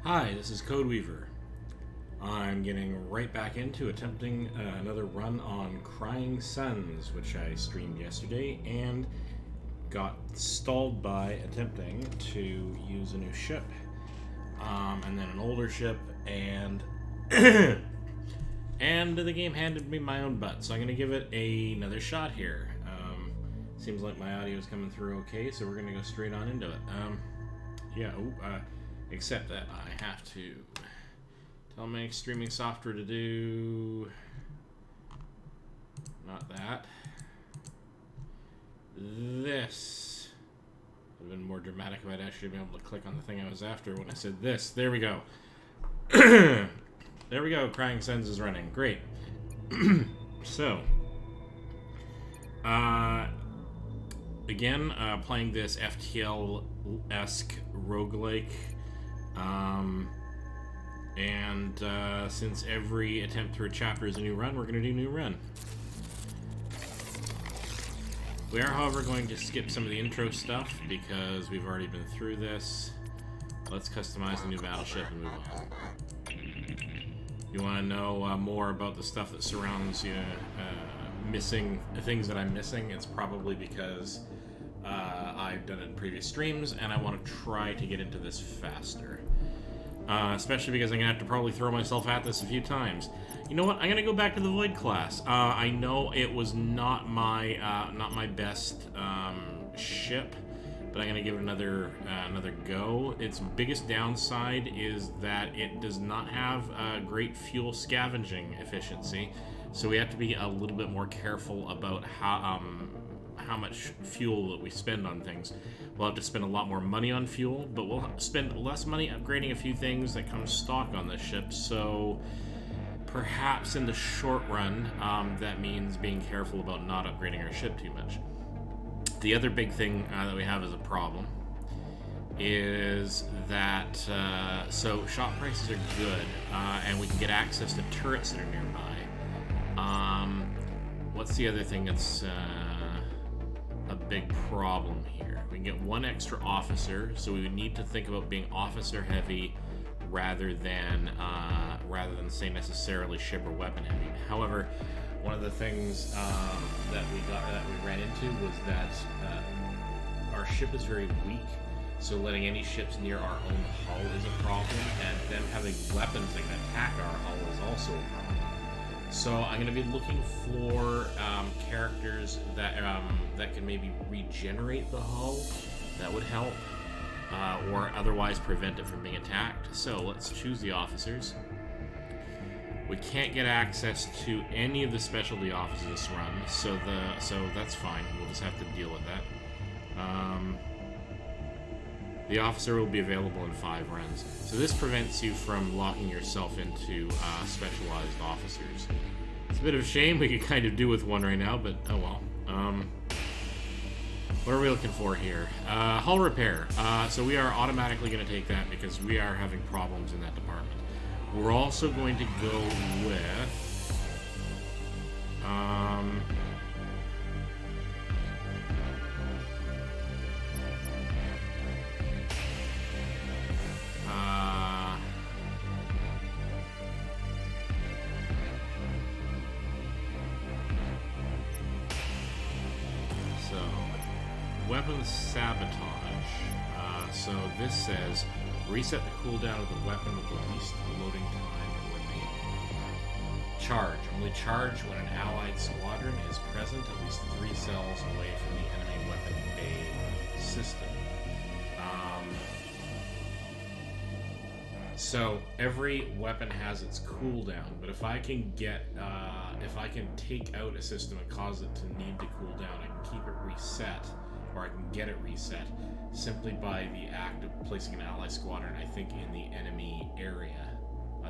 Hi, this is Codeweaver. I'm getting right back into attempting another run on Crying Suns, which I streamed yesterday and got stalled by attempting to use a new ship, and then an older ship, and and the game handed me my own butt. So I'm gonna give it another shot here. Seems like my audio is coming through okay, so we're gonna go straight on into it. Except that I have to tell my streaming software to do not that. This would have been more dramatic if I'd actually been able to click on the thing I was after when I said this. There we go. There we go. Crying Suns is running. Great. So, again, playing this FTL-esque roguelike. Since every attempt through a chapter is a new run, we're going to do new run. We are, however, going to skip some of the intro stuff because we've already been through this. Let's customize the new battleship and move on. You want to know more about the stuff that surrounds you, missing the things that I'm missing? It's probably because I've done it in previous streams and I want to try to get into this faster. Especially because I'm going to have to probably throw myself at this a few times. You know what? I'm going to go back to the Void class. I know it was not my best ship, but I'm going to give it another go. Its biggest downside is that it does not have great fuel scavenging efficiency, so we have to be a little bit more careful about how much fuel that we spend on things. We'll have to spend a lot more money on fuel, but we'll spend less money upgrading a few things that come stock on this ship, so perhaps in the short run, that means being careful about not upgrading our ship too much. The other big thing that we have as a problem is that, so shop prices are good, and we can get access to turrets that are nearby. What's the other thing that's a big problem here? We can get one extra officer, so we would need to think about being officer heavy rather than say necessarily ship or weapon heavy. However, one of the things that we ran into was that our ship is very weak, so letting any ships near our own hull is a problem, and them having weapons that can attack our hull is also a problem. So I'm going to be looking for characters that can maybe regenerate the hull. That would help, or otherwise prevent it from being attacked. So let's choose the officers. We can't get access to any of the specialty officers this run, so that's fine. We'll just have to deal with that. The officer will be available in 5 runs. So this prevents you from locking yourself into specialized officers. It's a bit of a shame. We could kind of do with one right now, but oh well. What are we looking for here? Hull repair. So we are automatically going to take that because we are having problems in that department. We're also going to go with... weapons sabotage. So this says reset the cooldown of the weapon with the least loading time remaining. Charge. Only charge when an allied squadron is present at least 3 cells away from the enemy weapon bay system. So every weapon has its cooldown, but if I can take out a system and cause it to need to cool down, I can keep it reset, or I can get it reset simply by the act of placing an ally squadron, I think, in the enemy area,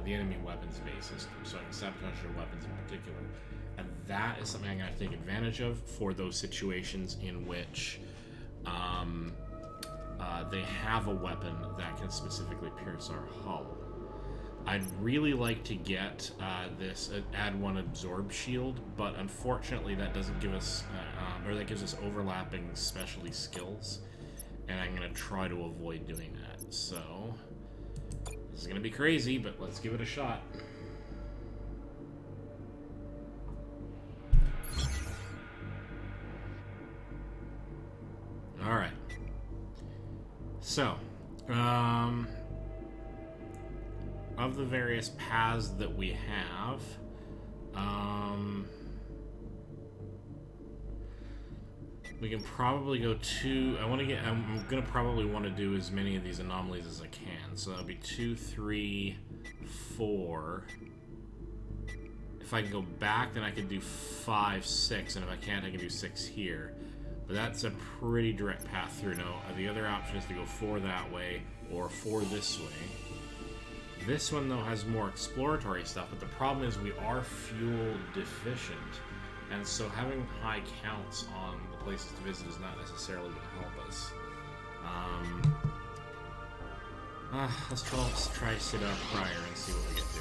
the enemy weapons base system, so I can sabotage their weapons in particular. And that is something I'm going to take advantage of for those situations in which they have a weapon that can specifically pierce our hull. I'd really like to get this add 1 absorb shield, but unfortunately that doesn't give us, or that gives us overlapping specialty skills, and I'm going to try to avoid doing that. So This is gonna be crazy, but let's give it a shot. Alright. So, of the various paths that we have, we can probably go to, I'm gonna probably want to do as many of these anomalies as I can. So that'll be 2, 3, 4. If I can go back, then I could do 5, 6, and if I can't, I can do 6 here. But that's a pretty direct path through. Now, the other option is to go 4 that way, or 4 this way. This one, though, has more exploratory stuff, but the problem is we are fuel deficient, and so having high counts on the places to visit is not necessarily going to help us. Let's try Sidar Prior and see what we get to.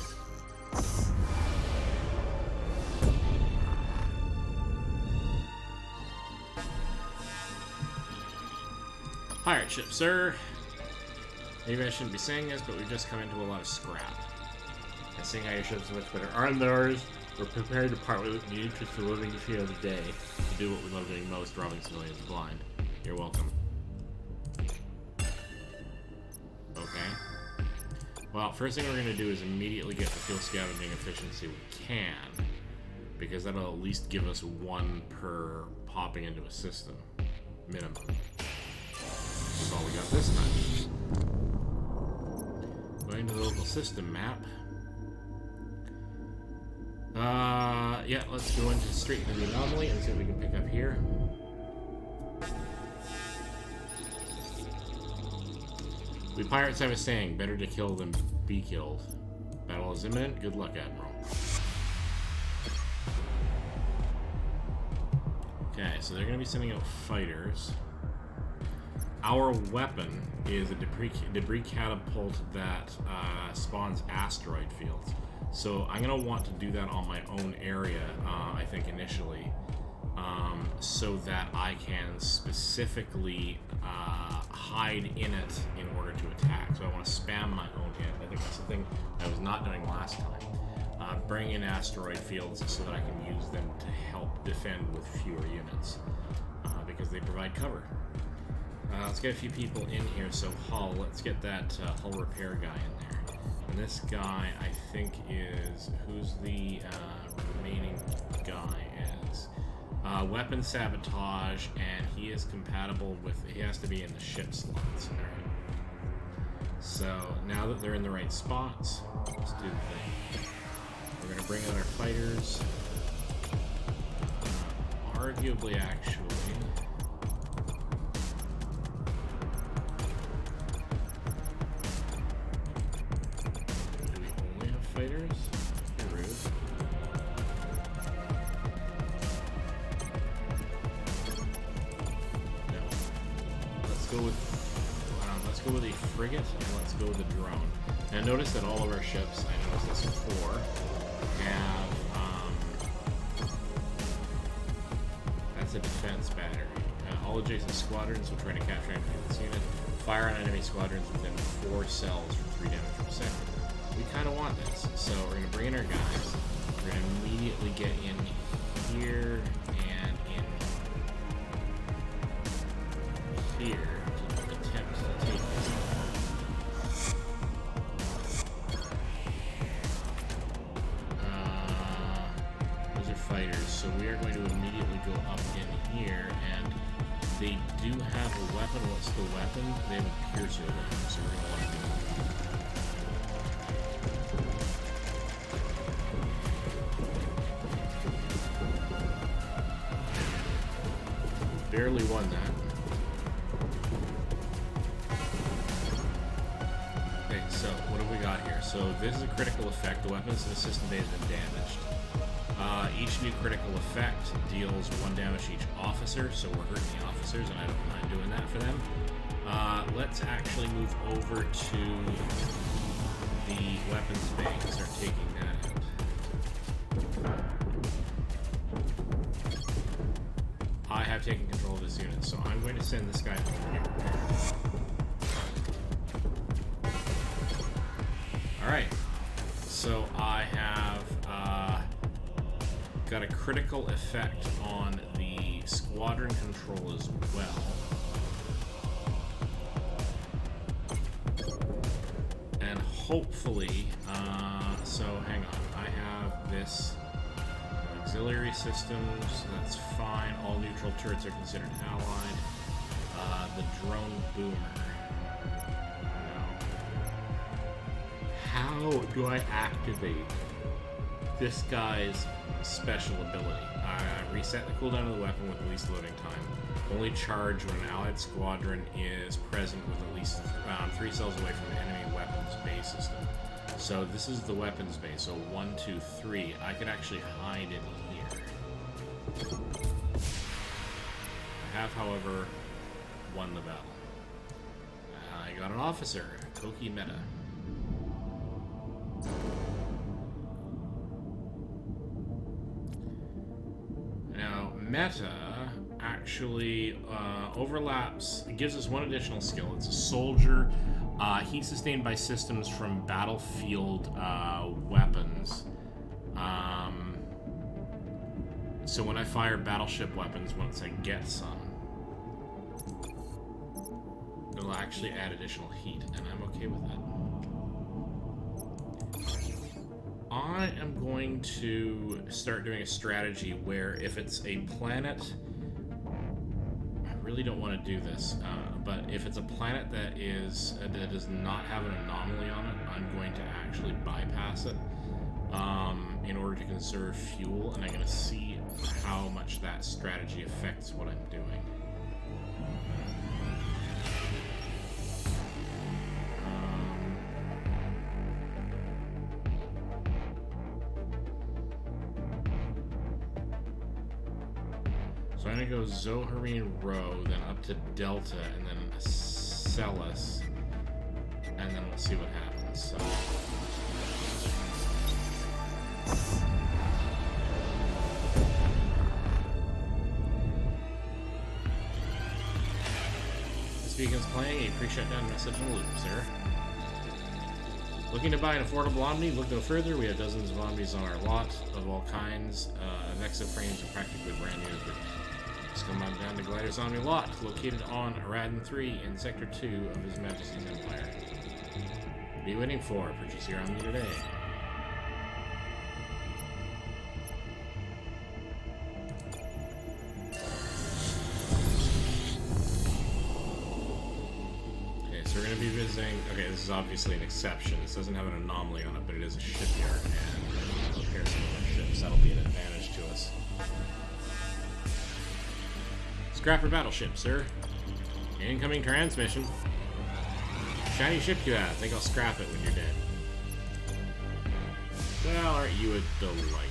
Pirate ship, sir. Maybe I shouldn't be saying this, but we've just come into a lot of scrap. And seeing how your ship's much better armed than ours, we're prepared to part with the interest of living here the day to do what we love doing most, robbing civilians blind. You're welcome. Okay. Well, first thing we're going to do is immediately get the fuel scavenging efficiency we can, because that'll at least give us 1 per popping into a system. Minimum. That's all we got this time. Going to the local system map. Yeah, let's go into straight into the anomaly and see what we can pick up here. We pirates have a saying, better to kill than be killed. Battle is imminent. Good luck, Admiral. Okay, so they're going to be sending out fighters. Our weapon is a debris catapult that spawns asteroid fields. So I'm going to want to do that on my own area, I think, initially, so that I can specifically hide in it in order to attack. So I want to spam my own hit. I think that's the thing I was not doing last time. Bring in asteroid fields so that I can use them to help defend with fewer units, because they provide cover. Let's get a few people in here. So Hull, let's get that hull repair guy in there. And this guy, I think, is... Who's the remaining guy is? Weapon sabotage, and he is compatible with... He has to be in the ship slots. Alright. So, now that they're in the right spots, let's do the thing. We're going to bring out our fighters. Arguably, actually... Fighters? You're rude. No. Let's go with a frigate, and let's go with a drone. Now notice that all of our ships, I noticed this before, have that's a defense battery. All adjacent squadrons will try to capture enemy unit. Fire on enemy squadrons within 4 cells for 3 damage per second. We kind of want this, so we're going to bring in our guys. We're going to immediately get in here and in here to attempt to take this. Those are fighters, so we are going to immediately go up in here, and they do have a weapon. What's the weapon? They have a piercer weapon, so we're going to want to do that. Barely won that. Okay, so what have we got here? So this is a critical effect. The weapons in the system bay has been damaged. Each new critical effect deals 1 damage to each officer, so we're hurting the officers, and I don't mind doing that for them. Let's actually move over to the weapons bay and start taking that out. I have taken control of this unit, so I'm going to send this guy over here. So I have got a critical effect on the squadron control as well. And hopefully, so hang on, I have this auxiliary systems, that's fine. All neutral turrets are considered allied. The drone boomer. No. How do I activate this guy's special ability? Reset the cooldown of the weapon with the least loading time. Only charge when an allied squadron is present with at least 3 cells away from the enemy weapons base system. So this is the weapons base, so 1, 2, 3. I could actually hide it here. I have, however, won the battle. I got an officer, Koki Meta. Now, Meta actually overlaps, it gives us one additional skill. It's a soldier. Heat sustained by systems from battlefield weapons. So when I fire battleship weapons, once I get some, it'll actually add additional heat, and I'm okay with that. I am going to start doing a strategy where if it's a planet, I really don't want to do this, but if it's a planet that does not have an anomaly on it, I'm going to actually bypass it in order to conserve fuel, and I'm going to see how much that strategy affects what I'm doing. So I'm going to go Zoharine Row, then up to Delta, and then Celis, and then we'll see what happens. So. This beacons playing a pre-shutdown message in the loop, sir. Looking to buy an affordable Omni? Look no further. We have dozens of Omnis on our lot of all kinds. Vexa frames are practically brand new. Just come on down to Glider's Omni lot, located on Aradin 3 in Sector 2 of His Majesty's Empire. What are you waiting for? Purchase your Omni today. Okay, so we're going to be visiting... Okay, this is obviously an exception. This doesn't have an anomaly on it, but it is a shipyard, and we'll repair some of our ships. That'll be an advantage to us. Scrapper battleship, sir. Incoming transmission. Shiny ship you have. Think I'll scrap it when you're dead. Well, aren't you a delight?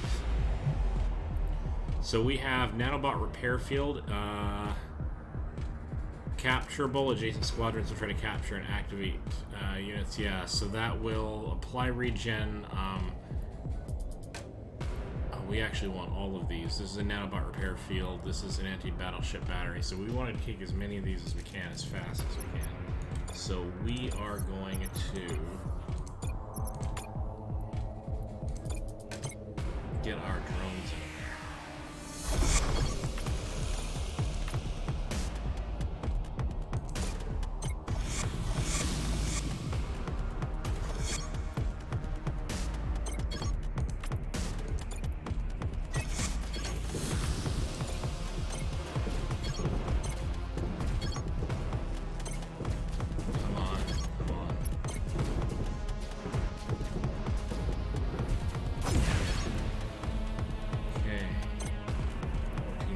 So we have nanobot repair field. Capturable. Adjacent squadrons will try to capture and activate units. Yeah, so that will apply regen. We actually want all of these. This is a nanobot repair field. This is an anti-battleship battery. So we want to take as many of these as we can, as fast as we can. So we are going to get our drones in there.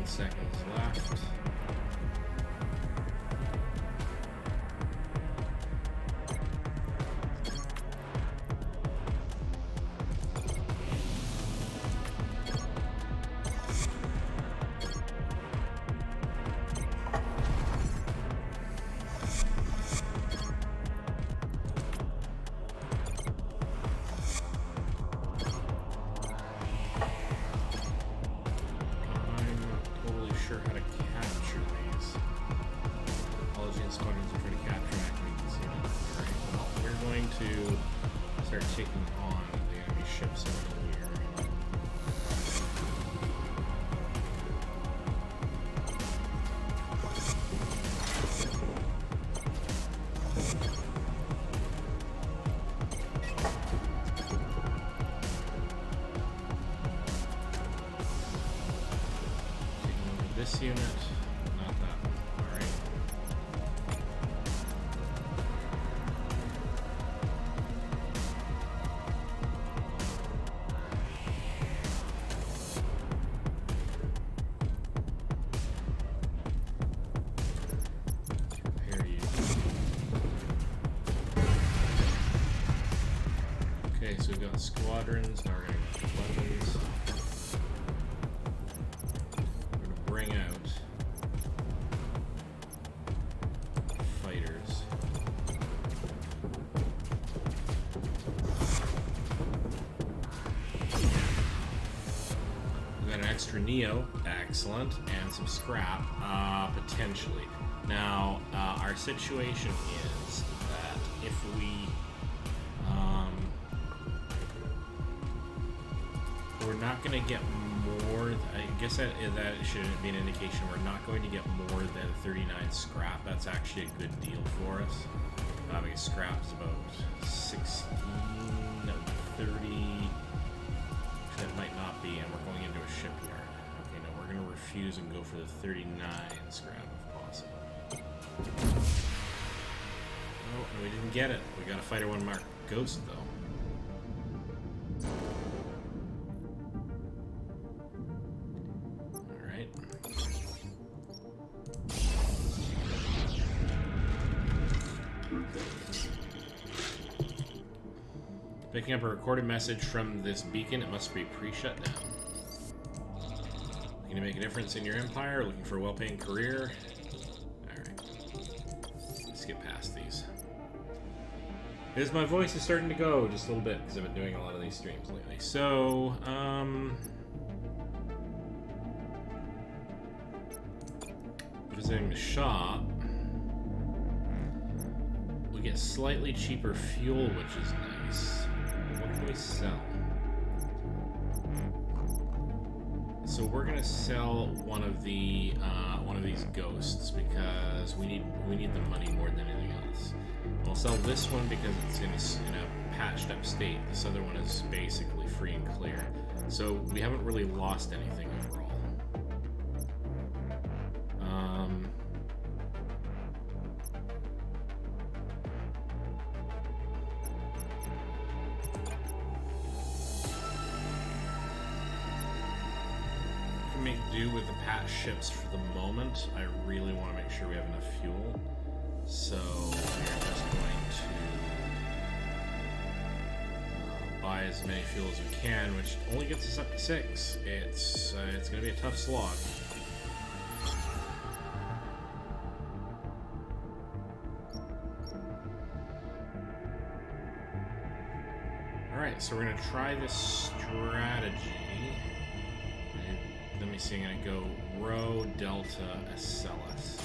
Seconds left. How to capture these. All the squadrons are trying to capture and activate the scene. Well, we're going to start taking on the enemy these ships over here. Taking over this unit, not that one. All right. Repair you. Okay, so we've got squadrons. Now we're gonna get weapons. We're gonna bring out fighters. We got an extra Neo, excellent, and some scrap, potentially. Now, our situation is that if we, we're not going to get more. I guess that should be an indication we're not going to get more than 39 scrap. That's actually a good deal for us. Because scrap is about 16, no, 30. That might not be, and we're going into a shipyard. Okay, no, we're going to refuse and go for the 39 scrap if possible. Oh, and we didn't get it. We got a fighter one marked Ghost, though. Alright. Picking up a recorded message from this beacon. It must be pre-shutdown. Looking to make a difference in your empire? Looking for a well-paying career? Alright. Let's get past these. Because my voice is starting to go just a little bit because I've been doing a lot of these streams lately. So, visiting the shop. We get slightly cheaper fuel, which is nice. What can we sell? So we're gonna sell one of these ghosts because we need the money more than anything else. I'll sell this one because it's in a patched up state. This other one is basically free and clear. So we haven't really lost anything overall. Make do with the patch ships for the moment. I really want to make sure we have enough fuel. So we're just going to buy as many fuel as we can, which only gets us up to 6. It's going to be a tough slog. Alright, so we're going to try this strategy. Let me see, I'm gonna go Rho, Delta, Acellus.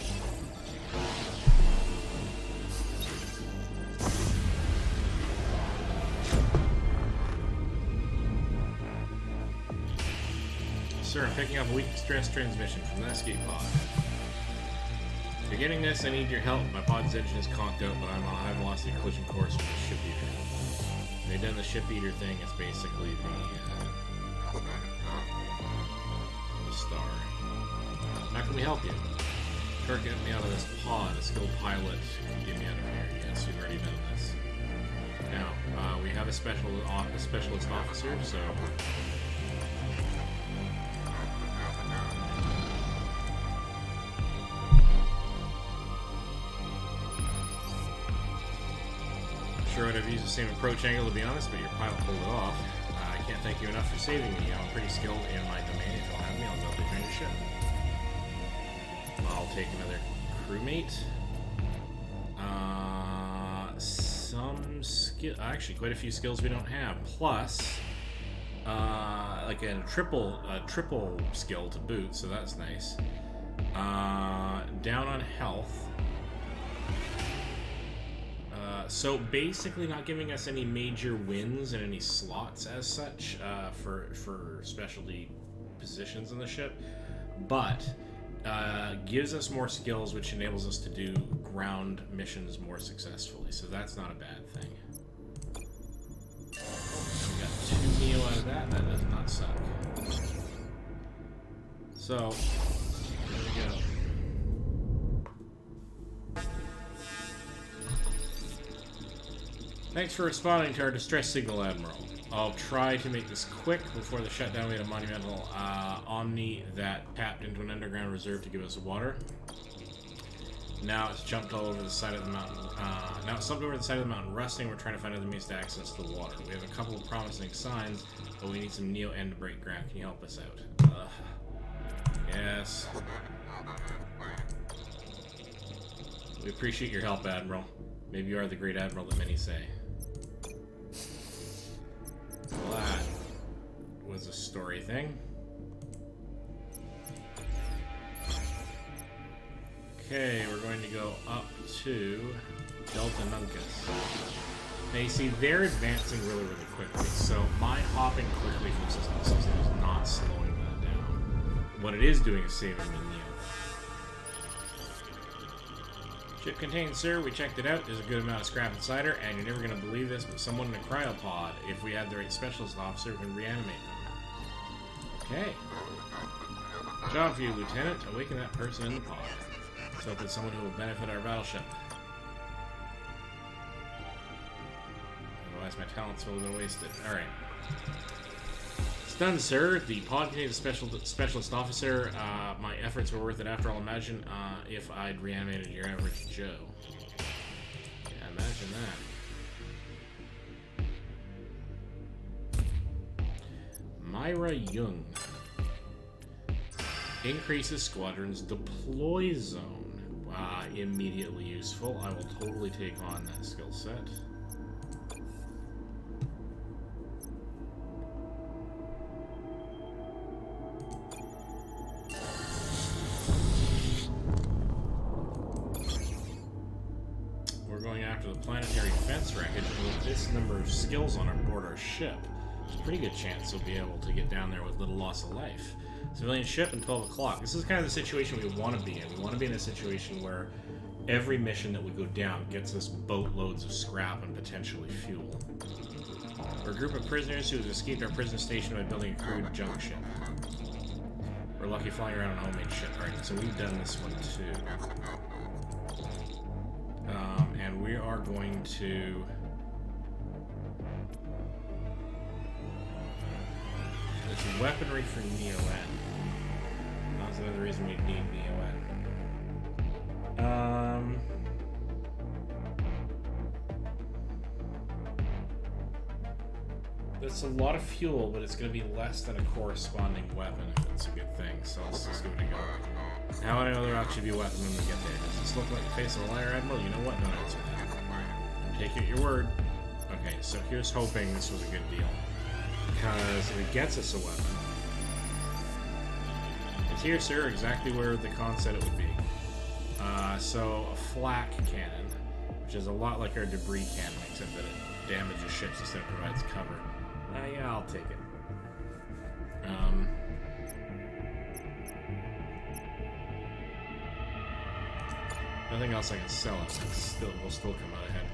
Sir, I'm picking up a weak stress transmission from the escape pod. If you're getting this, I need your help. My pod's engine is conked out, but I haven't lost the collision course with the ship eater. They've done the ship eater thing. It's basically the star. How can we help you? Kirk, get me out of this pod. A skilled pilot can get me out of here. Yes, we've already done this. Now, we have a specialist officer, so... Sure would have used the same approach angle, to be honest, but your pilot pulled it off. I can't thank you enough for saving me. I'm pretty skilled in my domain. If you'll have me, I'll go to join your ship. I'll take another crewmate. Some skill, actually, quite a few skills we don't have. Plus, like a triple skill to boot, so that's nice. Down on health. So basically not giving us any major wins in any slots as such for specialty positions in the ship, but gives us more skills, which enables us to do ground missions more successfully. So that's not a bad thing. We got 2 Neo out of that. That does not suck. So there we go. Thanks for responding to our distress signal, Admiral. I'll try to make this quick. Before the shutdown, we had a monumental Omni that tapped into an underground reserve to give us water. Now it's jumped all over the side of the mountain. Now it's jumped over the side of the mountain, rusting. We're trying to find other means to access the water. We have a couple of promising signs, but we need some Neo N to break ground. Can you help us out? Yes. We appreciate your help, Admiral. Maybe you are the great Admiral that many say. Well, that was a story thing. Okay, we're going to go up to Delta Nuncus. Now you see, they're advancing really, really quickly, so my hopping quickly from system to system is not slowing that down. What it is doing is saving me Neo. Ship contained, sir. We checked it out. There's a good amount of scrap inside her, and you're never going to believe this, but someone in a cryopod, if we had the right specialist officer, can reanimate them. Okay. Job for you, Lieutenant. Awaken that person in the pod. So that someone who will benefit our battleship. Otherwise, my talents will have been wasted. Alright. It's done, sir. The pod contains a specialist officer. My efforts were worth it after all. Imagine if I'd reanimated your average Joe. Yeah, imagine that. Myra Young. Increases squadron's deploy zone. Immediately useful. I will totally take on that skill set. We're going after the planetary defense wreckage, and with this number of skills on board our ship, there's a pretty good chance we'll be able to get down there with little loss of life. Civilian ship and 12 o'clock. This is kind of the situation we want to be in. We want to be in a situation where every mission that we go down gets us boatloads of scrap and potentially fuel. We're a group of prisoners who have escaped our prison station by building a crude junk ship. We're lucky flying around on a homemade ship. Alright, so we've done this one too. And we are going to... There's weaponry for Neo-N. That's another reason we need Neo-N. It's a lot of fuel, but it's going to be less than a corresponding weapon if it's a good thing, so let's just give it a go. How would I know there actually be a weapon when we get there? Does this look like the face of a liar, Admiral? You know what? Don't answer that. I'm taking it your word. Okay, so here's hoping this was a good deal. Because if it gets us a weapon, it's here, sir, exactly where the con said it would be. So a flak cannon, which is a lot like our debris cannon, except that it damages ships instead of provides cover. Yeah, I'll take it. Nothing else I can sell it. We'll still come out ahead.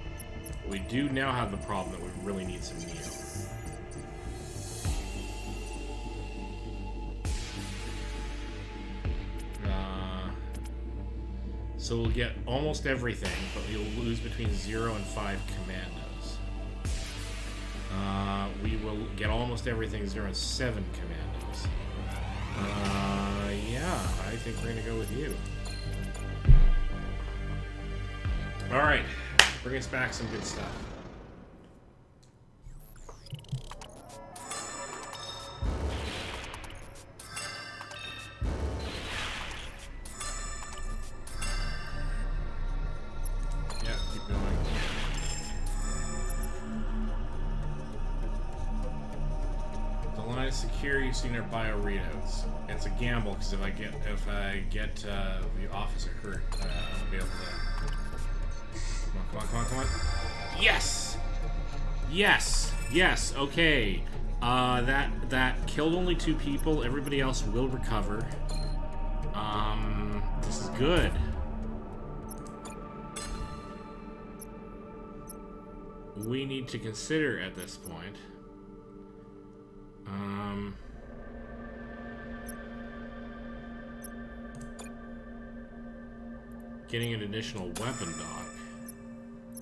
But we do now have the problem that we really need some Neo. So we'll get almost everything, but we'll lose between 0 and 5 commandos. We will get almost everything 0 and 7 commandos. Yeah, I think we're gonna go with you. Alright, bring us back some good stuff. Secure using their bio readouts. It's a gamble because if I get the officer hurt, I'll be able to. Come on! Yes! Yes! Yes, okay. That killed only 2 people. Everybody else will recover. This is good. We need to consider at this point. Getting an additional weapon dock.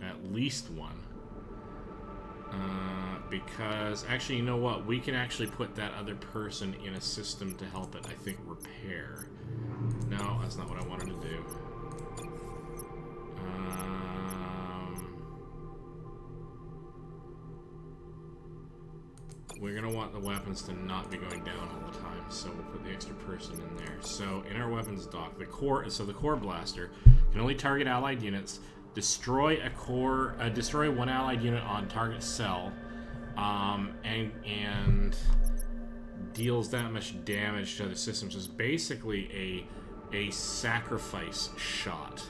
At least one. Because, actually, you know what? We can actually put that other person in a system to help it, I think, repair. No, that's not what I wanted to do. We're going to want the weapons to not be going down all the time, so we'll put the extra person in there. So, in our weapons dock, the core blaster can only target allied units, destroy one allied unit on target cell, and deals that much damage to other systems. It's basically a sacrifice shot.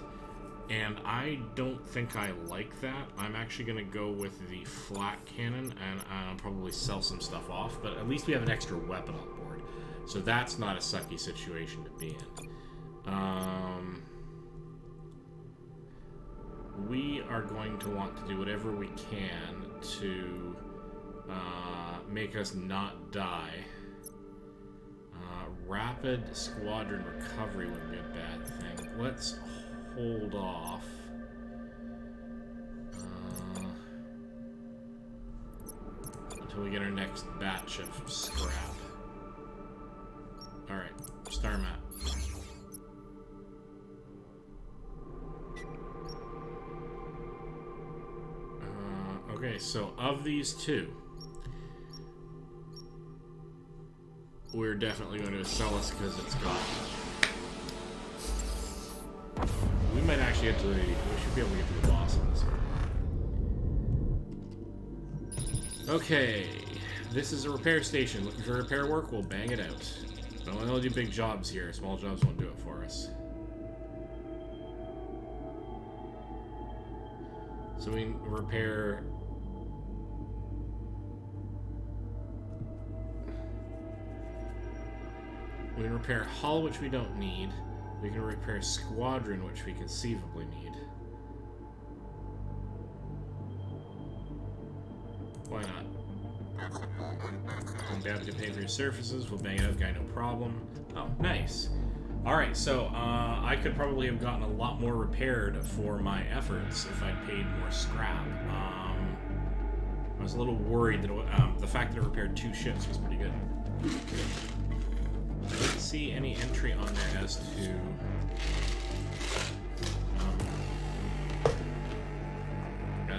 And I don't think I like that. I'm actually going to go with the flat cannon, and I'll probably sell some stuff off, but at least we have an extra weapon on board. So that's not a sucky situation to be in. We are going to want to do whatever we can to make us not die. Rapid squadron recovery would be a bad thing. Let's hold off. Until we get our next batch of scrap. Alright, star map. Okay, so of these 2, we're definitely going to sell this because it's got... We might actually get to the... We should be able to get to the boss on this one. Okay, this is a repair station. Looking for repair work? We'll bang it out. But we'll only do big jobs here. Small jobs won't do it for us. So we repair... We can repair hull, which we don't need. We can repair squadron, which we conceivably need. Why not? I'm happy to pay for your services. We'll bang it out, guy, no problem. Oh, nice. Alright, so I could probably have gotten a lot more repaired for my efforts if I'd paid more scrap. I was a little worried that the fact that it repaired 2 ships was pretty good. I didn't see any entry on there as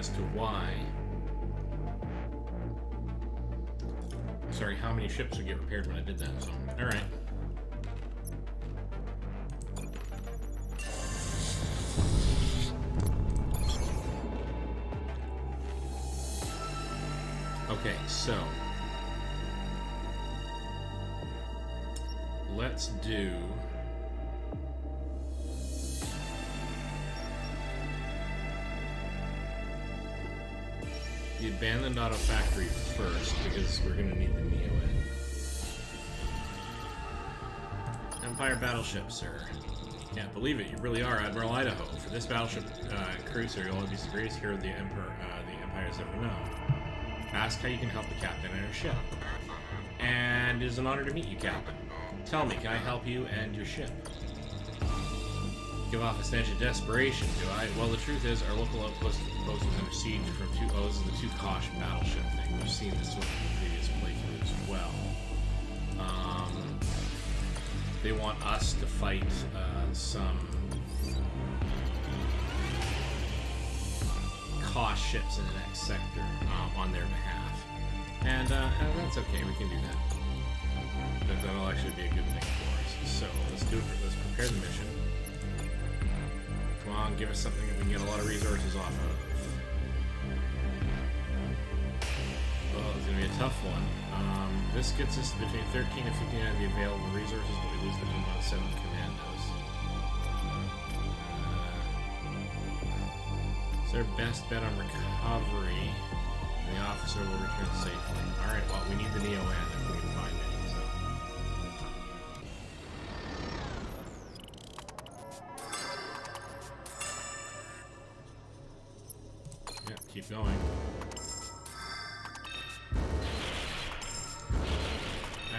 to why. Sorry, how many ships would get repaired when I did that? So, all right. Okay, so let's do the abandoned auto factory first because we're going to need the Neo in. Empire battleship, sir. Can't believe it, you really are Admiral Idaho. For this battleship cruiser, you'll be the greatest hero the Empire's ever known. Ask how you can help the captain and her ship. And it is an honor to meet you, Captain. Tell me, can I help you and your ship? Give off a stench of desperation, do I? Well, the truth is, our local outpost is under siege from this is the Tukosh battleship thing. We've seen this with the previous playthrough as well. They want us to fight some Kosh ships in the next sector on their behalf. And that's okay, we can do that. That'll actually be a good thing for us. So let's do it. Let's prepare the mission. Come on, give us something that we can get a lot of resources off of. Well, it's gonna be a tough one. This gets us between 13 and 15 of the available resources, but we lose the amount of 7 commandos. So their best bet on recovery. The officer will return safely. Alright, well, we need the Neo N if we can find any, so. Yeah, keep going.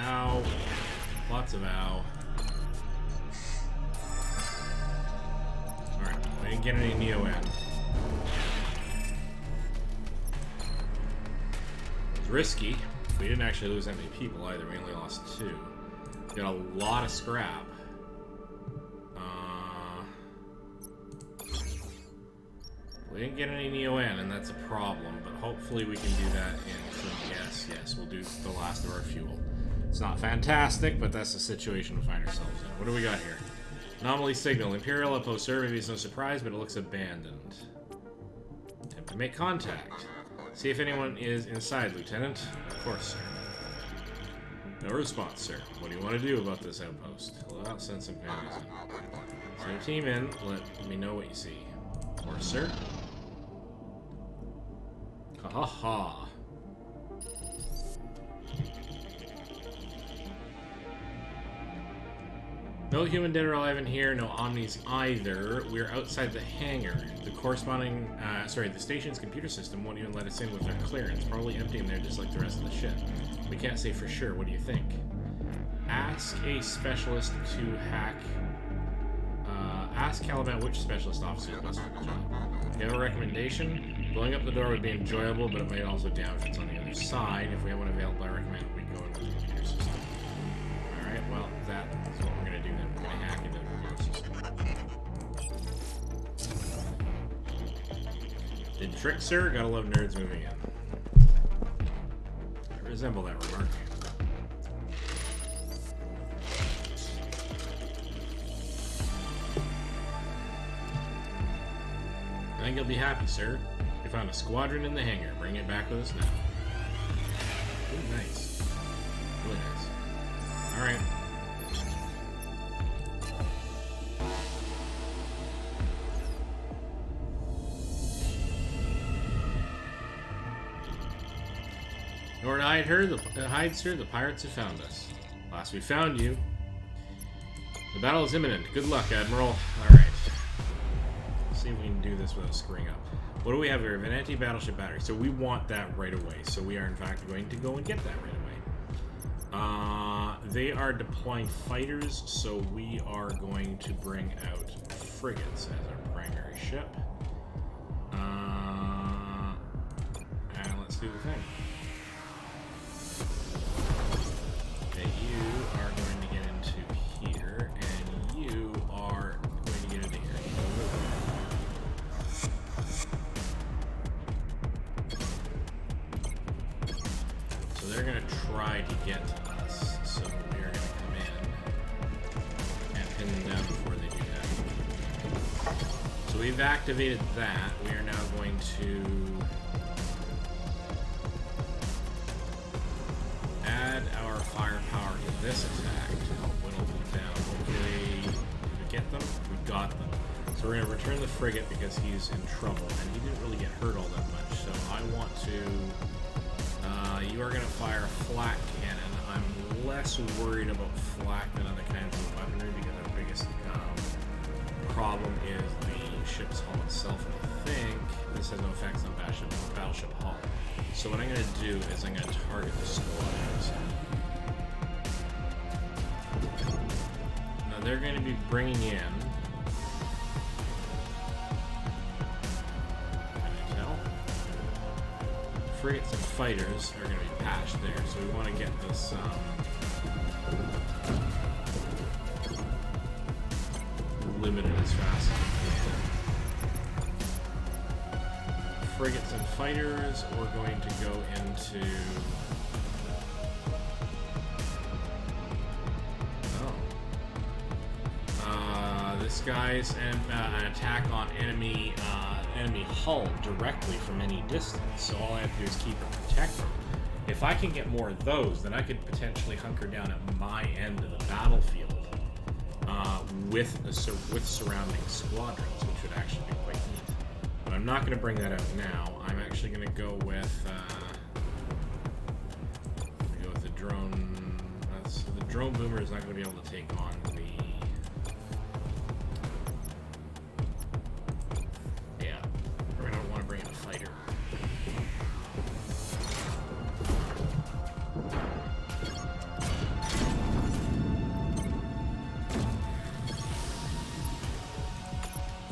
Ow. Lots of ow. Alright, we didn't get any Neo N. Risky. We didn't actually lose that many people either. We only lost 2. We got a lot of scrap. We didn't get any Neo N, and that's a problem, but hopefully we can do that in some... Yes, we'll do the last of our fuel. It's not fantastic, but that's the situation we find ourselves in. What do we got here? Anomaly signal. Imperial outpost survey is no surprise, but it looks abandoned. Attempt to make contact. See if anyone is inside, Lieutenant. Of course, sir. No response, sir. What do you want to do about this outpost? Well, send some families in. Send a team in. Let me know what you see. Of course, sir. Ha ha. No human dead or alive in here, no Omnis either. We're outside the hangar. The corresponding, the station's computer system won't even let us in with our clearance. Probably empty in there just like the rest of the ship. We can't say for sure. What do you think? Ask a specialist to hack. Ask Caliban which specialist officer is best for the job. You have a recommendation? Blowing up the door would be enjoyable, but it might also damage what's on the other side. If we have one available, I recommend we go in with the computer system. Alright, well, that is what we're going to do then. We're going to hack into the computer system. Did trick, sir? Gotta love nerds moving in. I resemble that remark. I think you'll be happy, sir. We found a squadron in the hangar. Bring it back with us now. Ooh, nice. Really nice. Alright. Nor to hide, sir, the pirates have found us. Last we found you. The battle is imminent. Good luck, Admiral. Alright. See if we can do this without screwing up. What do we have here? An anti-battleship battery. So we want that right away. So we are in fact going to go and get that right away. They are deploying fighters, so we are going to bring out frigates as our primary ship. And let's do the thing. Okay, you are going to get into here, and you are going to get into here. They're going to try to get to us, so we are going to come in and pin them down before they do that. So we've activated that. We are now going to add our firepower to this attack to help whittle them down. Okay, did we get them? We got them. So we're going to return the frigate because he's in trouble, and he didn't really get hurt all that much, so I want to... you are going to fire a flak cannon. I'm less worried about flak than other kinds of weaponry because our biggest problem is the ship's hull itself. And I think this has no effects on battleship hull. So what I'm going to do is I'm going to target the squadrons. Now they're going to be bringing in... frigates and fighters are going to be patched there, so we want to get this limited as fast as we can. Frigates and fighters, we're going to go into... this guy's an attack on enemy hull directly from any distance, so all I have to do is keep it protected. If I can get more of those, then I could potentially hunker down at my end of the battlefield with surrounding squadrons, which would actually be quite neat. But I'm I'm not going to bring that out now. I'm actually going to go with the drone. So the drone boomer is not going to be able to take on the. Yeah, we're going to want to bring in a fighter.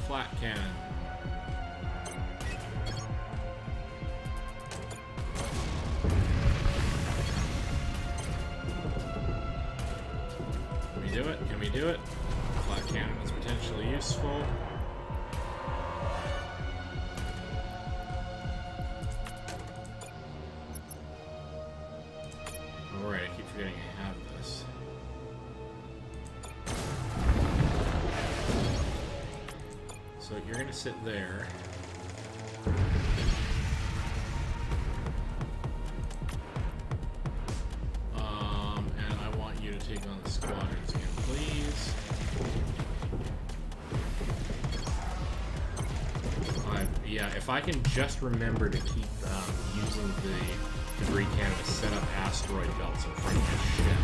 Flat cannon. Can we do it? Flat cannon is potentially useful. Alright, I keep forgetting I have this. So you're gonna sit there. And I want you to take on the squadrons again, please. Yeah, if I can just remember to keep using the debris cannon to set up asteroid belts in front of this ship.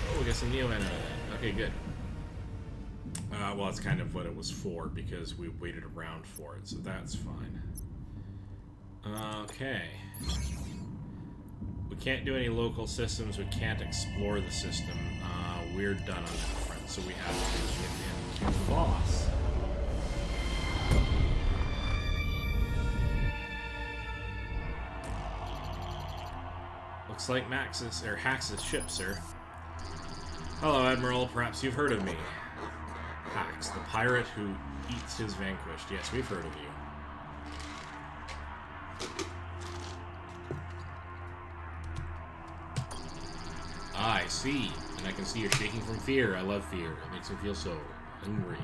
Oh, we got some Neo ammo. Okay, good. Well, that's kind of what it was for, because we waited around for it, so that's fine. Okay. We can't do any local systems, we can't explore the system. We're done on that front, so we have to get into the boss. Looks like Hax's ship, sir. Hello, Admiral. Perhaps you've heard of me. Hax, the pirate who eats his vanquished. Yes, we've heard of you. I see. And I can see you're shaking from fear. I love fear. It makes me feel so hungry.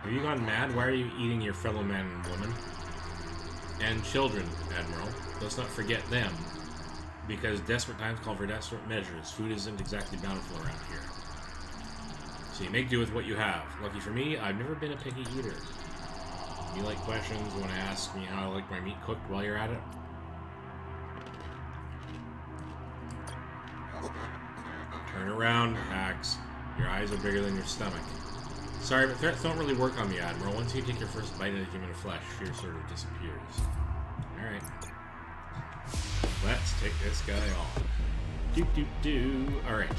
Have you gone mad? Why are you eating your fellow man and woman? And children, Admiral. Let's not forget them. Because desperate times call for desperate measures. Food isn't exactly bountiful around here. So you make do with what you have. Lucky for me, I've never been a picky eater. You like questions? You want to ask me how I like my meat cooked while you're at it? Turn around, Hax. Your eyes are bigger than your stomach. Sorry, but threats don't really work on me, Admiral. Once you take your first bite of human flesh, fear sort of disappears. Alright. Let's take this guy on. Alright.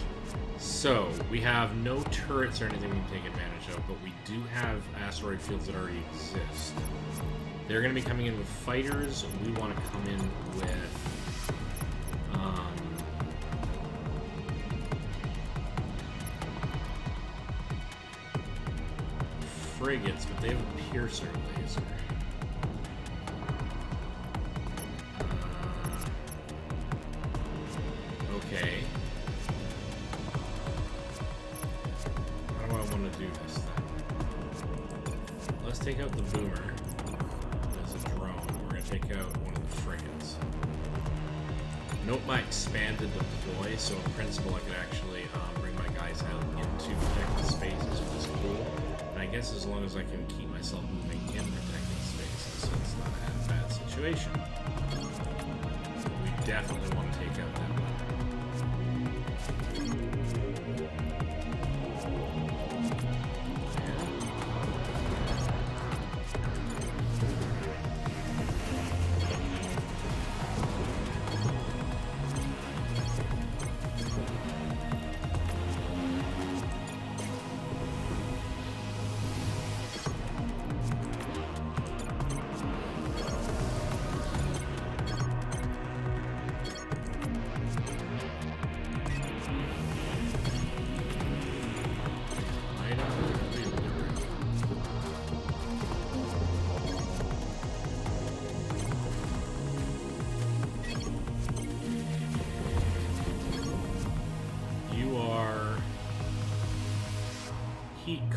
So, we have no turrets or anything we can take advantage of, but we do have asteroid fields that already exist. They're going to be coming in with fighters. We want to come in with... frigates, but they have a piercer laser. Okay. How do I want to do this then? Let's take out the boomer as a drone. We're going to take out one of the frigates. Note my expanded deploy, so in principle I could actually bring my guys out into protected spaces, which is cool. I guess as long as I can keep myself moving in protected spaces, so it's not a bad situation. We definitely want to take out that weapon.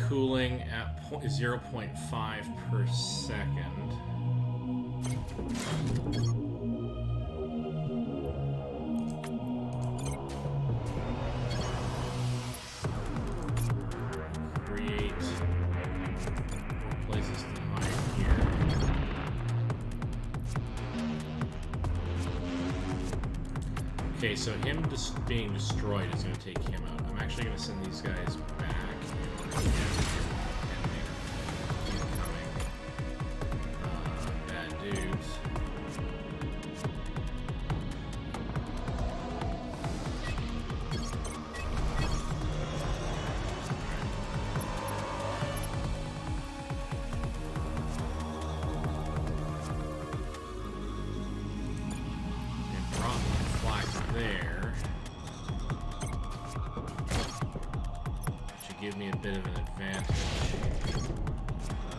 Cooling at 0.5 per second. Create Okay, so him just being destroyed is going to take him out. I'm actually going to send these guys back. Bad dudes. Give me a bit of an advantage.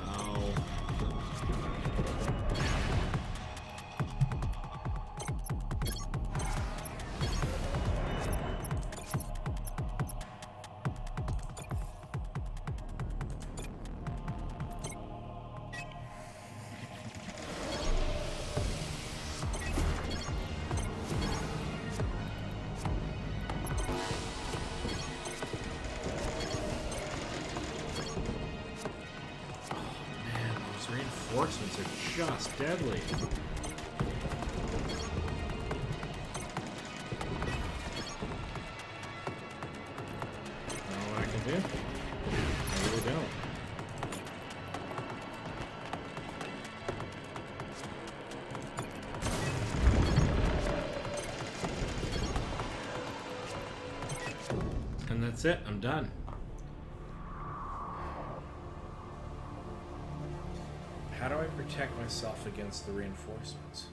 Oh. Reinforcements are just deadly. Know what I can do? I really don't. And that's it. I'm done. How do I protect myself against the reinforcements?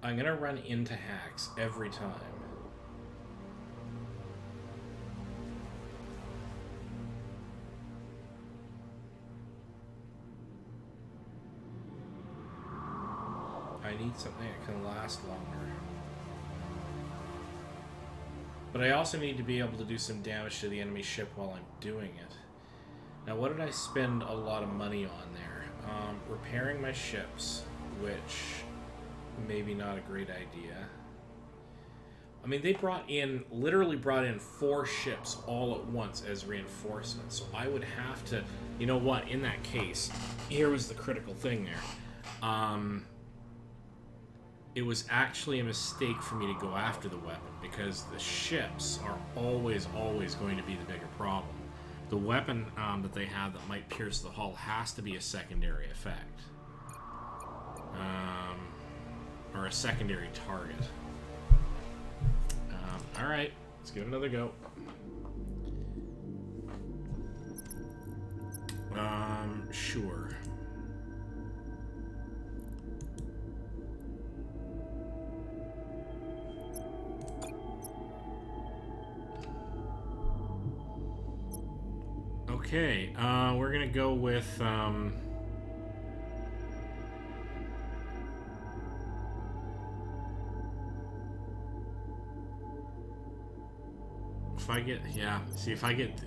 I'm gonna run into hacks every time. I need something that can last longer. But I also need to be able to do some damage to the enemy ship while I'm doing it. Now, what did I spend a lot of money on there? Repairing my ships, which maybe not a great idea. I mean, they literally brought in 4 ships all at once as reinforcements. So I would have to, you know what, in that case, here was the critical thing there. It was actually a mistake for me to go after the weapon because the ships are always going to be the bigger problem. The weapon that they have that might pierce the hull has to be a secondary effect. Or a secondary target. Alright, let's give it another go. Sure. Okay, we're gonna go with, if I get, if I get,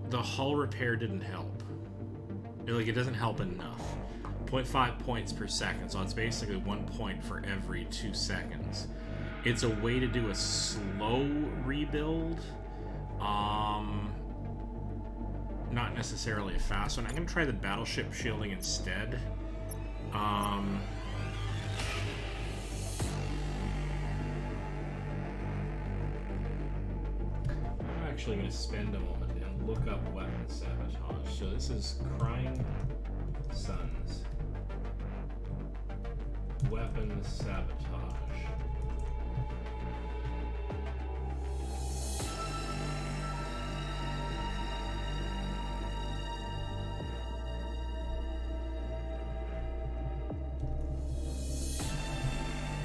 the hull repair didn't help. It doesn't help enough. 0.5 points per second, so it's basically 1 point for every 2 seconds. It's a way to do a slow rebuild. Not necessarily a fast one. I'm going to try the battleship shielding instead. I'm actually going to spend a moment and look up weapon sabotage. So this is Crying Suns. Weapon sabotage.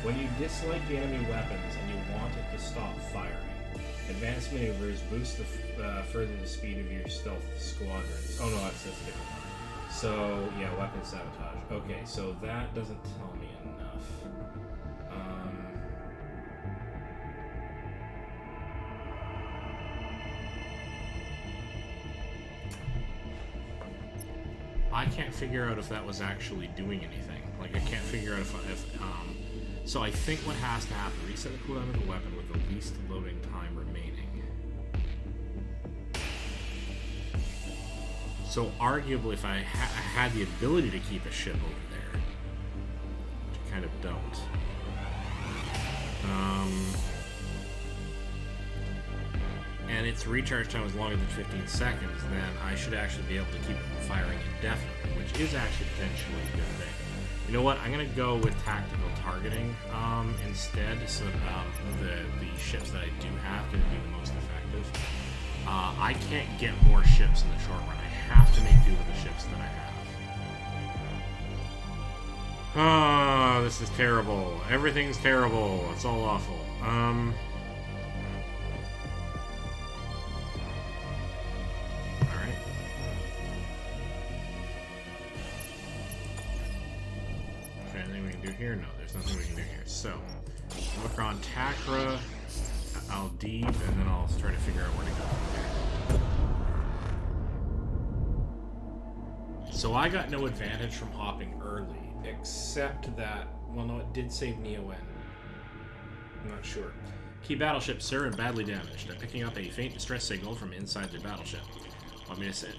When you dislike the enemy weapons and you want it to stop firing, advanced maneuvers boost further the speed of your stealth squadrons. Oh no, that's a different one. So, yeah, weapon sabotage. Okay, so that doesn't tell me enough. I can't figure out if that was actually doing anything. Like, I can't figure out if so I think what has to happen, reset the cooldown of the weapon with the least loading time remaining. So arguably, if I had the ability to keep a ship over there, don't. And its recharge time is longer than 15 seconds, then I should actually be able to keep it firing indefinitely, which is actually potentially a good thing. You know what? I'm going to go with tactical targeting instead, so that the ships that I do have can be the most effective. I can't get more ships in the short run. I have to make do with the ships that I have. Oh, this is terrible. Everything's terrible. It's all awful. Here? No, there's nothing we can do here. So, look on Takra, Aldib, and then I'll try to figure out where to go from there. So I got no advantage from hopping early, except that, well no, it did save Neo N. I'm not sure. Key battleship, sir, and badly damaged. I'm picking up a faint distress signal from inside the battleship.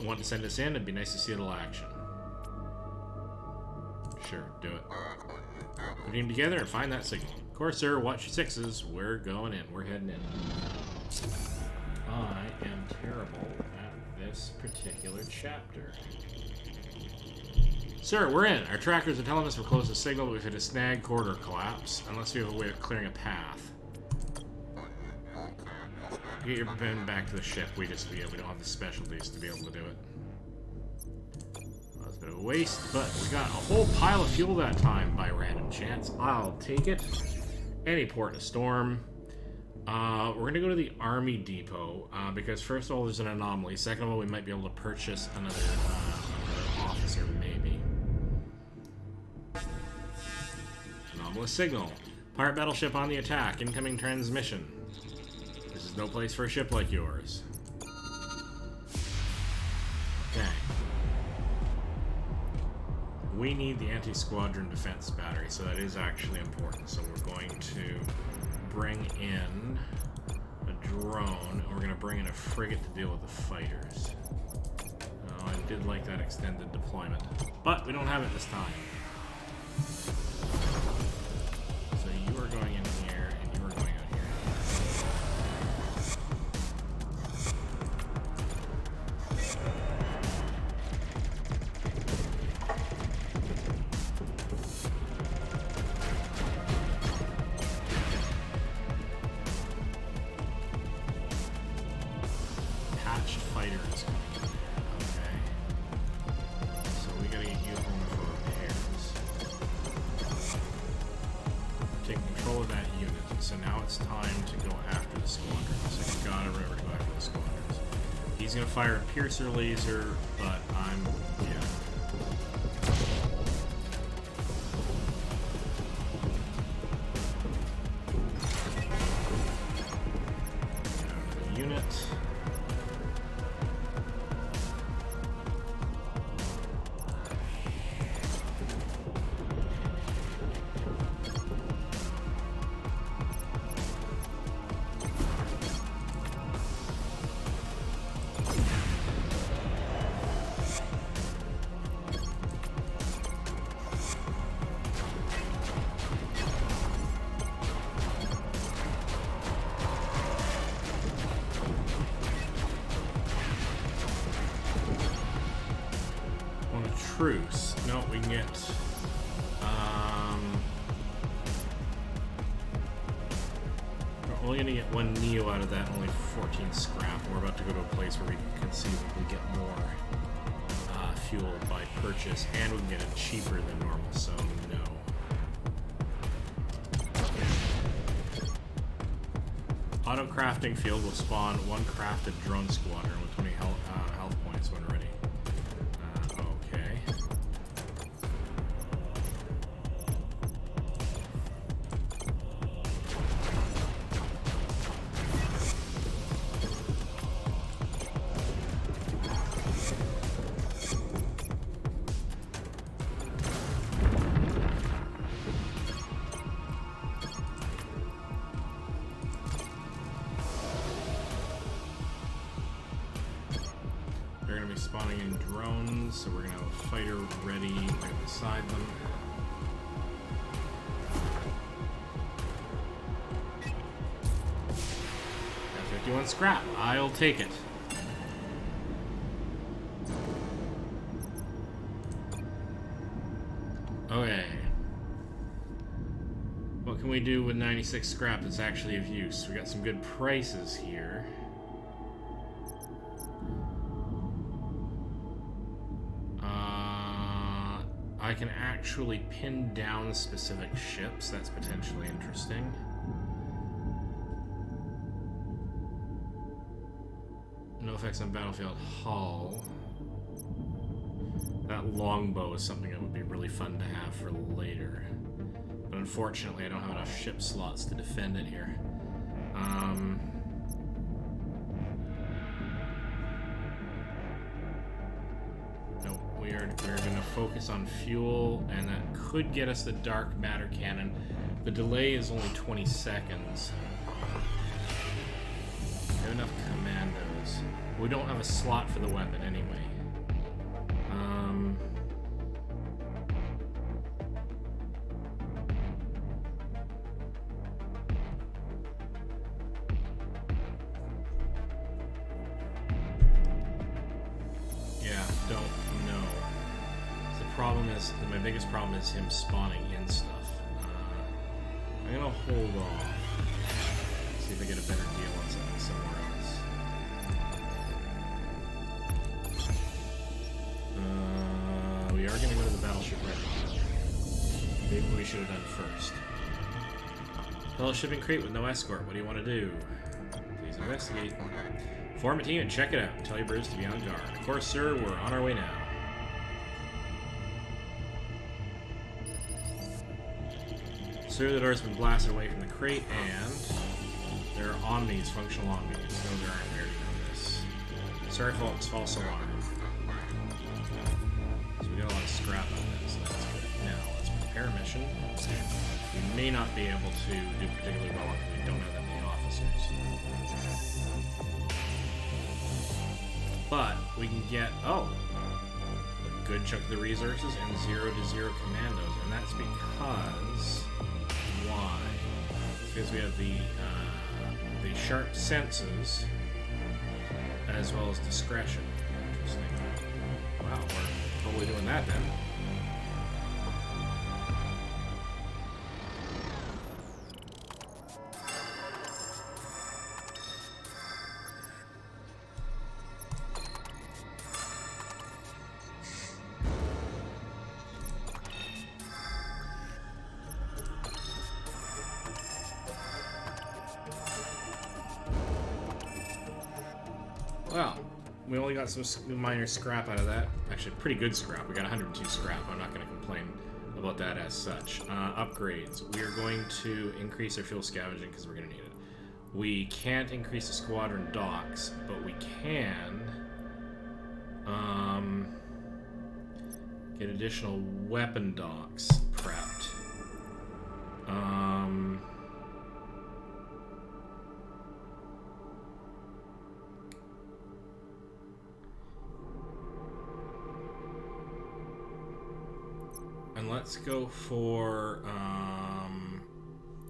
Want to send us in? It'd be nice to see a little action. Sure, do it. Put them together and find that signal. Of course, sir, watch your sixes. We're going in. We're heading in. I am terrible at this particular chapter. Sir, we're in. Our trackers are telling us we're close to signal, but we've hit a snag, corridor collapse, unless we have a way of clearing a path. Get your men back to the ship. We don't have the specialties to be able to do it. Bit of a waste, but we got a whole pile of fuel that time by random chance. I'll take it. Any port in a storm. We're gonna go to the army depot because first of all, there's an anomaly. Second of all, we might be able to purchase another officer, maybe. Anomalous signal. Pirate battleship on the attack. Incoming transmission. This is no place for a ship like yours. Okay. We need the anti-squadron defense battery, so that is actually important. So we're going to bring in a drone, and we're going to bring in a frigate to deal with the fighters. Oh, I did like that extended deployment, but we don't have it this time. So you are going in here, and you are going out here. So now it's time to go after the squadrons. So you gotta remember to go after the squadrons. He's gonna fire a piercer laser, but yeah. Unit. Truce. No, we can get we're only gonna get one Neo out of that, only 14 scrap. We're about to go to a place where we can conceivably get more fuel by purchase, and we can get it cheaper than normal, so no. Auto crafting field will spawn one crafted drone squadron with 20 health points when ready. Okay. They're going to be spawning in drones, so we're going to have a fighter ready right beside them. 51 scrap. I'll take it. Okay. What can we do with 96 scrap that's actually of use? We got some good prices here. I can actually pin down specific ships. That's potentially interesting. No effects on battlefield hull. That longbow is something that would be really fun to have for later. But unfortunately, I don't have enough ship slots to defend it here. No, we're going to focus on fuel, and that could get us the dark matter cannon. The delay is only 20 seconds. We have enough commandos. We don't have a slot for the weapon anyway. My biggest problem is him spawning in stuff. I'm gonna hold off. See if I get a better deal on something somewhere else. We are gonna go to the battleship regiment. Maybe we should have done first. Well, shipping crate with no escort. What do you want to do? Please investigate. Form a team and check it out. Tell your birds to be on guard. Of course, sir. We're on our way now. Sir, the door's been blasted away from the crate, and there are omnis, functional omnis. No, there aren't. We already know this. Sorry, folks, false alarm. So we got a lot of scrap on this. That's good. Now, let's prepare a mission. We may not be able to do particularly well if we don't have that many officers. But we can get, a good chunk of the resources and 0-0 commandos, and that's because... Why? Because we have the sharp senses as well as discretion. Interesting. Wow, we're totally doing that then. Well, we only got some minor scrap out of that. Actually, pretty good scrap. We got 102 scrap. I'm not going to complain about that as such. Upgrades. We are going to increase our fuel scavenging because we're going to need it. We can't increase the squadron docks, but we can get additional weapon docks prepped. And let's go for,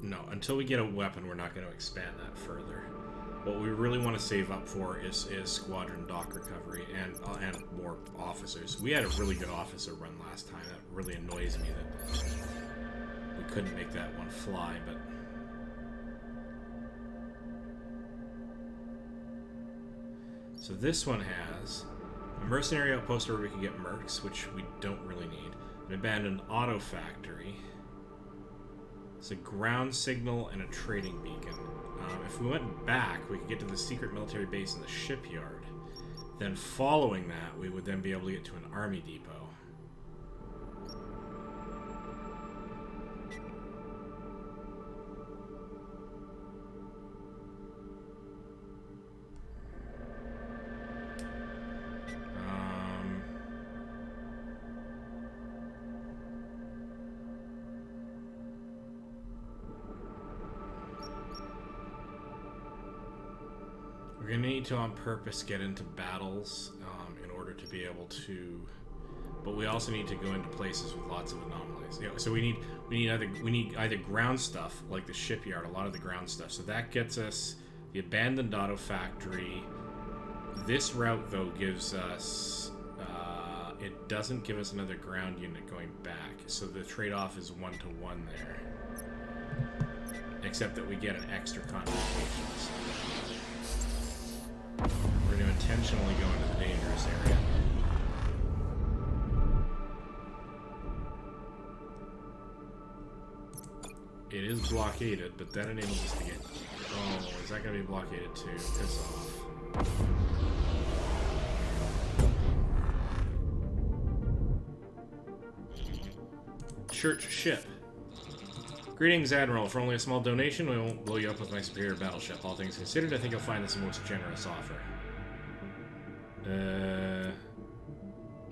no, until we get a weapon, we're not going to expand that further. What we really want to save up for is squadron dock recovery and more officers. We had a really good officer run last time. That really annoys me that we couldn't make that one fly, but... So this one has a mercenary outpost where we can get mercs, which we don't really need. An abandoned auto factory. It's a ground signal and a trading beacon. If we went back, we could get to the secret military base in the shipyard. Then following that, we would then be able to get to an army depot. We're going to need to on purpose get into battles in order to be able to, but we also need to go into places with lots of anomalies. You know, so we need either ground stuff like the shipyard, a lot of the ground stuff. So that gets us The abandoned auto factory. This route, though, gives us... it doesn't give us another ground unit going back, so the trade-off is 1-to-1 there. Except that we get an extra communications. We're going to intentionally go into the dangerous area. It is blockaded, but that enables us to get... Oh, is that going to be blockaded too? Piss off. Church ship. Greetings, Admiral. For only a small donation, we won't blow you up with my superior battleship. All things considered, I think you'll find this a most generous offer.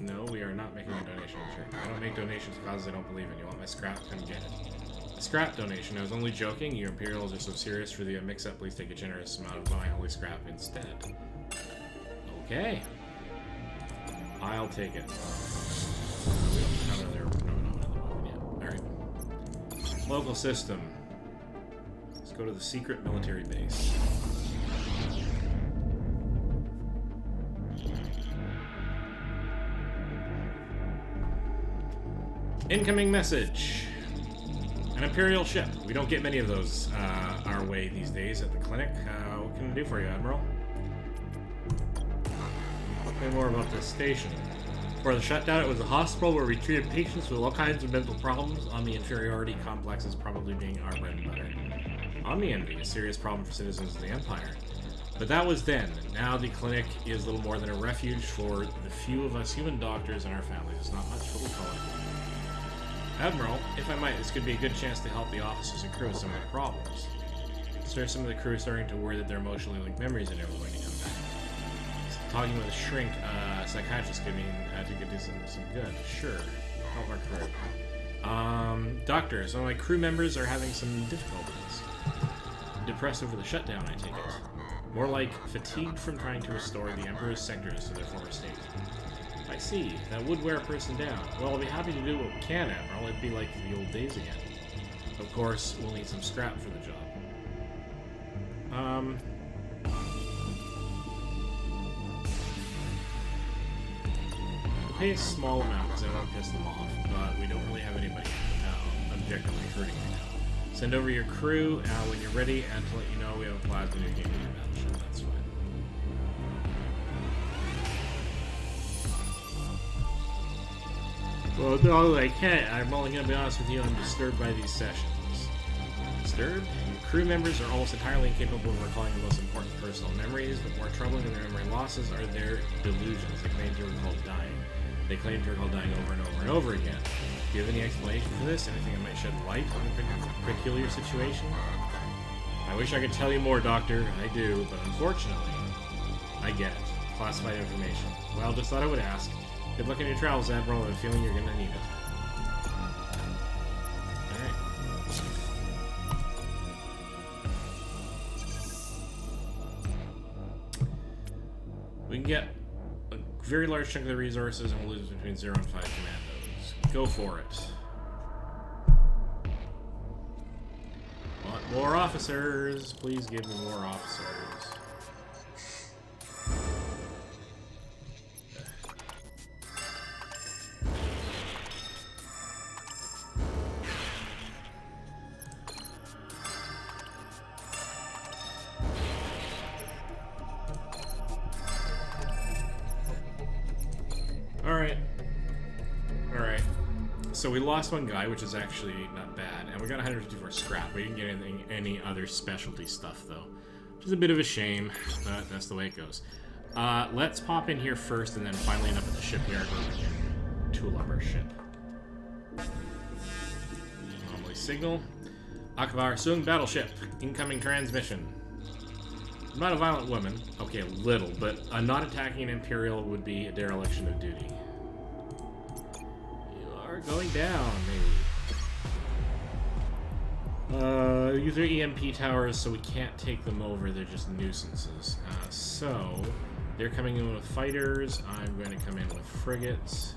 No, we are not making a donation, sir. I don't make donations to causes I don't believe in. You want my scrap? Come get it. A scrap donation. I was only joking. You Imperials are so serious for the mix-up. Please take a generous amount of my holy scrap instead. Okay. I'll take it. We don't have another... No, yet. Alright. Local system. Let's go to the secret military base. Incoming message. An Imperial ship. We don't get many of those our way these days at the clinic. What can I do for you, Admiral? Tell me more about this station. Before the shutdown, it was a hospital where we treated patients with all kinds of mental problems. Omni-inferiority complexes probably being our bread and butter. Omni-envy, a serious problem for citizens of the Empire. But that was then. Now the clinic is little more than a refuge for the few of us human doctors and our families. It's not much what we call it. Admiral, if I might, this could be a good chance to help the officers and crew with some of their problems. So some of the crew are starting to worry that their emotionally linked memories are never going to come back. Talking with a shrink, psychiatrist could mean to do some good. Sure, help our crew. Doctor, some of my crew members are having some difficulties. Depressed over the shutdown, I take it. More like fatigued from trying to restore the Emperor's sectors to their former state. I see. That would wear a person down. Well, I'll be happy to do what we can, Admiral. It'd be like the old days again. Of course, we'll need some scrap for the job. We'll pay a small amount because I don't want to piss them off, but we don't really have anybody objectively hurting right now. Send over your crew when you're ready, and to let you know we have a plasma new game in your battleship. That's fine. Well, no, I can't. I'm only going to be honest with you, I'm disturbed by these sessions. Disturbed? Crew members are almost entirely incapable of recalling the most important personal memories, but more troubling than their memory losses are their delusions. They claim to recall dying. They claim to recall dying over and over and over again. Do you have any explanation for this? Anything that might shed light on the peculiar situation? I wish I could tell you more, Doctor. I do, but unfortunately, I get it. Classified information. Well, just thought I would ask. Good luck in your travels, Admiral. I have a feeling you're going to need it. Alright. We can get a very large chunk of the resources and we'll lose between 0 and 5 commandos. Go for it. Want more officers? Please give me more officers. So we lost one guy, which is actually not bad, and we got 154 scrap. We didn't get any other specialty stuff, though, which is a bit of a shame, but that's the way it goes. Let's pop in here first, and then finally end up at the shipyard where we can tool up our ship. Anomaly signal. Akbar Sung battleship. Incoming transmission. I'm not a violent woman. Okay, a little, but not attacking an Imperial would be a dereliction of duty. Going down, maybe. These are EMP towers, so we can't take them over. They're just nuisances. So, they're coming in with fighters. I'm going to come in with frigates.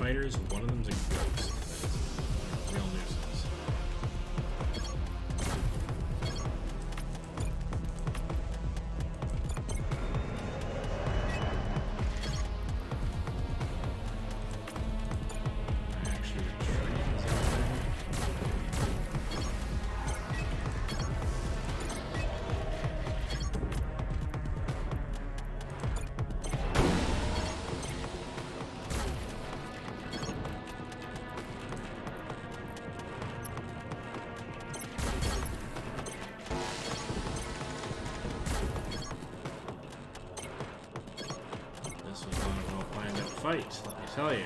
fighters, one of them's a ghost. That is a real nuisance. Actually, retreat is out there. This was not a well-planned out fight, let me tell you.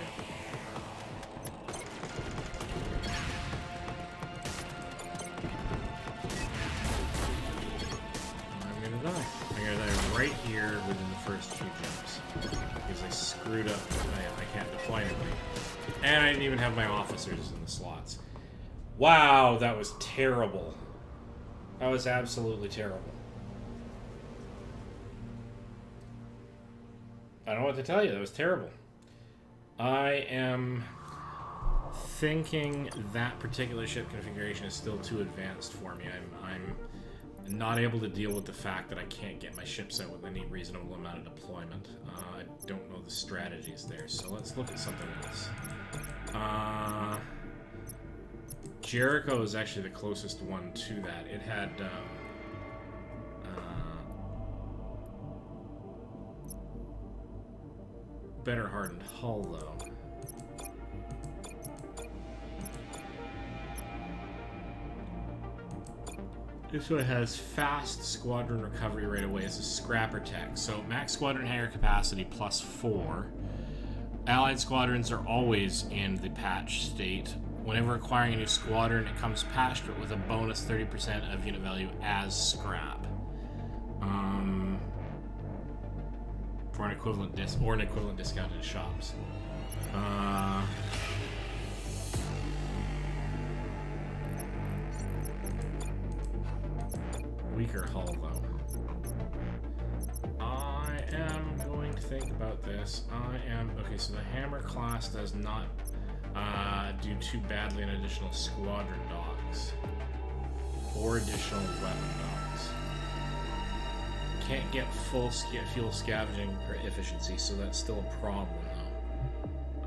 I'm gonna die. I'm gonna die right here within the first few jumps. Because I screwed up. I can't deploy anybody. And I didn't even have my officers in the slots. Wow, that was terrible. That was absolutely terrible. I don't know what to tell you. That was terrible. I am thinking that particular ship configuration is still too advanced for me. I'm not able to deal with the fact that I can't get my ships out with any reasonable amount of deployment. I don't know the strategies there, so let's look at something else. Jericho is actually the closest one to that. It had better hardened hull, though. This one has fast squadron recovery right away. It's a scrapper tech. So max squadron hangar capacity +4. Allied squadrons are always in the patch state. Whenever acquiring a new squadron, it comes patched with a bonus 30% of unit value as scrap. For an equivalent discount in shops. Weaker hull, though. I am going to think about this. Okay, so the Hammer class does not do too badly in additional squadron docks or additional weapon docks. Can't get full fuel scavenging efficiency, so that's still a problem, though.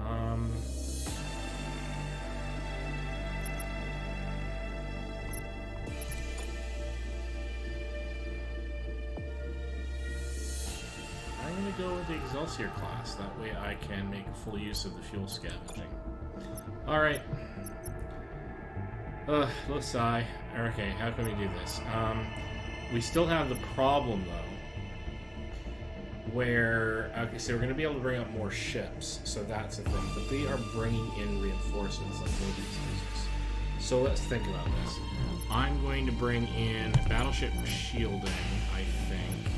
I'm gonna go with the Excelsior class. That way I can make full use of the fuel scavenging. Alright. Let's sigh. Okay, how can we do this? We still have the problem, though, where... Okay, so we're going to be able to bring up more ships, so that's a thing. But they are bringing in reinforcements like nobody's business. So let's think about this. I'm going to bring in battleship shielding, I think,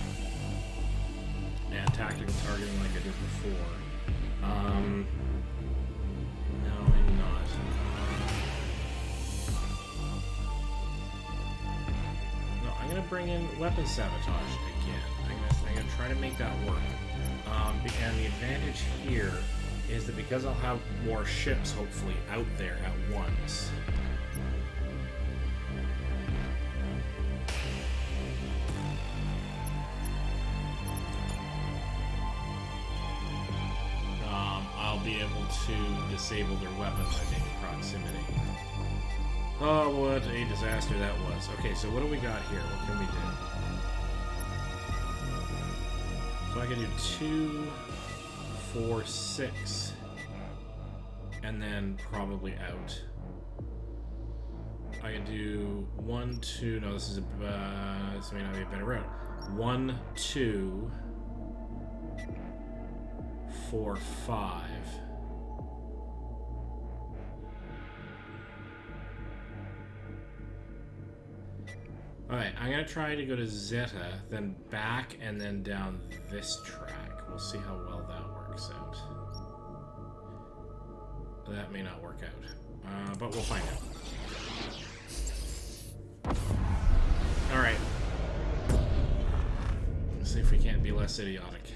and tactical targeting like I did before. No, maybe not. I'm going to bring in weapon sabotage again. I'm going to try to make that work. And the advantage here is that because I'll have more ships, hopefully, out there at once. I'll be able to disable their weapons, I think, in proximity. Oh, what a disaster that was. Okay, so what do we got here? What can we do? So I can do 2, 4, 6, and then probably out. I can do 1, 2. No, this may not be a better route. 1, 2, 4, 5. Alright, I'm going to try to go to Zeta, then back, and then down this track. We'll see how well that works out. That may not work out, but we'll find out. Alright. Let's see if we can't be less idiotic.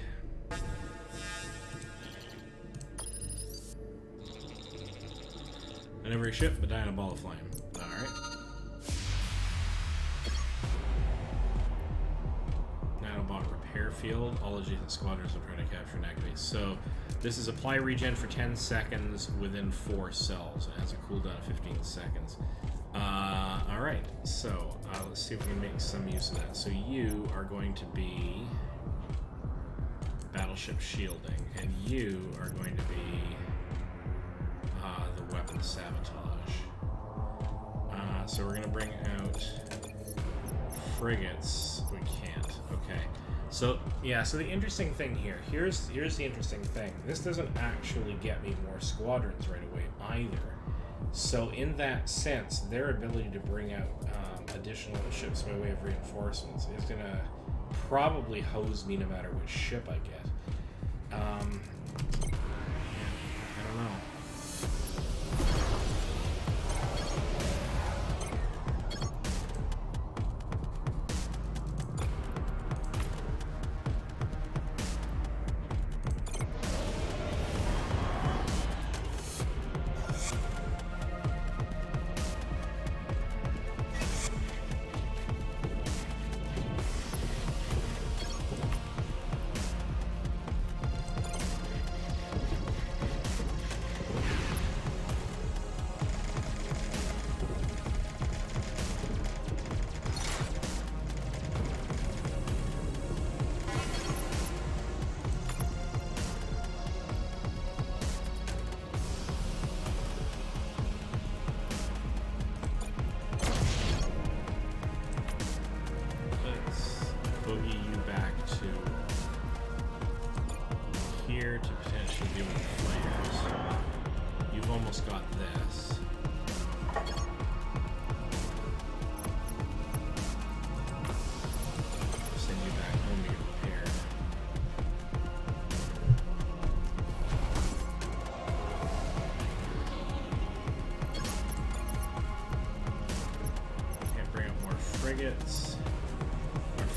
in every ship, but die in a ball of flame. Alright. Nanobot repair field. All adjacent squadrons will try to capture and activate. So, this is apply regen for 10 seconds within 4 cells. It has a cooldown of 15 seconds. Alright, so let's see if we can make some use of that. So you are going to be battleship shielding, and you are going to be the weapon sabotage. So we're going to bring out frigates. We can't. Okay. So yeah. So the interesting thing here's the interesting thing. This doesn't actually get me more squadrons right away either. So in that sense, their ability to bring out additional ships by way of reinforcements is going to probably hose me no matter which ship I get. I don't know. Boogie you back to here to potentially deal with flares. You've almost got this. Send you back home to get repaired. Can't bring up more frigates.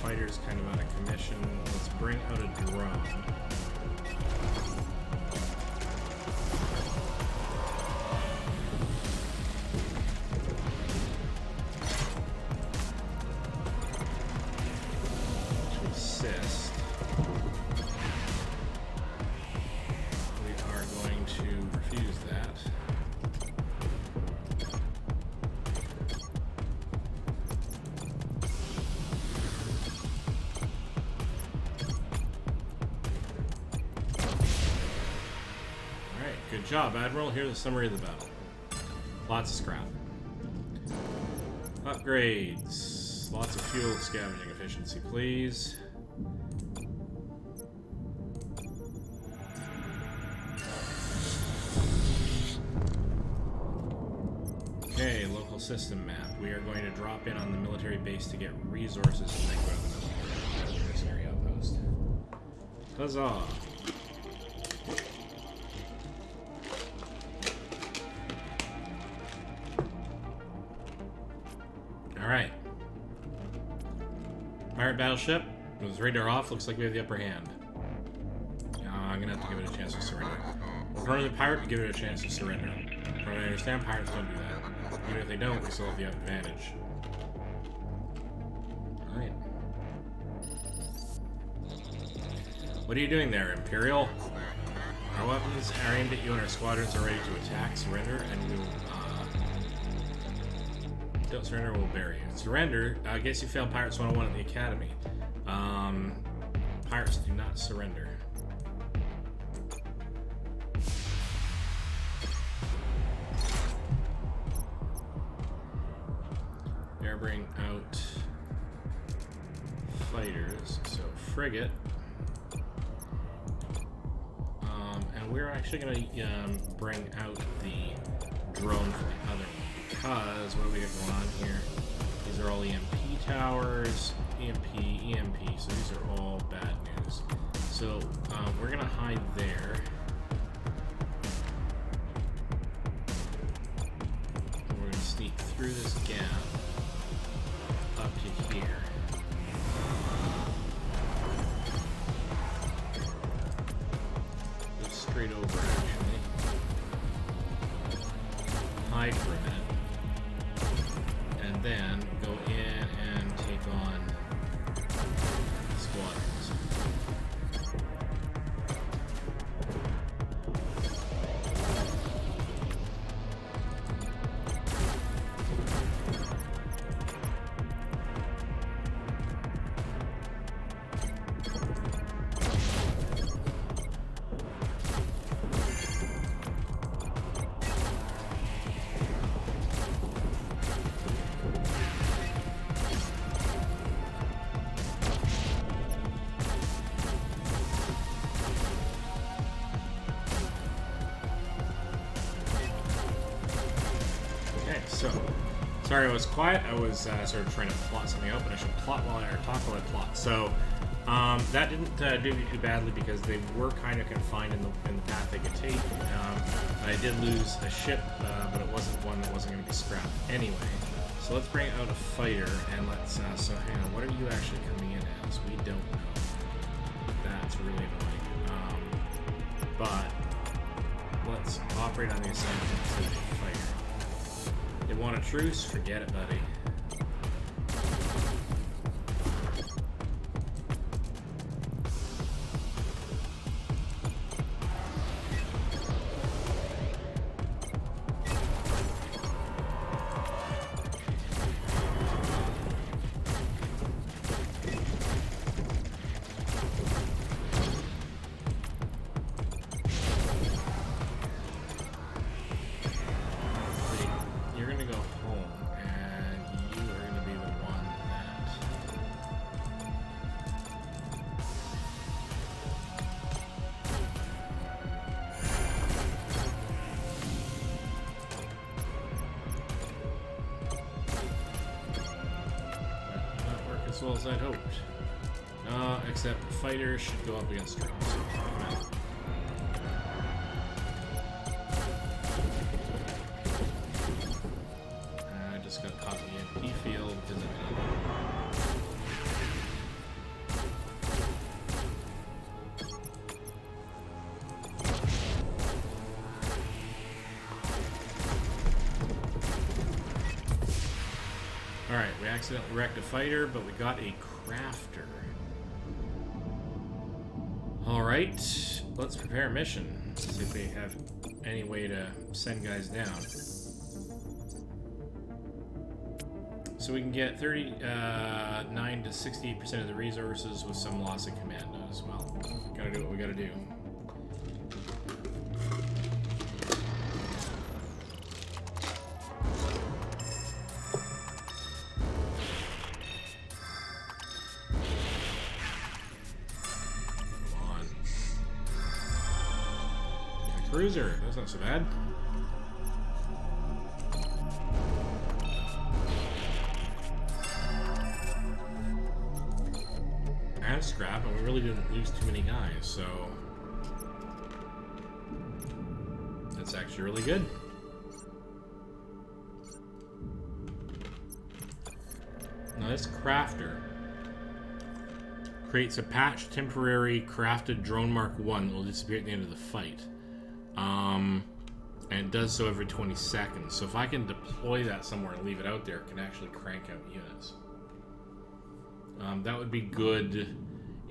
Fighter's kind of out of commission. Let's bring out a drone. To assist. We are going to refuse that. Good job, Admiral. Here's a summary of the battle. Lots of scrap. Upgrades. Lots of fuel scavenging efficiency, please. Okay, local system map. We are going to drop in on the military base to get resources and then go to the military outpost. Huzzah! Alright. Pirate battleship. With radar off, looks like we have the upper hand. I'm gonna have to give it a chance to surrender. We're running the pirate to give it a chance to surrender. From what I understand, pirates don't do that. Even if they don't, we still have the advantage. Alright. What are you doing there, Imperial? Our weapons are aimed at you and our squadrons are ready to attack. Surrender, and we will... Don't surrender, we'll bury you. Surrender? I guess you failed Pirates 101 at the Academy. Pirates do not surrender. Air bring out fighters. So, frigate. And we're actually going to bring out the drone for the other one. Because what do we got going on here? These are all EMP towers, EMP, so these are all bad news. So we're gonna hide there. And we're gonna sneak through this gap up to here. Go straight over actually. Hide then go in and take on squadrons. So, sorry I was quiet. I was sort of trying to plot something out, but I should plot while I talk while I plot. So, that didn't do me too badly because they were kind of confined in the path they could take. I did lose a ship, but it wasn't one that wasn't going to be scrapped anyway. So let's bring out a fighter and let's. So hang on, what are you actually coming in as? We don't know. That's really annoying. But let's operate on the assumption to a fighter. They want a truce? Forget it, buddy. As well as I'd hoped. Except fighters should go up against drones. I just got caught in the EMP field because Alright, we accidentally wrecked a fighter, but we got a crafter. Alright, let's prepare a mission. See if we have any way to send guys down. So we can get 39 to 68% of the resources with some loss of commando as well. Gotta do what we gotta do. Cruiser, that's not so bad. And scrap, and we really didn't lose too many guys, so that's actually really good. Now this crafter creates a patched temporary crafted drone Mark 1 that will disappear at the end of the fight. And it does so every 20 seconds. So if I can deploy that somewhere and leave it out there, it can actually crank out units. That would be good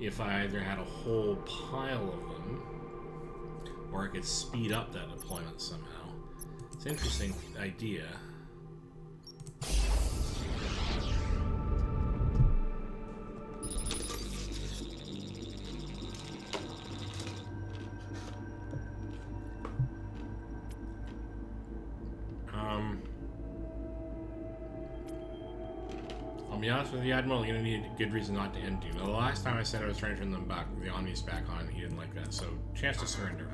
if I either had a whole pile of them, or I could speed up that deployment somehow. It's an interesting idea. I'll be honest with you, Admiral, you're going to need a good reason not to end you. Now, the last time I said I was trying to turn them back, the Omnis back on, he didn't like that, so chance to surrender.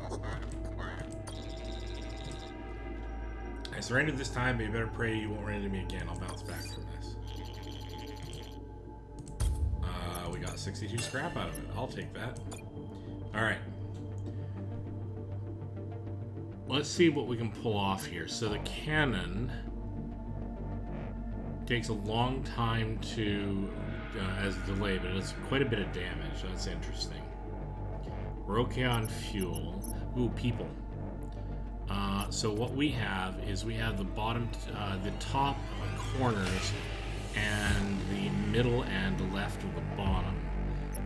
I surrendered this time, but you better pray you won't run into me again. I'll bounce back from this. We got 62 scrap out of it. I'll take that. Alright. Let's see what we can pull off here. So the cannon takes a long time to as a delay, but it's quite a bit of damage. That's interesting. We're okay on fuel. Ooh, people. So what we have is we have the bottom, the top corners and the middle and left of the bottom.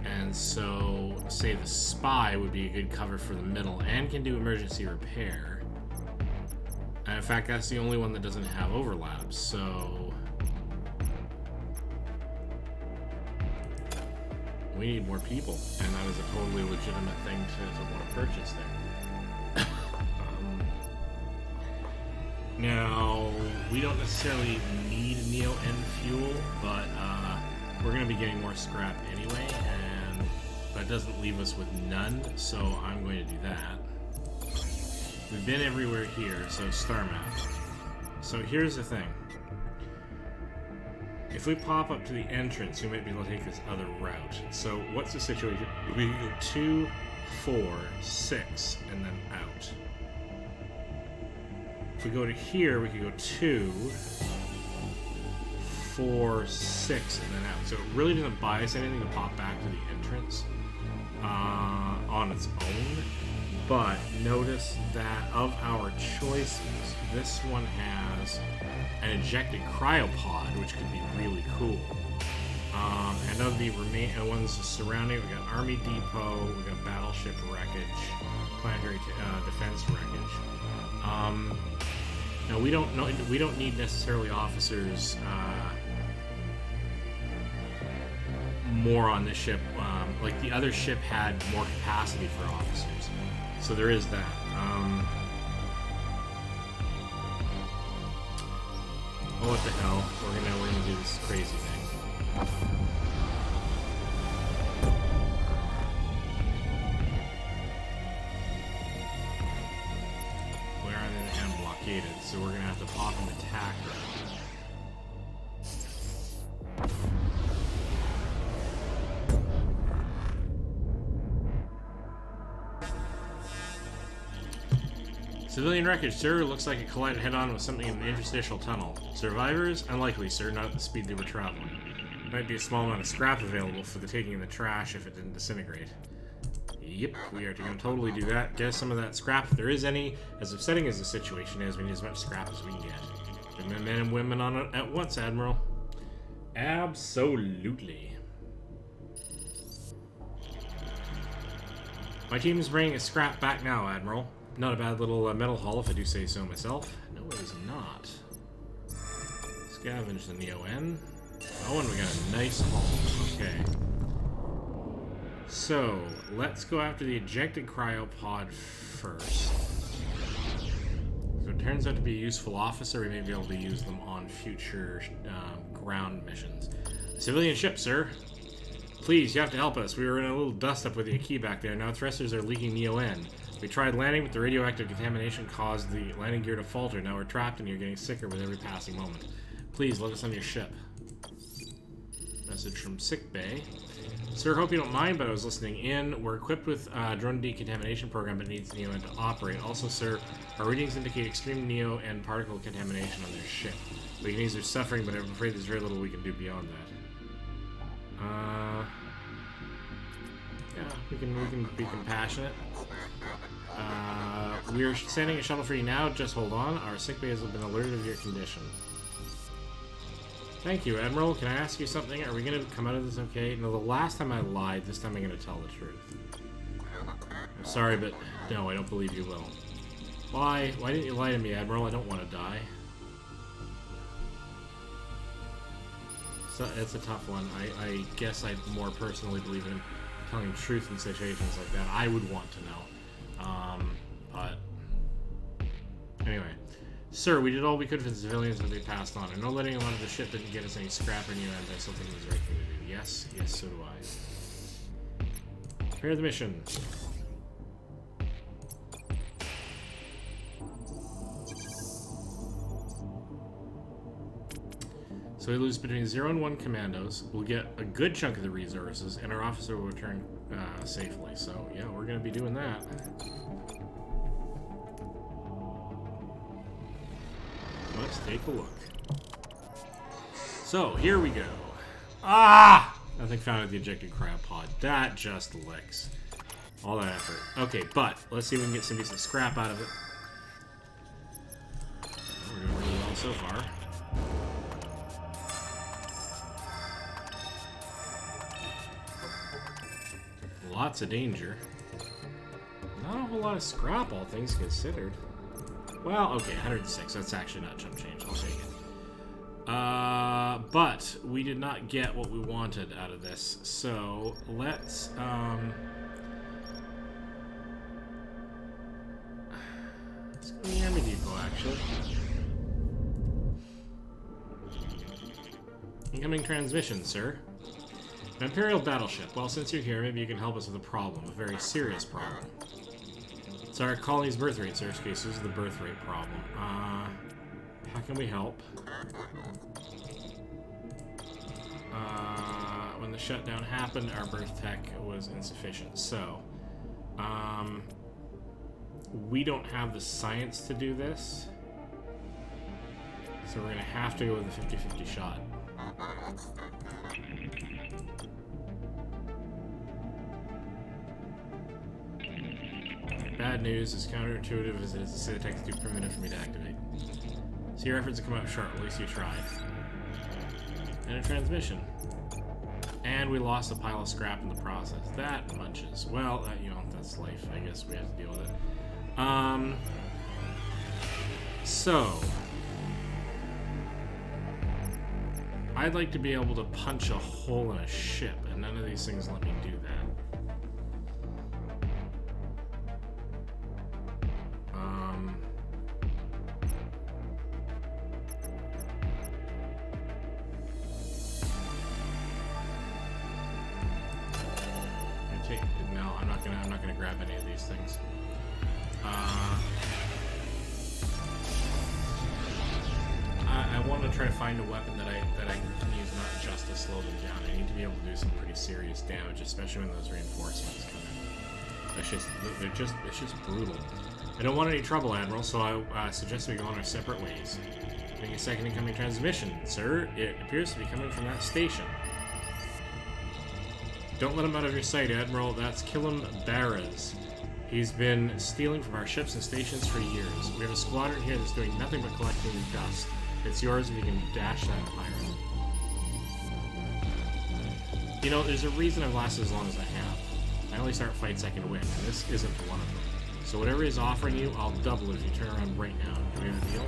And so, say the spy would be a good cover for the middle and can do emergency repair. And in fact, that's the only one that doesn't have overlaps, so we need more people, and that is a totally legitimate thing to want to purchase there. Now, we don't necessarily need Neo-N fuel, but we're going to be getting more scrap anyway, and that doesn't leave us with none, so I'm going to do that. We've been everywhere here, so star map. So here's the thing. If we pop up to the entrance, we might be able to take this other route. So what's the situation? We can go 2, 4, 6, and then out. If we go to here, we can go 2, 4, 6, and then out. So it really doesn't buy us anything to pop back to the entrance on its own. But notice that of our choices, this one has an ejected cryopod, which could be really cool. And of the remaining ones surrounding, we got Army Depot, we got battleship wreckage, planetary defense wreckage. Now we don't need necessarily officers more on this ship. Like the other ship had more capacity for officers, so there is that. Oh, what the hell? We're gonna do this crazy thing. We're on the end blockaded, so we're gonna have to pop an attack route. Civilian wreckage, sir. Looks like it collided head-on with something in the interstitial tunnel. Survivors? Unlikely, sir. Not at the speed they were traveling. Might be a small amount of scrap available for the taking in the trash if it didn't disintegrate. Yep, we are going to totally do that. Get some of that scrap if there is any. As upsetting as the situation is, we need as much scrap as we can get. Bring men and women on it at once, Admiral. Absolutely. My team is bringing a scrap back now, Admiral. Not a bad little metal haul, if I do say so myself. No, it is not. Scavenge the Neo-N. Oh, and we got a nice haul. Okay. So, let's go after the ejected cryopod first. So it turns out to be a useful officer. We may be able to use them on future ground missions. Civilian ship, sir. Please, you have to help us. We were in a little dust-up with the key back there. Now thrusters are leaking Neo-N. We tried landing, but the radioactive contamination caused the landing gear to falter. Now we're trapped and you're getting sicker with every passing moment. Please, let us on your ship. Message from sickbay. Sir, hope you don't mind, but I was listening in. We're equipped with a drone decontamination program that needs Neo-N to operate. Also, sir, our readings indicate extreme Neo-N particle contamination on their ship. We can ease their suffering, but I'm afraid there's very little we can do beyond that. Yeah, we can be compassionate. We're sending a shuttle for you now. Just hold on. Our sickbay has been alerted of your condition. Thank you, Admiral. Can I ask you something? Are we going to come out of this okay? No, the last time I lied. This time I'm going to tell the truth. I'm sorry, but no, I don't believe you will. Why? Why didn't you lie to me, Admiral? I don't want to die. So it's a tough one. I guess I more personally believe in telling the truth in situations like that. I would want to know. But anyway. Sir, we did all we could for the civilians, but they passed on. I know letting them out of the ship didn't get us any scrap or new ends. I still think it was the right thing to do. Yes, yes, so do I. Prepare the mission. So we lose between 0 and 1 commandos. We'll get a good chunk of the resources, and our officer will return safely. So, yeah, we're going to be doing that. Let's take a look. So, here we go. Ah! Nothing found at the ejected cryopod. That just licks. All that effort. Okay, but let's see if we can get some decent scrap out of it. We're doing really well so far. lots of danger. Not a whole lot of scrap, all things considered. Well, okay, 106. That's actually not chump change. I'll take it. But we did not get what we wanted out of this. So let's go to the Army Depot, actually. Incoming transmission, sir. An Imperial battleship. Well, since you're here, maybe you can help us with a problem. A very serious problem. It's our colony's birth rate, sir. This is the birth rate problem. How can we help? When the shutdown happened, our birth tech was insufficient. So, we don't have the science to do this. So we're going to have to go with a 50-50 shot. Bad news, as counterintuitive as it is to say the tech is too primitive for me to activate. So your efforts have come out short, at least you tried. And a transmission. And we lost a pile of scrap in the process. That munches. Well, you know, that's life. I guess we have to deal with it. So... I'd like to be able to punch a hole in a ship, and none of these things let me do that. No, I'm not gonna grab any of these things. I want to try to find a weapon that I can use not just to slow them down. I need to be able to do some pretty serious damage, especially when those reinforcements come in. It's just brutal. I don't want any trouble, Admiral, so I suggest we go on our separate ways. Getting a second incoming transmission, sir. It appears to be coming from that station. Don't let him out of your sight, Admiral. That's Killam Barras. He's been stealing from our ships and stations for years. We have a squadron here that's doing nothing but collecting dust. It's yours if you can dash that pirate. You know, there's a reason I've lasted as long as I have. I only start fights I can win, and this isn't one of them. So whatever he's offering you, I'll double it if you turn around right now. Do we have a deal?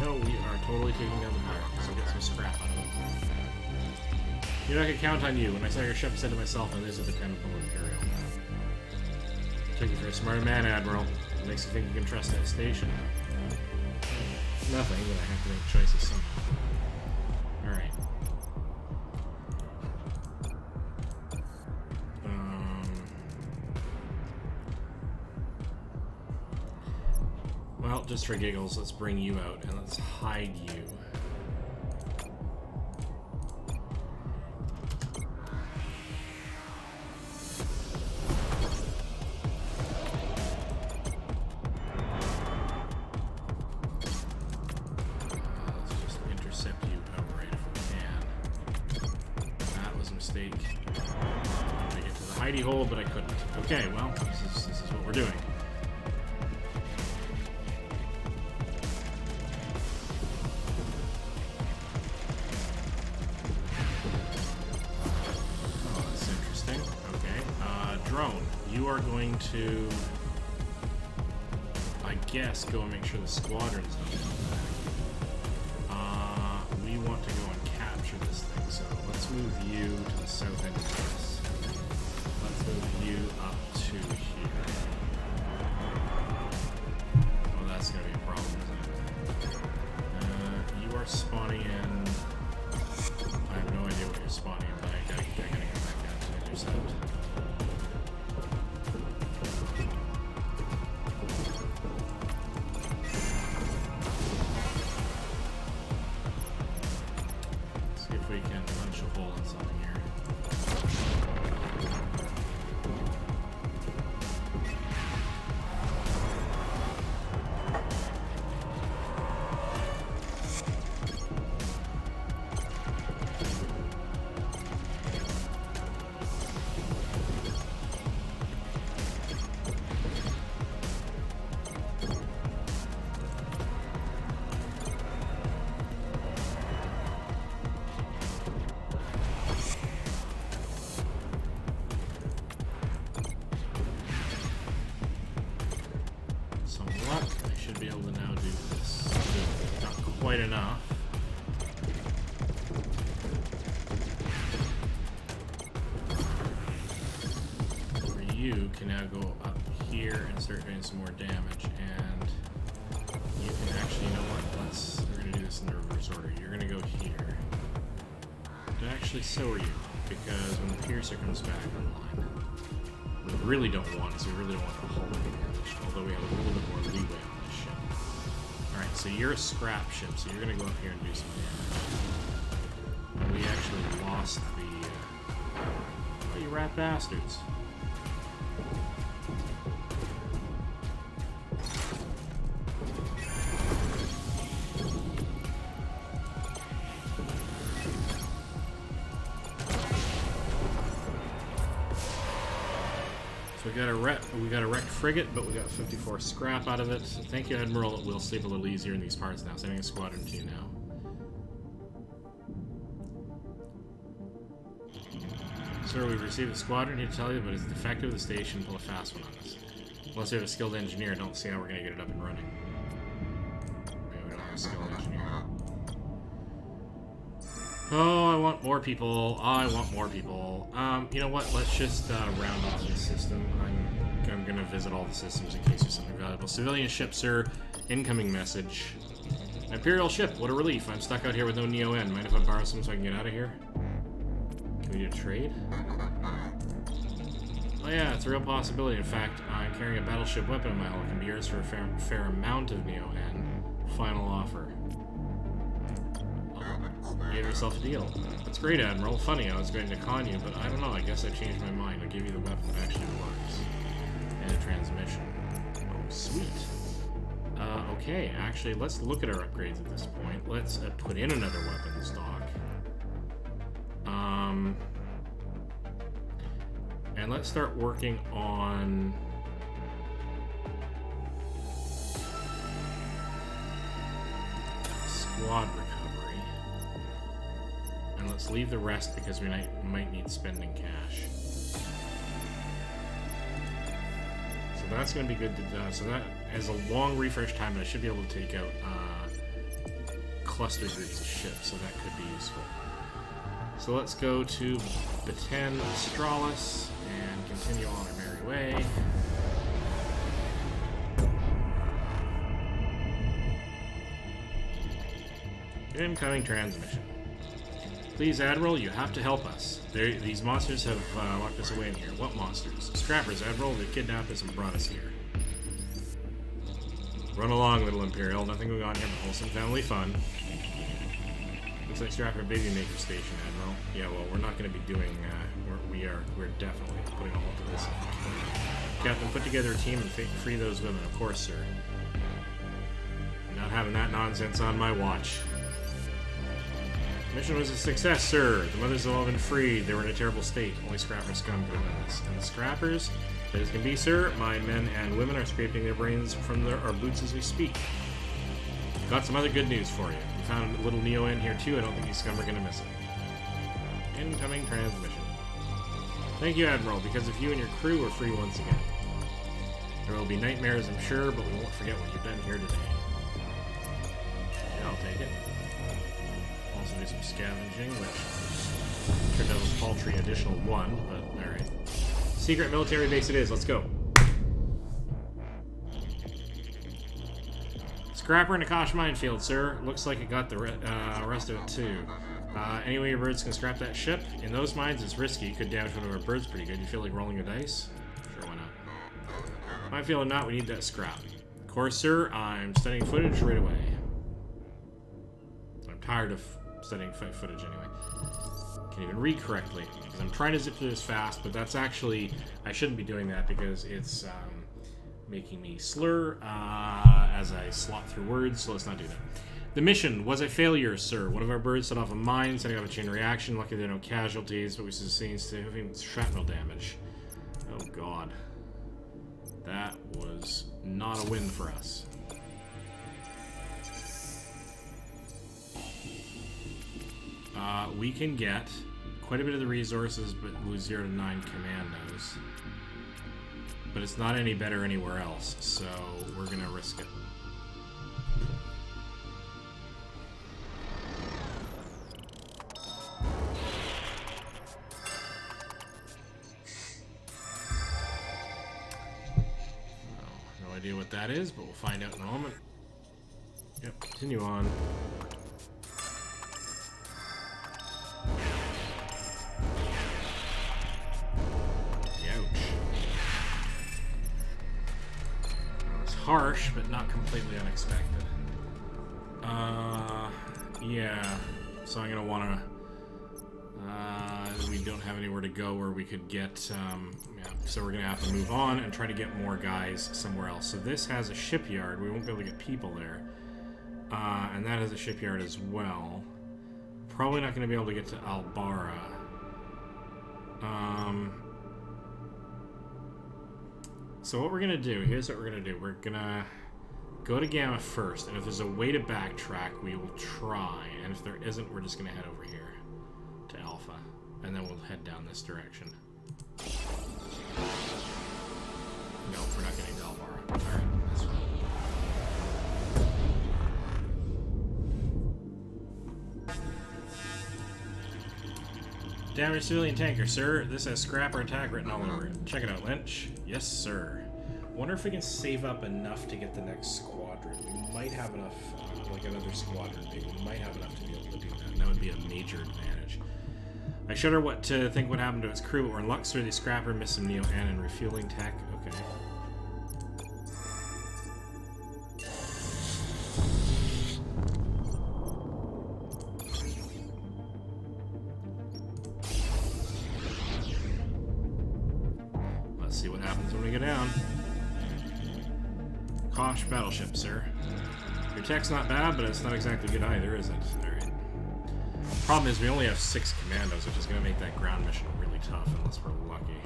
No, we are totally taking down the pirate, so get some scrap out of it. You know I can count on you. When I saw your ship, I said to myself, and this is a dependable Imperial. Took you for a smart man, Admiral. It makes you think you can trust that station. Nothing, but I have to make choices somehow. Alright. Well, just for giggles, let's bring you out and let's hide you. Hole, but I couldn't. Okay, well, this is what we're doing. Oh, that's interesting. Okay, drone, you are going to, I guess, go and make sure the squadrons don't come back. We want to go and capture this thing, so let's move you to the south end of this. Let's move you up to here. Oh, that's going to be a problem, isn't it? You are spawning in... I have no idea what you're spawning in, but I gotta come back down to the other side. See if we can punch a hole in something here. quite enough. Or you can now go up here and start doing some more damage, and you can actually, you know what, we're gonna do this in the reverse order. You're gonna go here. But actually, so are you, because when the Piercer comes back online, what we really don't want is we really don't want the hull to be damaged, although we have a little bit more leeway on this ship. Alright, so you're a scrap ship, so you're gonna go up here and do some damage. We actually lost the... oh, you rat bastards. We got a wrecked frigate, but we got 54 scrap out of it. So thank you, Admiral. It will sleep a little easier in these parts now. Sending a squadron to you now. Sir, we've received a squadron here to tell you, but it's defective. The station pull a fast one on us. Unless we have a skilled engineer, I don't see how we're going to get it up and running. Maybe we don't have a skilled engineer. Oh, I want more people. I want more people. You know what? Let's just round off this system. I'm gonna visit all the systems in case there's something valuable. Civilian ship, sir. Incoming message. Imperial ship. What a relief. I'm stuck out here with no Neo-N. Mind if I borrow some so I can get out of here? Can we do a trade? Oh yeah, it's a real possibility. In fact, I'm carrying a battleship weapon in my hull. It can be yours for a fair amount of Neo-N. Final offer. Gave yourself a deal. That's great, Admiral. Funny, I was going to con you, but I don't know. I guess I changed my mind. I'll give you the weapon that actually works. And a transmission. Oh, sweet. Okay, actually, let's look at our upgrades at this point. Let's put in another weapons dock. And let's start working on... squad recovery. And let's leave the rest because we might need spending cash. So that's going to be good to do. So that has a long refresh time, but I should be able to take out cluster groups of ships, so that could be useful. So let's go to Baten Astralis and continue on our merry way. Incoming transmission. Please, Admiral, you have to help us. These monsters have locked us away in here. What monsters? Scrappers, Admiral. They kidnapped us and brought us here. Run along, little Imperial. Nothing going on here but wholesome family fun. Looks like Scrapper Baby Maker Station, Admiral. Yeah, well, we're not going to be doing... we're definitely putting a halt to this. Captain, put together a team and free those women. Of course, sir. I'm not having that nonsense on my watch. Mission was a success, sir. The mothers have all been freed. They were in a terrible state. Only Scrapper scum could win this. And the Scrappers, that as can be, sir, my men and women are scraping their brains from our boots as we speak. Got some other good news for you. We found a little Neo-N here, too. I don't think these scum are going to miss it. Incoming transmission. Thank you, Admiral. Because of you and your crew, we're free once again. There will be nightmares, I'm sure, but we won't forget what you've done here today. Yeah, I'll take it. Also do some scavenging, which turned out a paltry additional 1, but alright. Secret military base it is, let's go. Scrapper in Akash minefield, sir. Looks like it got the rest of it too. Anyway, your birds can scrap that ship. In those mines, it's risky. Could damage one of our birds pretty good. You feel like rolling a dice? Sure, why not? My feeling not, we need that scrap. Of course, sir, I'm studying footage right away. I'm tired of studying footage anyway. Can't even read correctly because I'm trying to zip through this fast, but that's actually, I shouldn't be doing that because it's making me slur as I slot through words, so let's not do that. The mission was a failure, sir. One of our birds set off a mine, setting off a chain reaction. Luckily there are no casualties, but we sustained significant shrapnel damage. Oh god. That was not a win for us. We can get quite a bit of the resources, but lose 0 to 9 commandos. But it's not any better anywhere else, so we're gonna risk it. idea what that is, but we'll find out in a moment. Yep, continue on. Ouch. That was harsh, but not completely unexpected. Yeah. So I'm gonna wanna... we don't have anywhere to go where we could get... yeah, so we're gonna have to move on and try to get more guys somewhere else. So this has a shipyard. We won't be able to get people there. And that has a shipyard as well. Probably not gonna be able to get to Albara. So what we're gonna do, here's what we're gonna do. We're gonna go to Gamma first, and if there's a way to backtrack, we will try. And if there isn't, we're just gonna head over here to Alpha, and then we'll head down this direction. No, we're not getting to Albara. Alright, that's fine. Damaged civilian tanker, sir. This has scrapper attack written all over it. Check it out, Lynch. Yes, sir. Wonder if we can save up enough to get the next squadron. We might have enough, like another squadron. Maybe we might have enough to be able to do that. And that would be a major advantage. I shudder what to think what happened to its crew, but we're in luck, sir. The scrapper missed some Neo-An and refueling tech. Okay. Let's see what happens when we go down. Kosh battleship, sir. Your tech's not bad, but it's not exactly good either, is it? Alright. Problem is we only have 6 commandos, which is going to make that ground mission really tough unless we're lucky.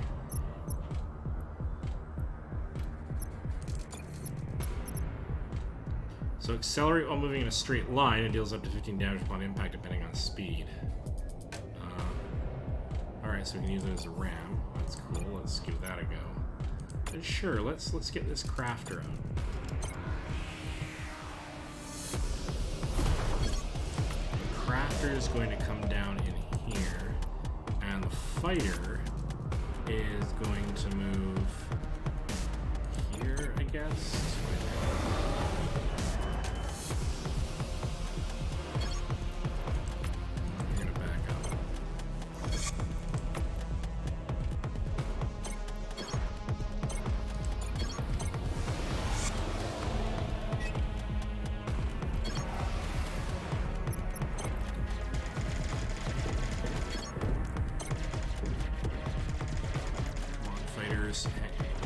So accelerate while moving in a straight line. It deals up to 15 damage upon impact depending on speed. Alright, so we can use it as a ram. That's cool. Let's give that a go. And sure, let's get this crafter out. The crafter is going to come down in here, and the fighter is going to move here, I guess. I'm gonna back up.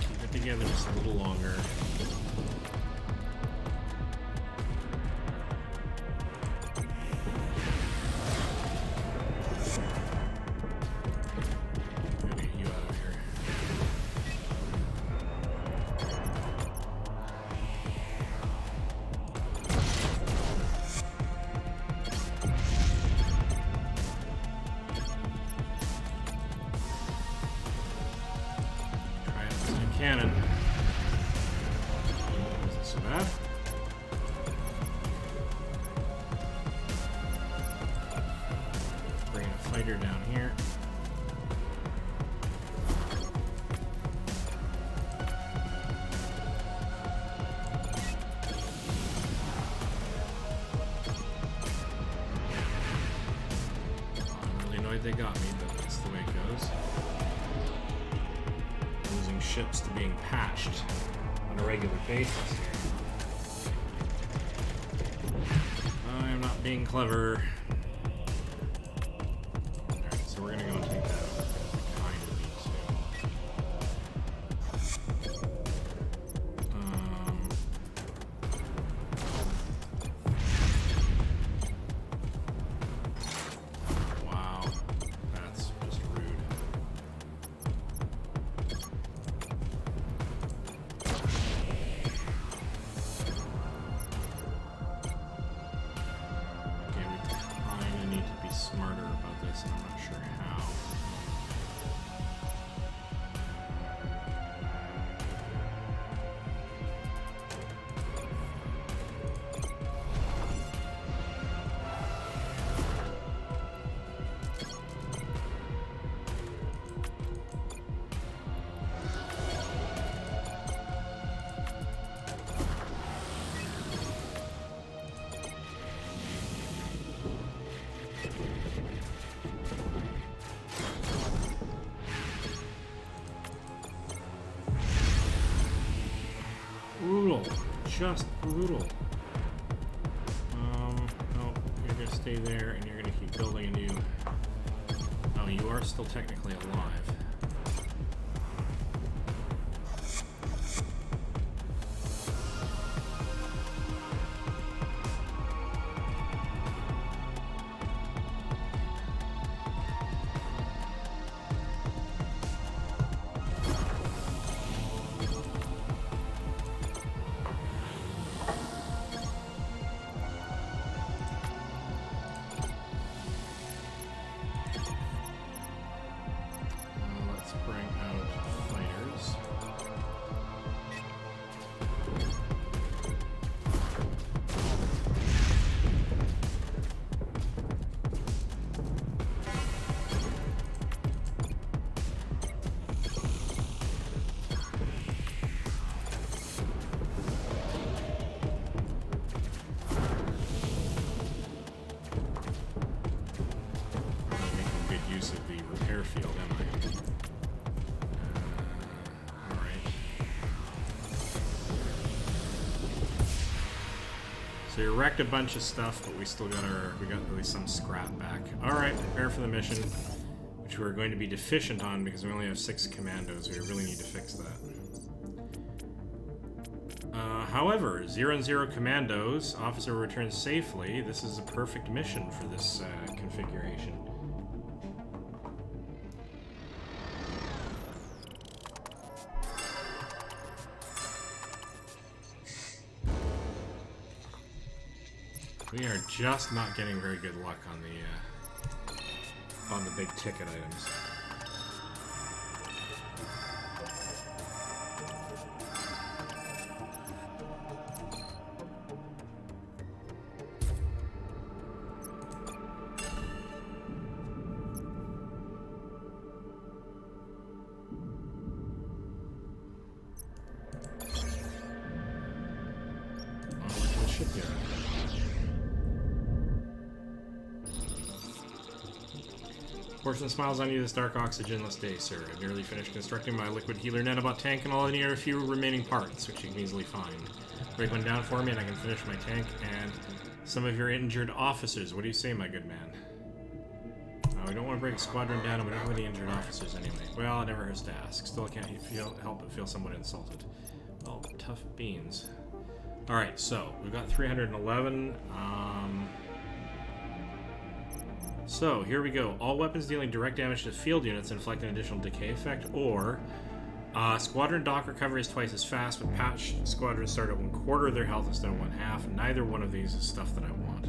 Keep it together just a little longer. Gotta get you out of here. Cannon. Isn't so bad. Bring a fighter down here. I'm really annoyed they got me, but that's the way it goes. Ships to being patched on a regular basis here. I am not being clever. Alright, so we're gonna go and take that out. Kind of need to. Wow. That's just rude. Smarter about this, and I'm not sure how. just brutal. No, you're gonna stay there and you're gonna keep building a new... Oh, you are still technically alive. So we wrecked a bunch of stuff, but we still got we got at least some scrap back. Alright, prepare for the mission, which we're going to be deficient on because we only have 6 commandos. We really need to fix that. However, 0 and 0 commandos, officer returns safely. This is a perfect mission for this configuration. We are just not getting very good luck on the big ticket items. Oh, look at the shipyard. Fortune smiles on you this dark oxygenless day, sir. I've nearly finished constructing my liquid healer nanobot tank and all I need are a few remaining parts, which you can easily find. Break one down for me and I can finish my tank and some of your injured officers. What do you say, my good man? We don't want to break a squadron down and we don't have any injured officers anyway. Well, it never hurts to ask. Still, I can't help but feel somewhat insulted. Well, tough beans. Alright, so we've got 311. So, here we go. All weapons dealing direct damage to field units inflict an additional decay effect, or squadron dock recovery is twice as fast, but patch squadrons start at 1/4 of their health instead of 1/2. Neither one of these is stuff that I want.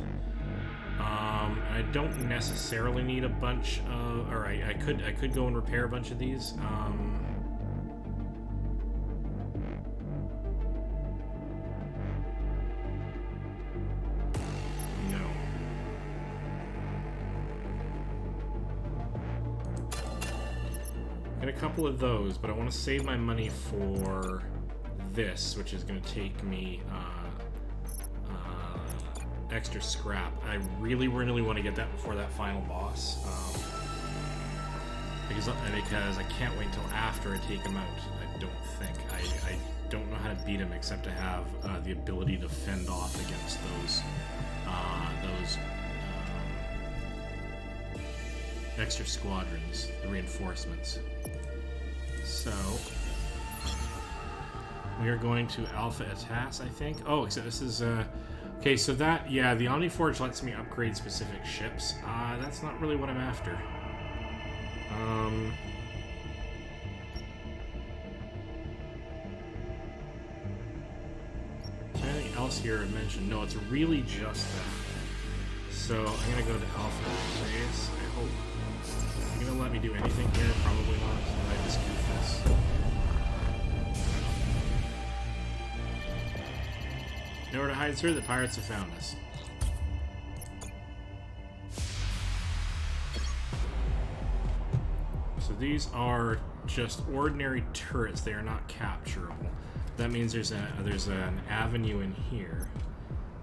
I don't necessarily need a bunch of... Alright, I could go and repair a bunch of these. A couple of those, but I want to save my money for this, which is going to take me extra scrap. I really want to get that before that final boss, because I can't wait until after I take him out. I don't think I don't know how to beat him except to have the ability to fend off against those extra squadrons, the reinforcements. So, we are going to Alpha Atas, I think. Oh, except this is, okay, so that, yeah, the Omniforge lets me upgrade specific ships. That's not really what I'm after. Is there anything else here I mentioned? No, it's really just that. So, I'm gonna go to Alpha Atas, I hope. Are you gonna let me do anything here? Probably not. I just goof this. Nowhere to hide, sir. The pirates have found us. So these are just ordinary turrets. They are not capturable. That means there's an avenue in here.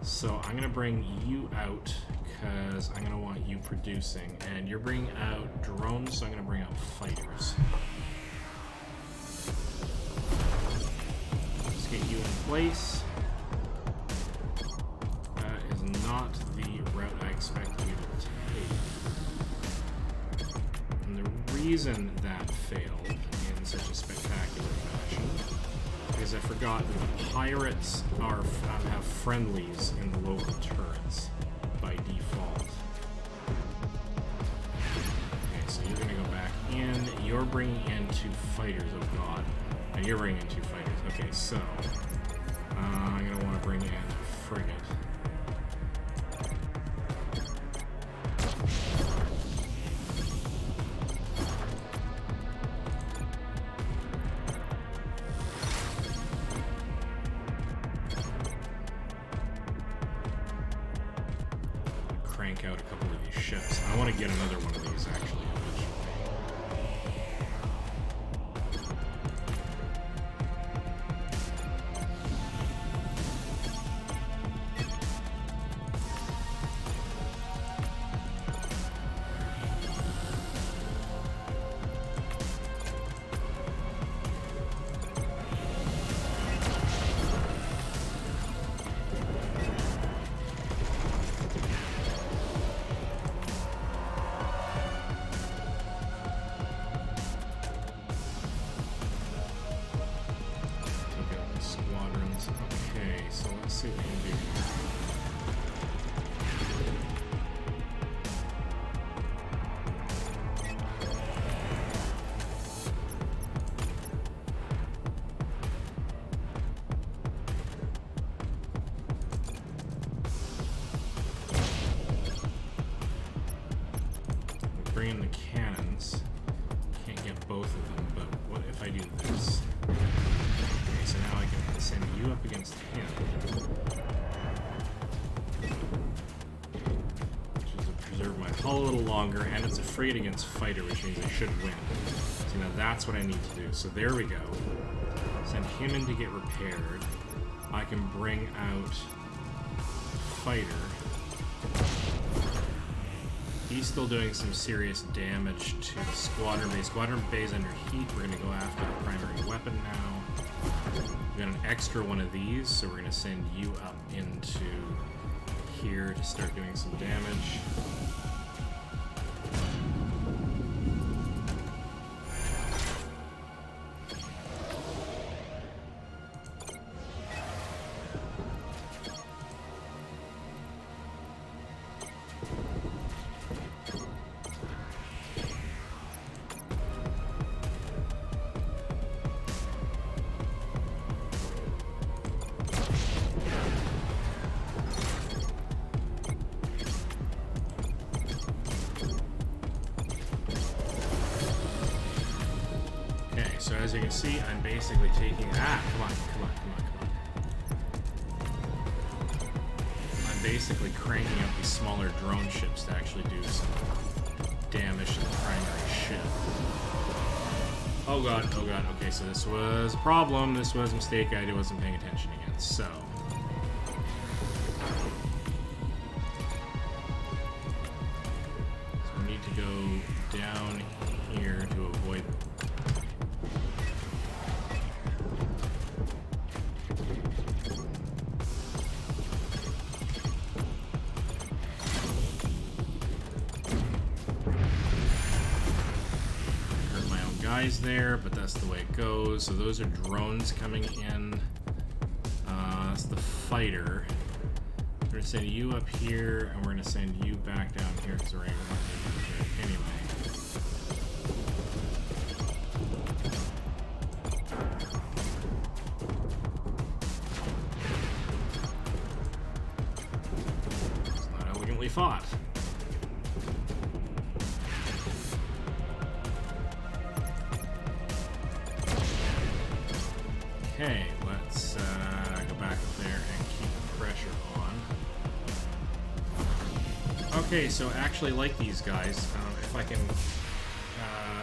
So I'm gonna bring you out because I'm gonna want you producing, and you're bringing out drones, so I'm gonna bring out fighters. Let's get you in place. expecting you to take. And the reason that failed in such a spectacular fashion is I forgot that the pirates have friendlies in the local turrets by default. Okay, so you're gonna go back in. You're bringing in 2 fighters. Oh god. And you're bringing in 2 fighters. Okay, so I'm gonna want to bring in a frigate. Crank out a couple of these ships. I want to get another one of these actually eventually. Okay, so let's see what we can do. We'll bring in the cannons. Can't get both of them, but what if I do this? Okay, so now I can send you up against him. Which is to preserve my hull a little longer, and it's a frigate against fighter, which means I should win. So now that's what I need to do. So there we go. Send him in to get repaired. I can bring out fighter. He's still doing some serious damage to the squadron base. Squadron base under heat. We're going to go after the primary weapon now. We got an extra one of these, so we're going to send you up into here to start doing some damage. So as you can see, I'm basically taking... come on. I'm basically cranking up these smaller drone ships to actually do some damage to the primary ship. Oh god. Okay, so this was a problem. This was a mistake I wasn't paying attention against. So we need to go down here to avoid... there, but that's the way it goes. So those are drones coming in. That's the fighter. We're going to send you up here, and we're going to send you back down here because we're able to anyway. It's not elegantly fought. Okay, let's go back up there and keep the pressure on. Okay, so I actually like these guys. If I can...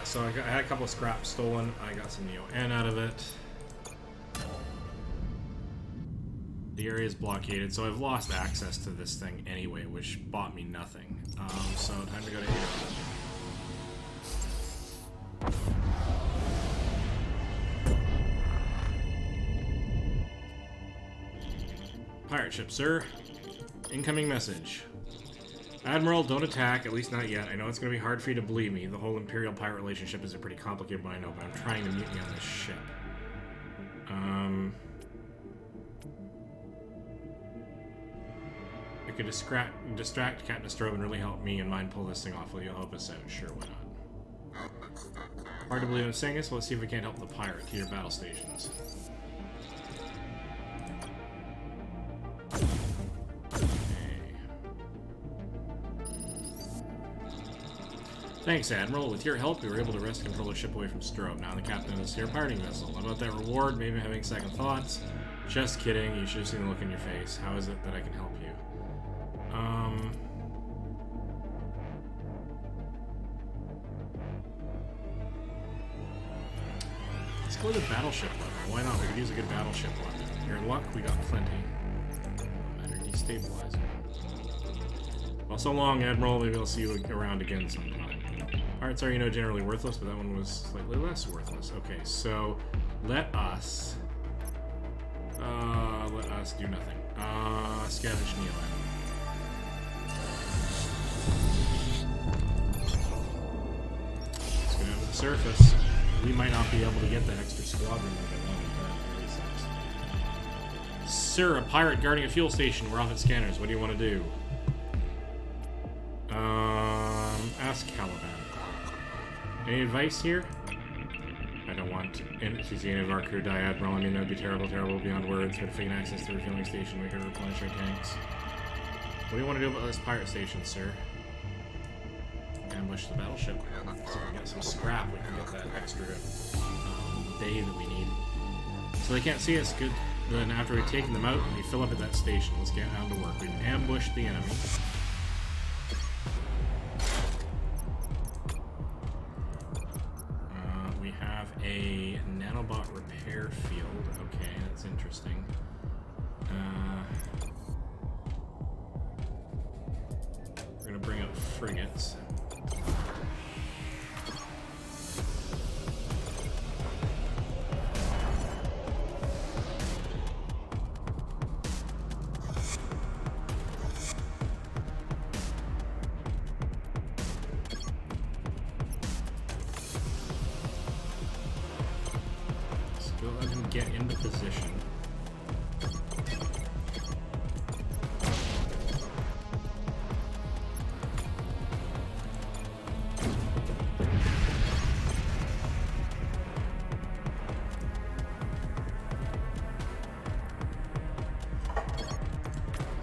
so I had a couple of scraps stolen. I got some Neo-N out of it. The area is blockaded, so I've lost access to this thing anyway, which bought me nothing. So time to go to here. Pirate ship, sir. Incoming message. Admiral, don't attack, at least not yet. I know it's going to be hard for you to believe me. The whole Imperial-Pirate relationship is a pretty complicated one, I know, but I'm trying to mutiny on this ship. I could distract Captain Strobe and really help me and mine pull this thing off. Will you help us out? Sure, why not? Hard to believe I'm saying this. Well, let's see if we can't help the pirate to your battle stations. Thanks, Admiral. With your help, we were able to wrest control of the ship away from Strobe. Now the captain of this here pirating vessel. About that reward, maybe I'm having second thoughts. Just kidding. You should have seen the look in your face. How is it that I can help you? Let's go to battleship level. Why not? We could use a good battleship weapon. Your luck, we got plenty. No matter, destabilizer. Well, so long, Admiral. Maybe I'll see you around again sometime. Pirates are, you know, generally worthless, but that one was slightly less worthless. Okay, so let us do nothing. Scavenge Neoland. Let's go down to the surface. We might not be able to get that extra squadron like I wanted. That really sucks. Sir, a pirate guarding a fuel station. We're off at scanners. What do you want to do? Ask Caliban. Any advice here? I don't want to see any of our crew die, Admiral. I mean, that would be terrible, terrible beyond words. But if we can access the refueling station, we can replenish our tanks. What do you want to do about this pirate station, sir? Ambush the battleship. So if we get some scrap, we can get that extra day that we need. So they can't see us. Good. Then after we've taken them out, we fill up at that station. Let's get down to work. We've ambushed the enemy. We have a nanobot repair field. Okay, that's interesting. We're gonna bring out frigates. Still let him get into position.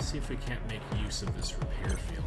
See if we can't make use of this repair field.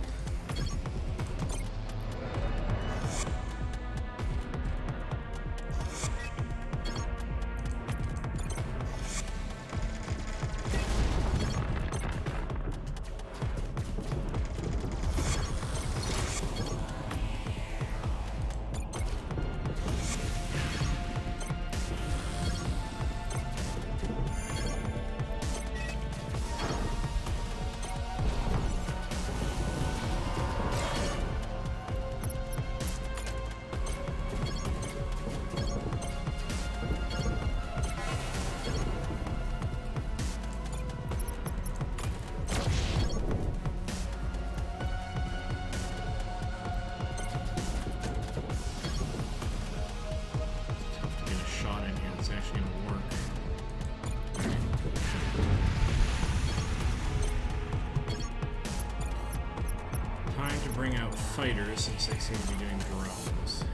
Bring out fighters since they seem to be doing drones.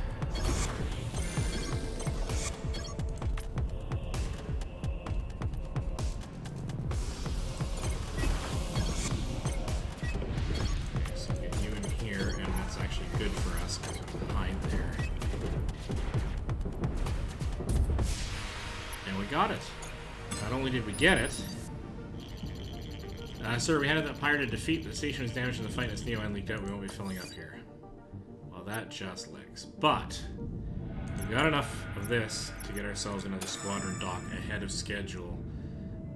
Okay, so get you in here, and that's actually good for us because we're behind there. And we got it. Not only did we get it, sir, we headed that pirate to defeat. The station was damaged in the fight and its Neoland leaked out. We won't be filling up here. Well, that just licks. But we've got enough of this to get ourselves another squadron dock ahead of schedule.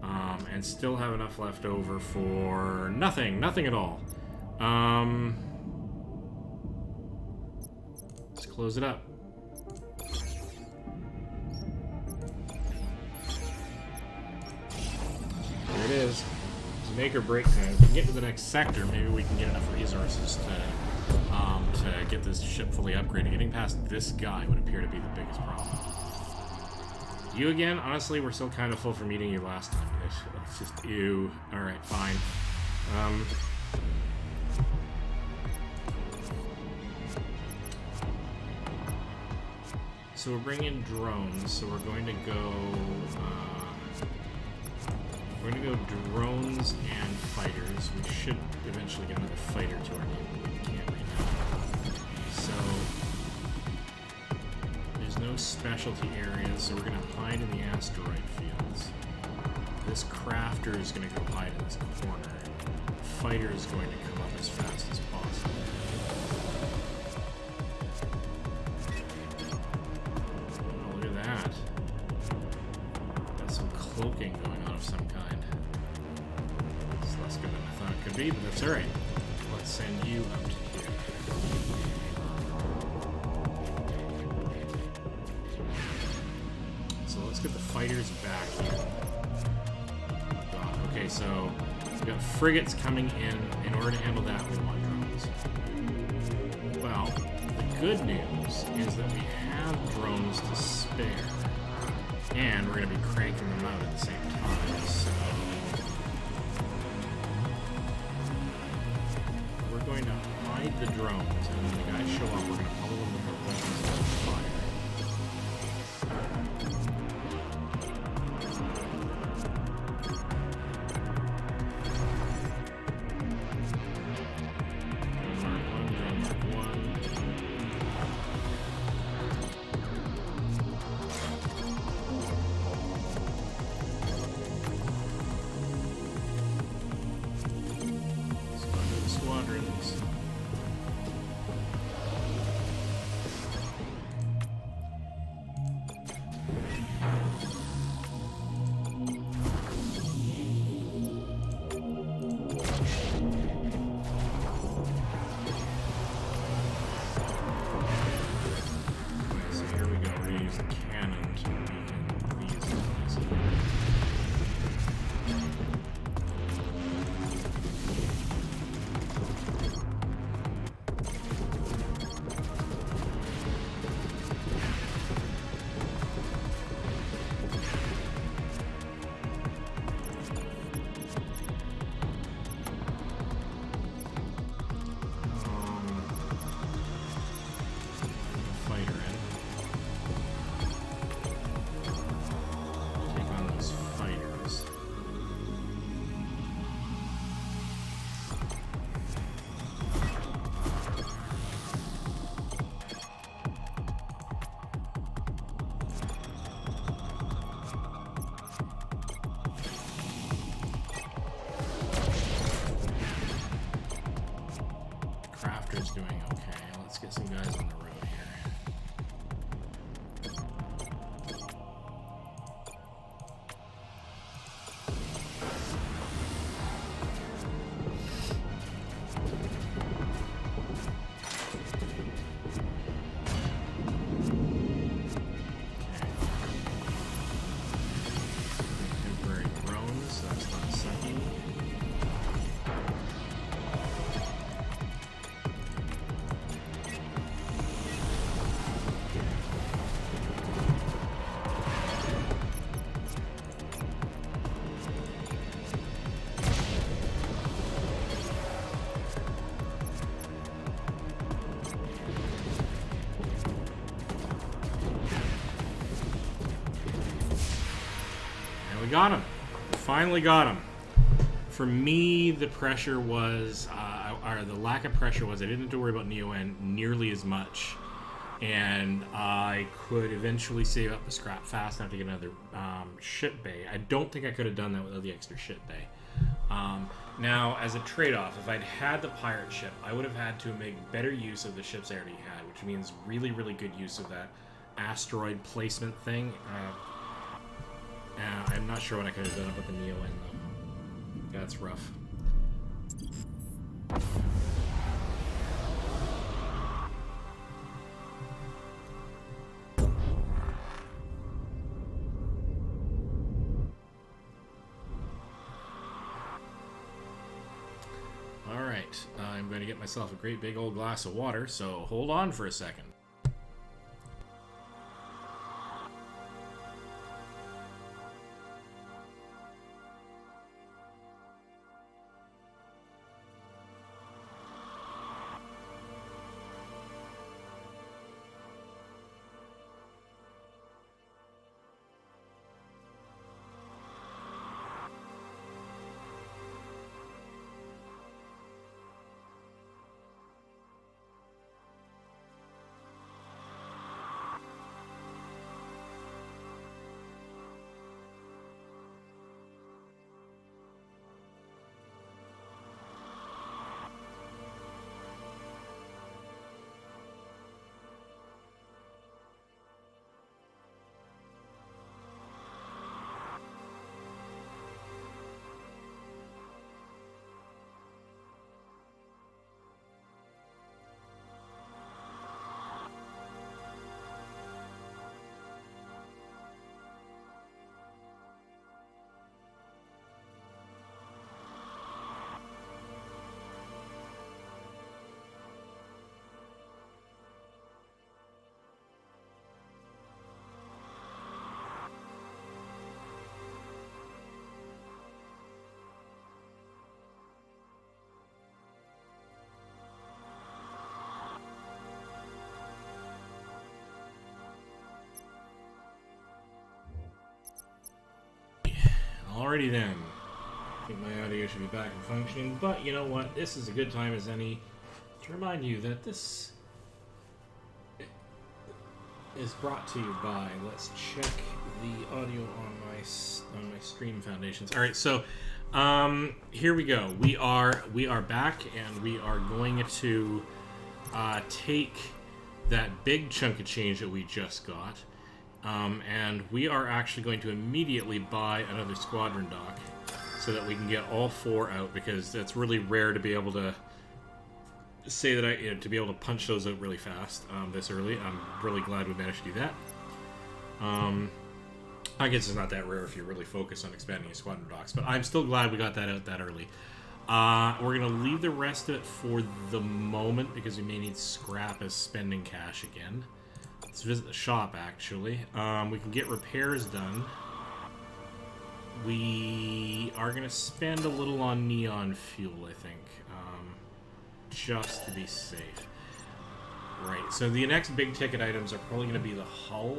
And still have enough left over for nothing. Nothing at all. Let's close it up. There it is. make or break time. If we can get to the next sector, maybe we can get enough resources to get this ship fully upgraded. Getting past this guy would appear to be the biggest problem. You again? Honestly, we're still kind of full from meeting you last time. It's just you. Alright, fine. So we're bringing drones, so we're going to go... we're going to go drones and fighters. We should eventually get another fighter to our name, but we can't right now. So... there's no specialty areas, so we're going to hide in the asteroid fields. This crafter is going to go hide in this corner. The fighter is going to come up as fast as possible. Oh, look at that. Got some cloaking going on of some kind. It's less good than I thought it could be, but that's alright. Let's send you up to here. So let's get the fighters back here. Okay, so we've got frigates coming in order to handle that, we want drones. Well, the good news is that we have drones to spare. And we're going to be cranking them out at the same time, so... we're going to hide the drones, and when the guys show up, we're going to follow them with our weapons and fire. Doing okay. Let's get some guys on the road here. Temporary drones, that's not sucking. Got him. Finally got him. For me, the pressure was, or the lack of pressure was, I didn't have to worry about Neo-N nearly as much, and I could eventually save up the scrap fast enough to get another ship bay. I don't think I could have done that without the extra ship bay. Now, as a trade-off, if I'd had the pirate ship, I would have had to make better use of the ships I already had, which means really, really good use of that asteroid placement thing. I'm not sure what I could have done up with the Neo-N, though. That's rough. Alright, I'm going to get myself a great big old glass of water, so hold on for a second. Alrighty then. I think my audio should be back and functioning, but you know what? This is a good time as any to remind you that this is brought to you by. Let's check the audio on my Stream Foundations. All right, so here we go. We are back, and we are going to take that big chunk of change that we just got. And we are actually going to immediately buy another squadron dock so that we can get all 4 out, because it's really rare to be able to say that to be able to punch those out really fast this early. I'm really glad we managed to do that. I guess it's not that rare if you really focus on expanding your squadron docks, but I'm still glad we got that out that early. We're going to leave the rest of it for the moment because we may need scrap as spending cash again. Let's visit the shop, actually. We can get repairs done. We are going to spend a little on neon fuel, I think, just to be safe. Right, so the next big ticket items are probably going to be the hull.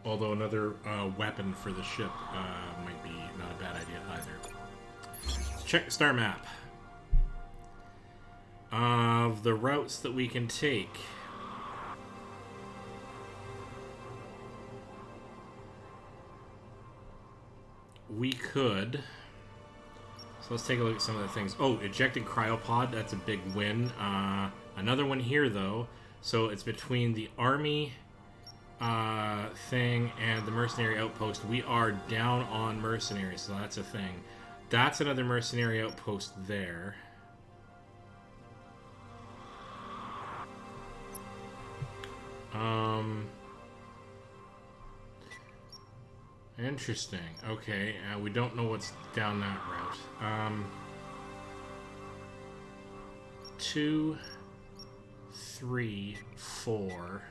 Although another weapon for the ship might be not a bad idea either. Let's check the star map of the routes that we can take. We could. So let's take a look at some of the things. Oh, ejected cryopod. That's a big win. Another one here, though. So it's between the army thing and the mercenary outpost. We are down on mercenaries, so that's a thing. That's another mercenary outpost there. Interesting. Okay, we don't know what's down that route. 2, 3, 4,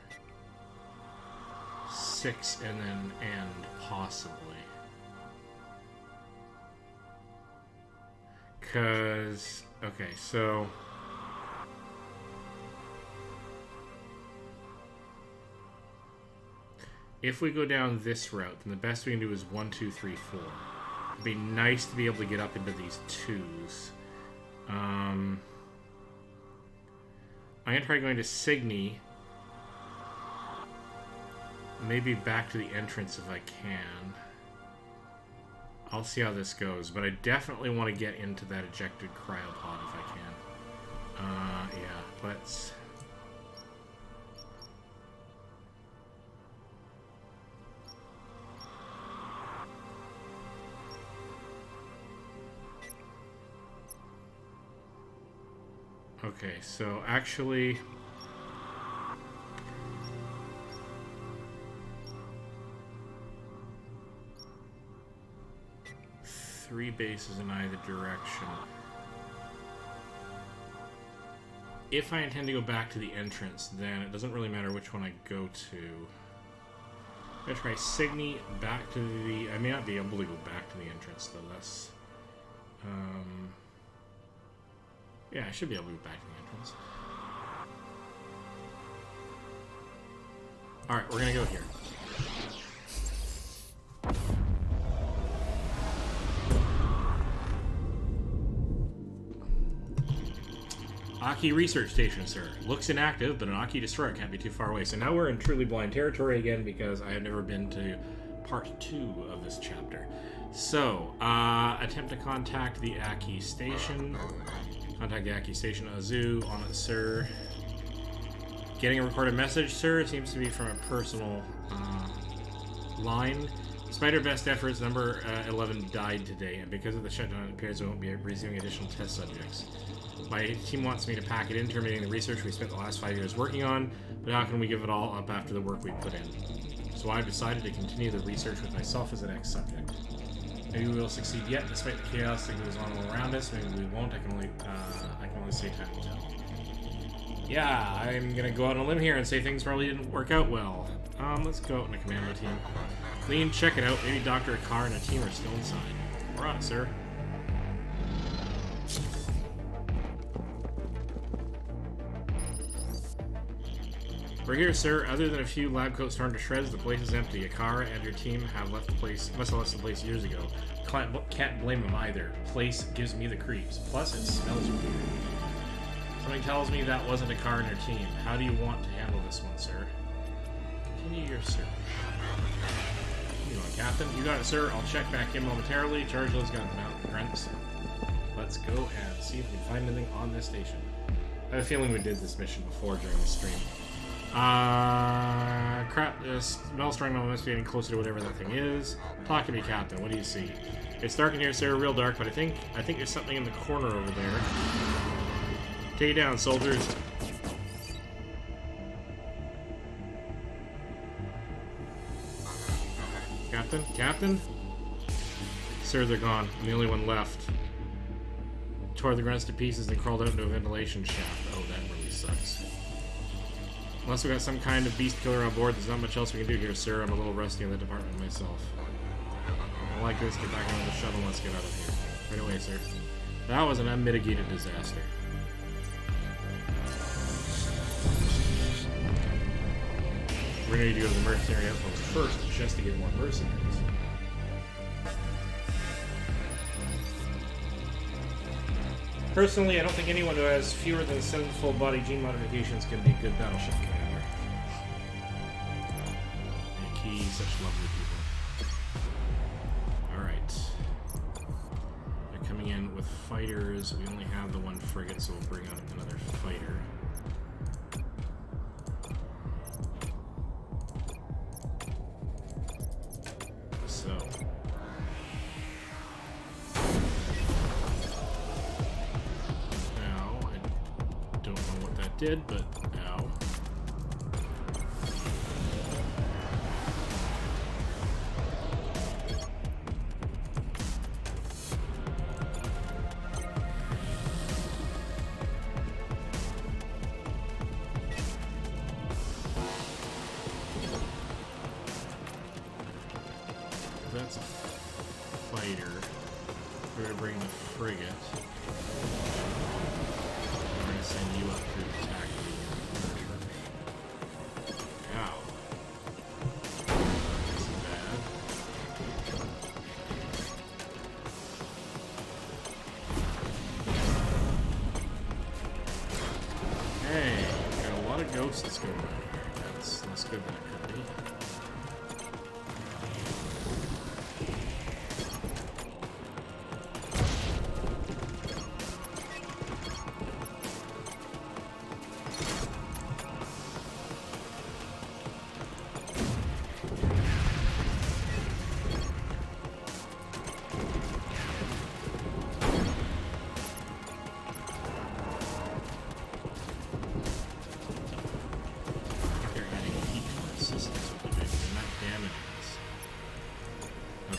6, and then end, possibly. Because, okay, so... if we go down this route, then the best we can do is 1, 2, 3, 4. It'd be nice to be able to get up into these 2s. I'm going to try going to Signy. Maybe back to the entrance if I can. I'll see how this goes, but I definitely want to get into that ejected cryopod if I can. Yeah, let's... okay, so actually... 3 bases in either direction. If I intend to go back to the entrance, then it doesn't really matter which one I go to. I'm gonna try Signy back to the... I may not be able to go back to the entrance, though. That's... yeah, I should be able to go back to the entrance. Alright, we're gonna go here. Aki Research Station, sir. Looks inactive, but an Aki destroyer can't be too far away. So now we're in truly blind territory again because I have never been to part 2 of this chapter. So, attempt to contact the Aki Station. Contact the Aki Station. Azu, on it, sir. Getting a recorded message, sir. It seems to be from a personal line. Despite our best efforts, number 11 died today, and because of the shutdown, it appears we won't be resuming additional test subjects. My team wants me to pack it in, terminating the research we spent the last 5 years working on, but how can we give it all up after the work we put in? So I've decided to continue the research with myself as the next subject. Maybe we will succeed yet, despite the chaos that goes on all around us. Maybe we won't. I can only say time will tell. Yeah, I'm gonna go out on a limb here and say things probably didn't work out well. Let's go out in a commando team. Lean, check it out. Maybe Dr. Akar and a team are still inside. We're on it, sir. We're here, sir. Other than a few lab coats torn to shreds, the place is empty. Akara and your team have left the place, must have left the place years ago. Can't blame them either. Place gives me the creeps. Plus, it smells weird. Something tells me that wasn't Akara and her team. How do you want to handle this one, sir? Continue your search. You on, Captain? You got it, sir. I'll check back in momentarily. Charge those guns now, grunts. Let's go and see if we can find anything on this station. I have a feeling we did this mission before during the stream. Crap, this Maelstrom must be getting closer to whatever that thing is. Talk to me, Captain. What do you see? It's dark in here, sir, real dark, but I think there's something in the corner over there. Take it down, soldiers. Captain? Captain? Sir, they're gone. I'm the only one left. Tore the grunts to pieces and crawled out into a ventilation shaft. Oh, that really sucks. Unless we got some kind of beast killer on board, there's not much else we can do here, sir. I'm a little rusty in the department myself. I like this. Get back on the shuttle. Let's get out of here. Right away, sir. That was an unmitigated disaster. We're going to go to the mercenary outpost first, just to get more mercenaries. Personally, I don't think anyone who has fewer than 7 full-body gene modifications can be a good battleship commander. Key, such lovely people. Alright. They're coming in with fighters. We only have the one frigate, so we'll bring out another fighter. So... did, but ow. That's a fighter. We're gonna bring the frigate. We're gonna send you up to attack the Ow. This is bad. Hey, we got a lot of ghosts going on here. That's less good than it could be.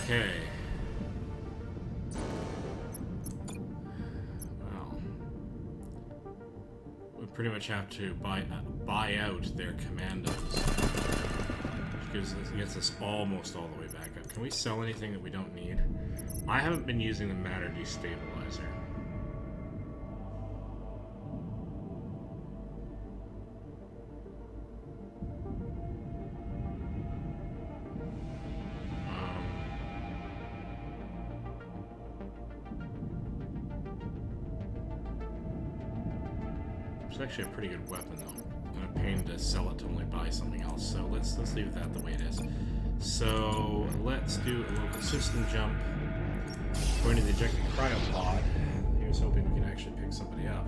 Okay. pretty much have to buy out their commandos. Which gets us almost all the way back up. Can we sell anything that we don't need? I haven't been using the matter destabilizer. It's actually a pretty good weapon, though. And a pain to sell it to only buy something else. So let's leave that the way it is. So let's do a local system jump. Going to the ejected cryopod. He was hoping we could actually pick somebody up.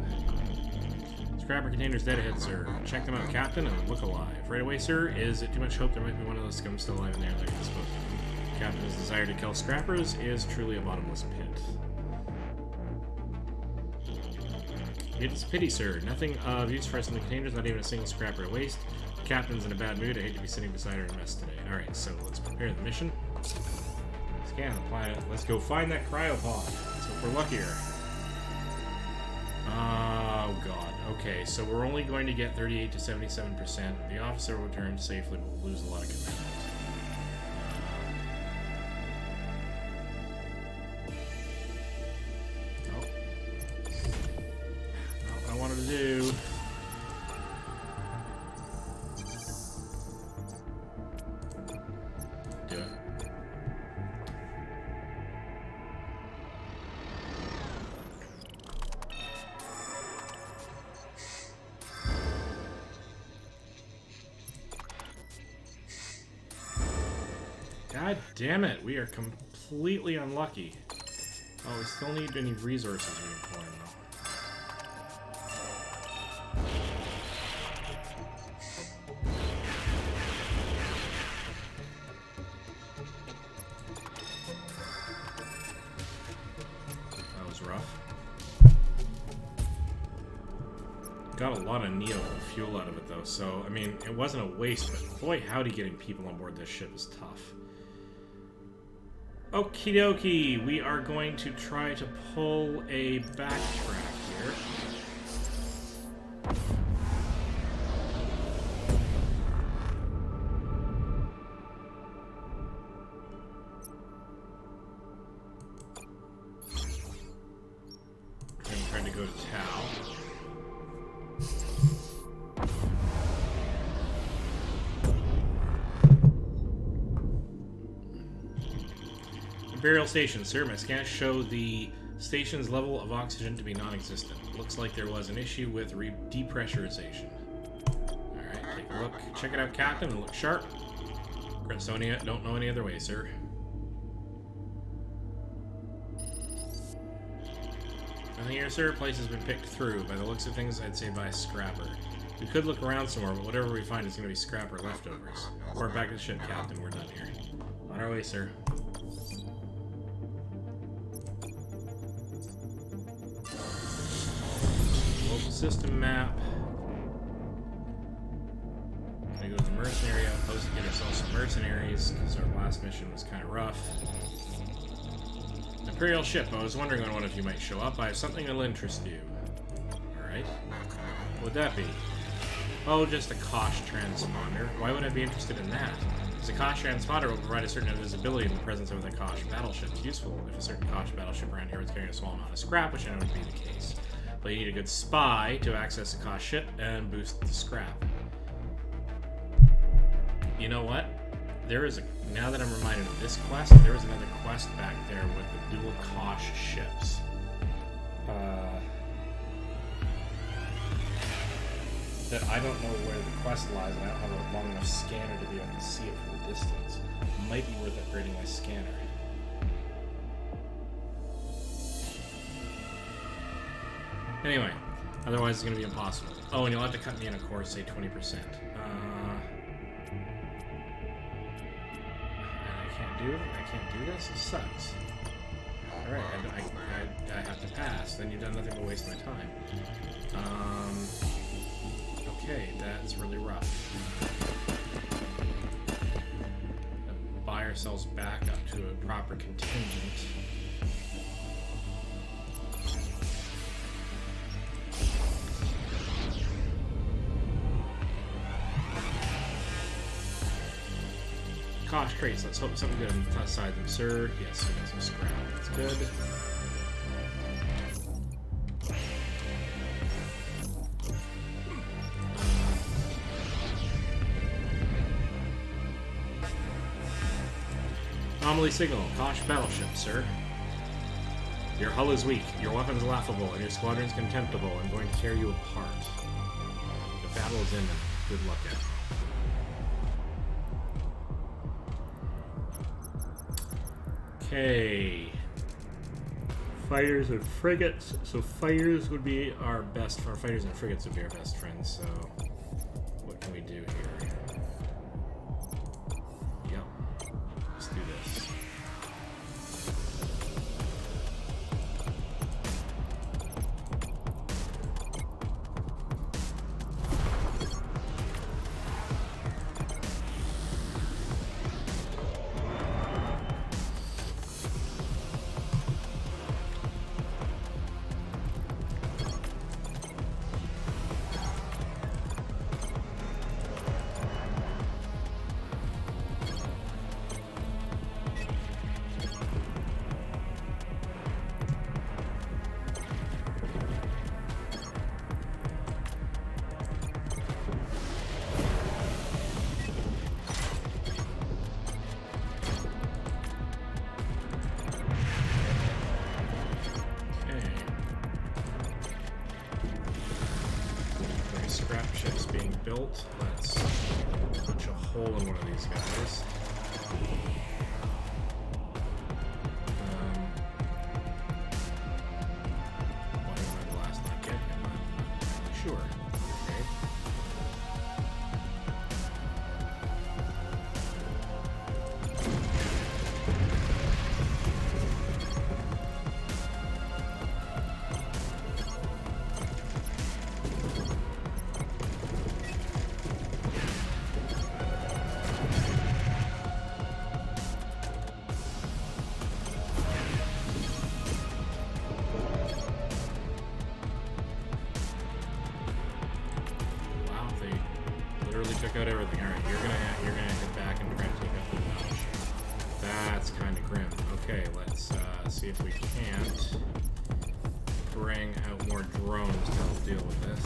Scrapper containers dead ahead, sir. Check them out, Captain, and look alive. Right away, sir. Is it too much hope there might be one of those scum still alive in there like I spoke to? Captain's desire to kill scrappers is truly a bottomless pit. It's a pity, sir. Nothing of use for us in the containers, not even a single scrapper to waste. The captain's in a bad mood. I hate to be sitting beside her in a mess today. Alright, so let's prepare the mission. Scan the planet. Let's go find that cryopod. So if we're luckier. Oh, God. Okay, so we're only going to get 38 to 77%. The officer will return safely, but we'll lose a lot of commandos. Do. Do it. God damn it, we are completely unlucky. Oh, we still need any resources we can pull in, though. Got a lot of neo fuel out of it, though, so, I mean, it wasn't a waste, but boy, howdy, getting people on board this ship is tough. Okie dokie, we are going to try to pull a backtrack here. I'm trying to go to Tau. Imperial Station, sir. My scans show the station's level of oxygen to be non-existent. Looks like there was an issue with depressurization. Alright, take a look. Check it out, Captain. It looks sharp. Crensonia, don't know any other way, sir. Nothing here, sir. Place has been picked through. By the looks of things, I'd say by a scrapper. We could look around some more, but whatever we find is going to be scrapper leftovers. Report back to the ship, Captain. We're done here. On our way, sir. Local system map. Gonna go to the mercenary outpost to get ourselves some mercenaries, because our last mission was kind of rough. Imperial ship, I was wondering when one of you might show up. I have something that'll interest you. Alright. What would that be? Oh, just a Kosh transponder. Why would I be interested in that? Because a Kosh transponder will provide a certain visibility in the presence of the Kosh battleship. It's useful if a certain Kosh battleship around here is carrying a small amount of scrap, which I know would be the case. But you need a good spy to access a Kosh ship and boost the scrap. You know what? There is a... Now that I'm reminded of this quest, there is another quest back there with the dual Kosh ships. That I don't know where the quest lies, and I don't have a long enough scanner to be able to see it from a distance. Might be worth upgrading my scanner. Anyway, otherwise it's going to be impossible. Oh, and you'll have to cut me in, of course, say 20%. And I can't do this? It sucks. Alright, I have to pass. Then you've done nothing but waste my time. Okay, that's really rough. Buy ourselves back up to a proper contingent. Kosh crates. Let's hope something good inside them, sir. Yes, we got some scrap. That's good. Anomaly signal. Kosh battleship, sir. Your hull is weak, your weapon is laughable, and your squadron's contemptible. I'm going to tear you apart. The battle is imminent. Good luck, Admiral. Okay. Fighters and frigates. So fighters would be our best. Our fighters and frigates would be our best friends. So what can we do here? Yep. Let's do this. Scrap ships being built. Let's punch a hole in one of these guys. Why did my blast not get him? I'm not really sure. Okay. Took out everything. All right, you're gonna head back and try to take out the battleship. That's kind of grim. Okay, let's see if we can't bring out more drones to help deal with this.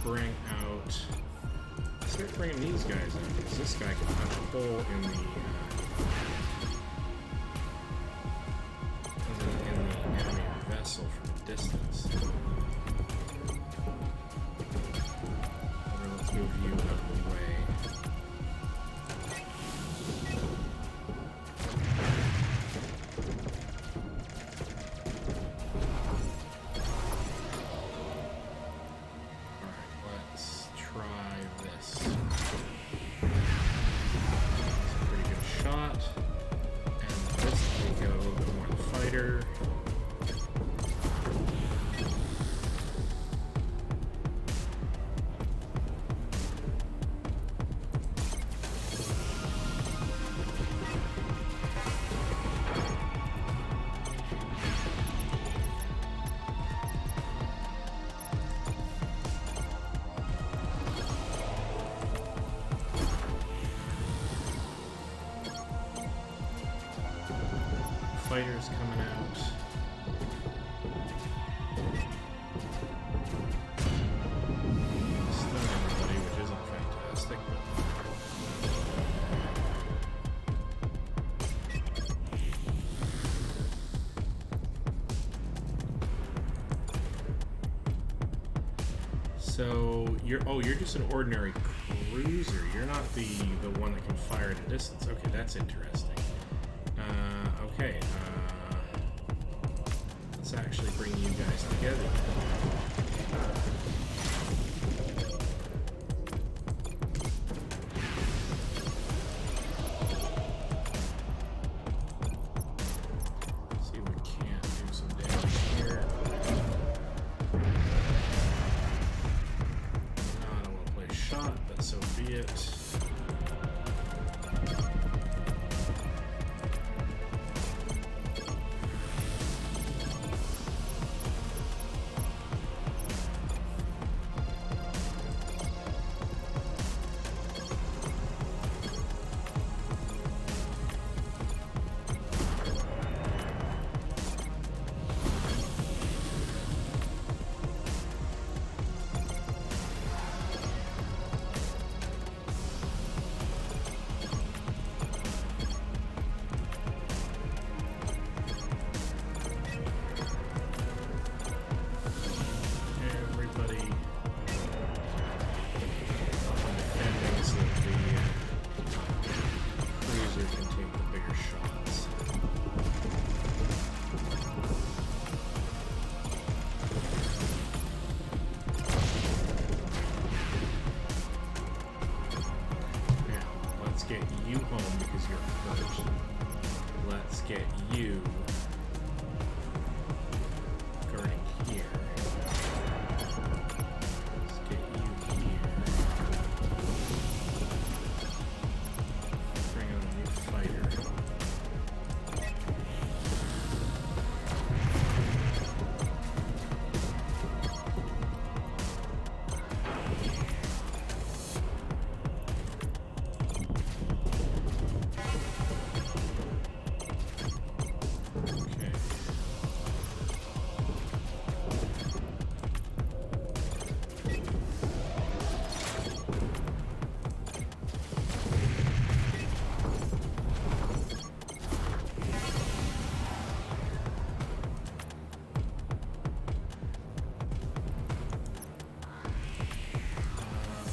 Bring out. Start bringing these guys in because this guy can punch a hole in the enemy vessel from a distance. Or let's move you out of the way. Fighters coming out. Stun everybody, which isn't fantastic, but... So you're just an ordinary cruiser. You're not the one that can fire at a distance. Okay, that's interesting. Okay, let's actually bring you guys together.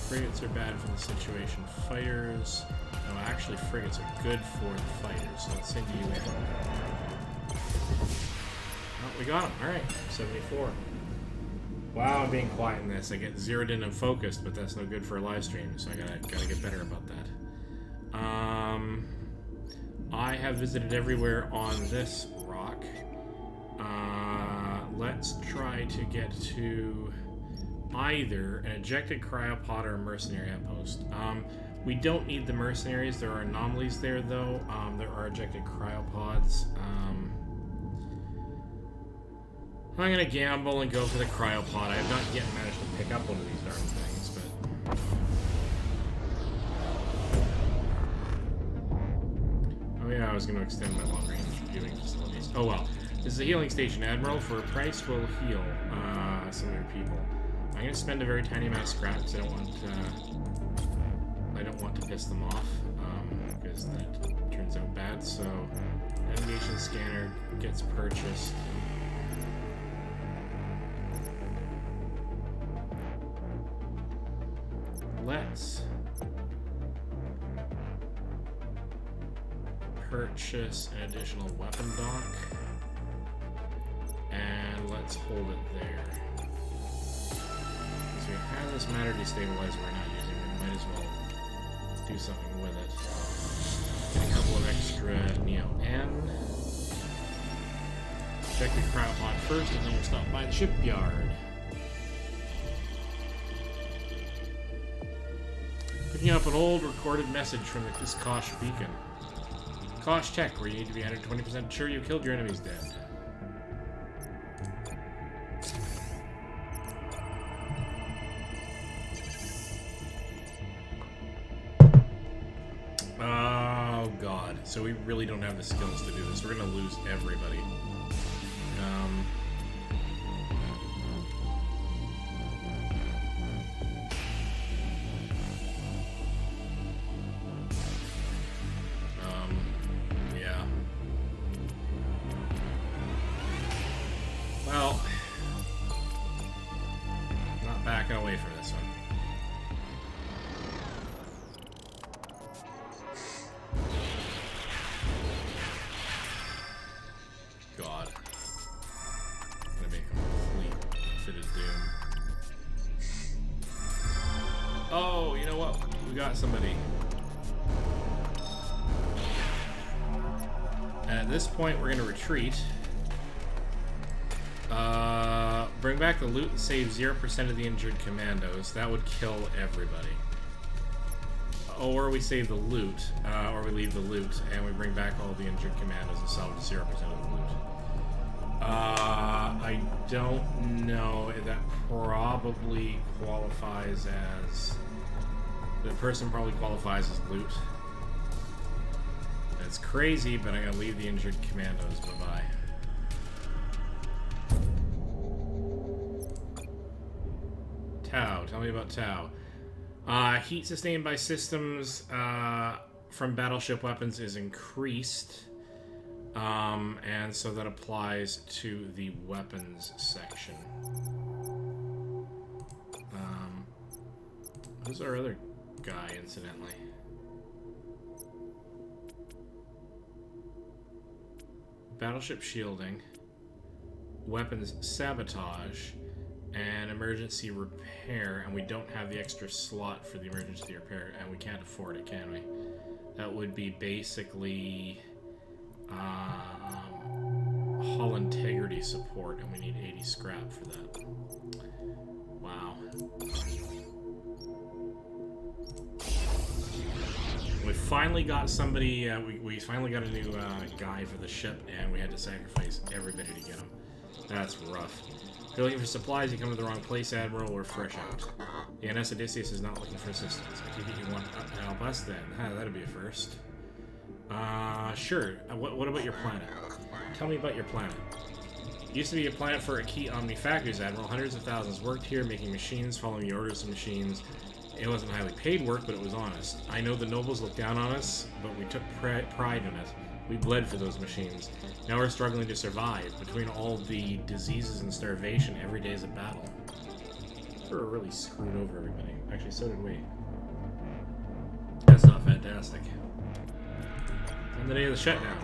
Frigates are bad for the situation. Fighters... No, actually, frigates are good for the fighters, so let's send you in. Oh, we got him. Alright, 74. Wow, I'm being quiet in this. I get zeroed in and focused, but that's no good for a live stream, so I gotta get better about that. I have visited everywhere on this rock. Let's try to get to either an ejected cryopod or a mercenary outpost. We don't need the mercenaries. There are anomalies there, though. There are ejected cryopods. I'm gonna gamble and go for the cryopod. I have not yet managed to pick up one of these darn things, but... Oh yeah, I was gonna extend my long-range viewing facilities. Oh well. This is a healing station. Admiral, for a price, will heal some of your people. I'm gonna spend a very tiny amount of scrap because I don't want to piss them off, because that turns out bad. So, navigation scanner gets purchased. Let's purchase an additional weapon dock, and let's hold it there. Because we have this matter destabilizer we're not using, we might as well do something with it. Get a couple of extra Neo-N. Check the cryopod first, and then we'll stop by the shipyard. Picking up an old recorded message from this Kosh beacon. Kosh Tech, where you need to be 120% sure you killed your enemies dead. Oh god. So we really don't have the skills to do this. We're gonna lose everybody. Yeah. Well, not backing away from this one. God. Gonna be a complete fit of doom. Oh, you know what? We got somebody. And at this point, we're gonna retreat. Bring back the loot and save 0% of the injured commandos. That would kill everybody. Or we save the loot, or we leave the loot, and we bring back all the injured commandos and salvage 0% of the loot. I don't know if that probably qualifies as... The person probably qualifies as loot. It's crazy, but I'm gonna leave the injured commandos. Bye-bye. Tau. Tell me about Tau. Heat sustained by systems from battleship weapons is increased. And so that applies to the weapons section. Who's our other guy, incidentally? Battleship shielding, weapons sabotage, and emergency repair, and we don't have the extra slot for the emergency repair, and we can't afford it, can we? That would be basically hull integrity support, and we need 80 scrap for that. Wow. We finally got somebody, we finally got a new guy for the ship, and we had to sacrifice everybody to get him. That's rough. If you're looking for supplies, you come to the wrong place, Admiral. We're fresh out. The NS Odysseus is not looking for assistance. If you think you want to help us, then that'd be a first. Sure. What about your planet? Tell me about your planet. It used to be a planet for a key Omni factories, Admiral. Hundreds of thousands worked here, making machines, following the orders of machines. It wasn't highly paid work, but it was honest. I know the nobles looked down on us, but we took pride in it. We bled for those machines. Now we're struggling to survive. Between all the diseases and starvation, every day is a battle. Emperor really screwed over everybody. Actually, so did we. That's not fantastic. On the day of the shutdown.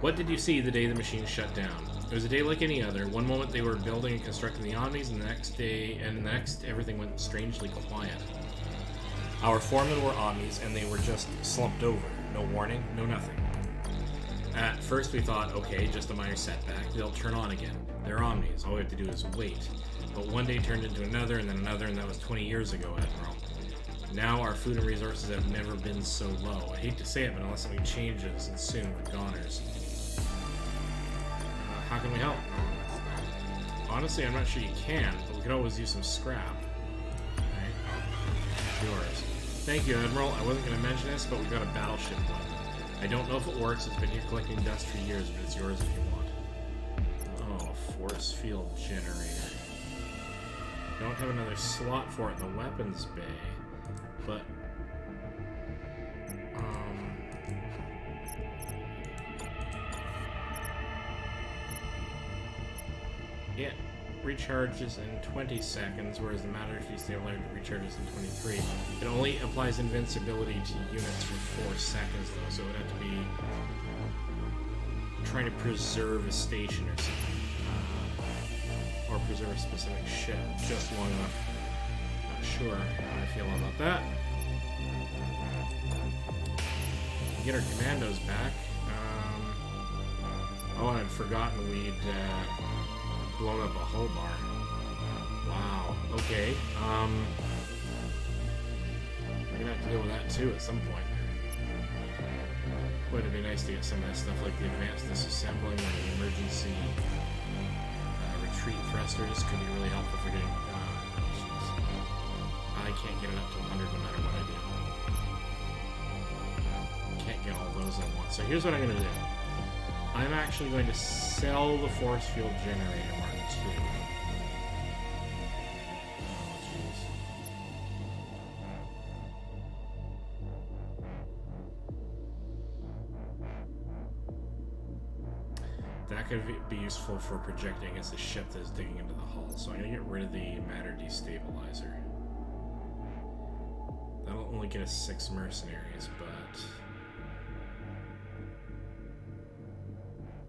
What did you see the day the machine shut down? It was a day like any other. One moment they were building and constructing the Omnis, and the next everything went strangely quiet. Our foremen were Omnis, and they were just slumped over. No warning, no nothing. At first we thought, okay, just a minor setback. They'll turn on again. They're Omnis. All we have to do is wait. But one day turned into another, and then another, and that was 20 years ago, Admiral. Now our food and resources have never been so low. I hate to say it, but unless something changes, and soon we're goners. How can we help? Honestly, I'm not sure you can, but we could always use some scrap. Alright. Yours. Thank you, Admiral. I wasn't going to mention this, but we've got a battleship one. I don't know if it works. It's been here collecting dust for years, but it's yours if you want. Oh, force field generator. Don't have another slot for it in the weapons bay, but it recharges in 20 seconds, whereas the matter if you stay alive recharges in 23. It only applies invincibility to units for 4 seconds though, so it would have to be trying to preserve a station or something. Or preserve a specific ship just long enough. Not sure how I feel about that. Get our commandos back. Oh, and I'd forgotten we'd blown up a hull bar. Wow. Okay. We're gonna have to deal with that too at some point. Would it be nice to get some of that stuff like the advanced disassembling or the emergency retreat thrusters could be really helpful for getting. I can't get it up to 100 no matter what I do. Can't get all those at once. So here's what I'm gonna do. I'm actually going to sell the force field generator Mark II. Oh, jeez. That could be useful for projecting against the ship that's digging into the hull. So I'm going to get rid of the matter destabilizer. That'll only get us 6 mercenaries, but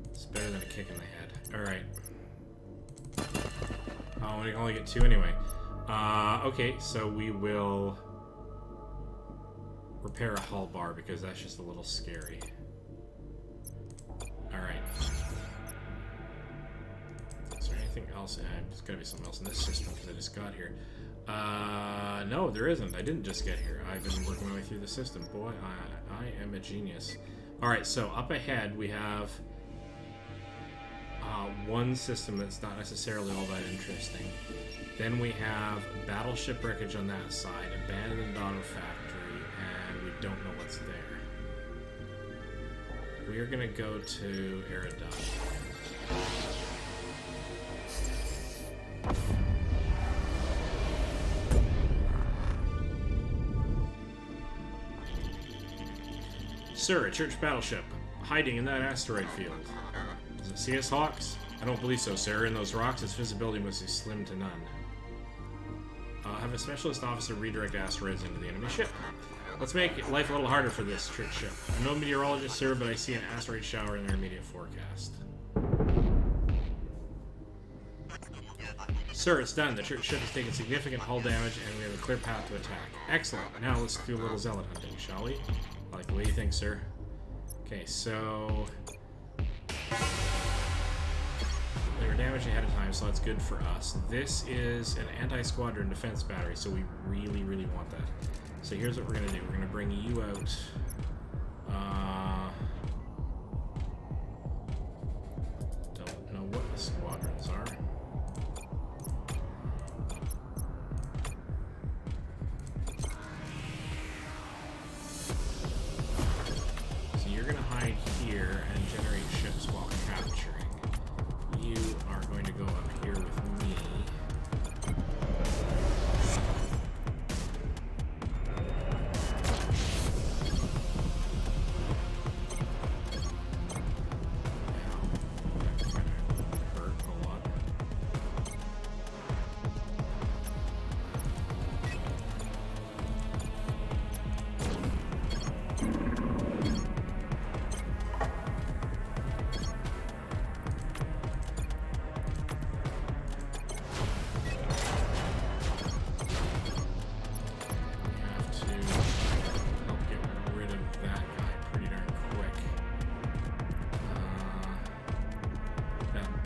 it's better than a kick in the head. Alright. Oh, we can only get 2 anyway. Okay, so we will repair a hull bar because that's just a little scary. Alright. Is there anything else? There's gotta be something else in this system because I just got here. No, there isn't. I didn't just get here. I've been working my way through the system. Boy, I am a genius. Alright, so up ahead we have one system that's not necessarily all that interesting. Then we have battleship wreckage on that side, abandoned auto factory, and we don't know what's there. We are going to go to Aerodot. Sir, a church battleship, hiding in that asteroid field. Does it see us, Hawks? I don't believe so, sir. In those rocks, its visibility must be slim to none. Have a specialist officer redirect asteroids into the enemy ship. Let's make life a little harder for this church ship. I'm no meteorologist, sir, but I see an asteroid shower in their immediate forecast. Sir, it's done. The church ship has taken significant hull damage, and we have a clear path to attack. Excellent. Now let's do a little zealot hunting, shall we? I like the way you think, sir. Okay, so they were damaged ahead of time, so that's good for us. This is an anti-squadron defense battery, so we really, really want that. So here's what we're going to do. We're going to bring you out. Don't know what the squadrons are. So you're going to hide here and generate ships while capturing. You are going to go up here with me.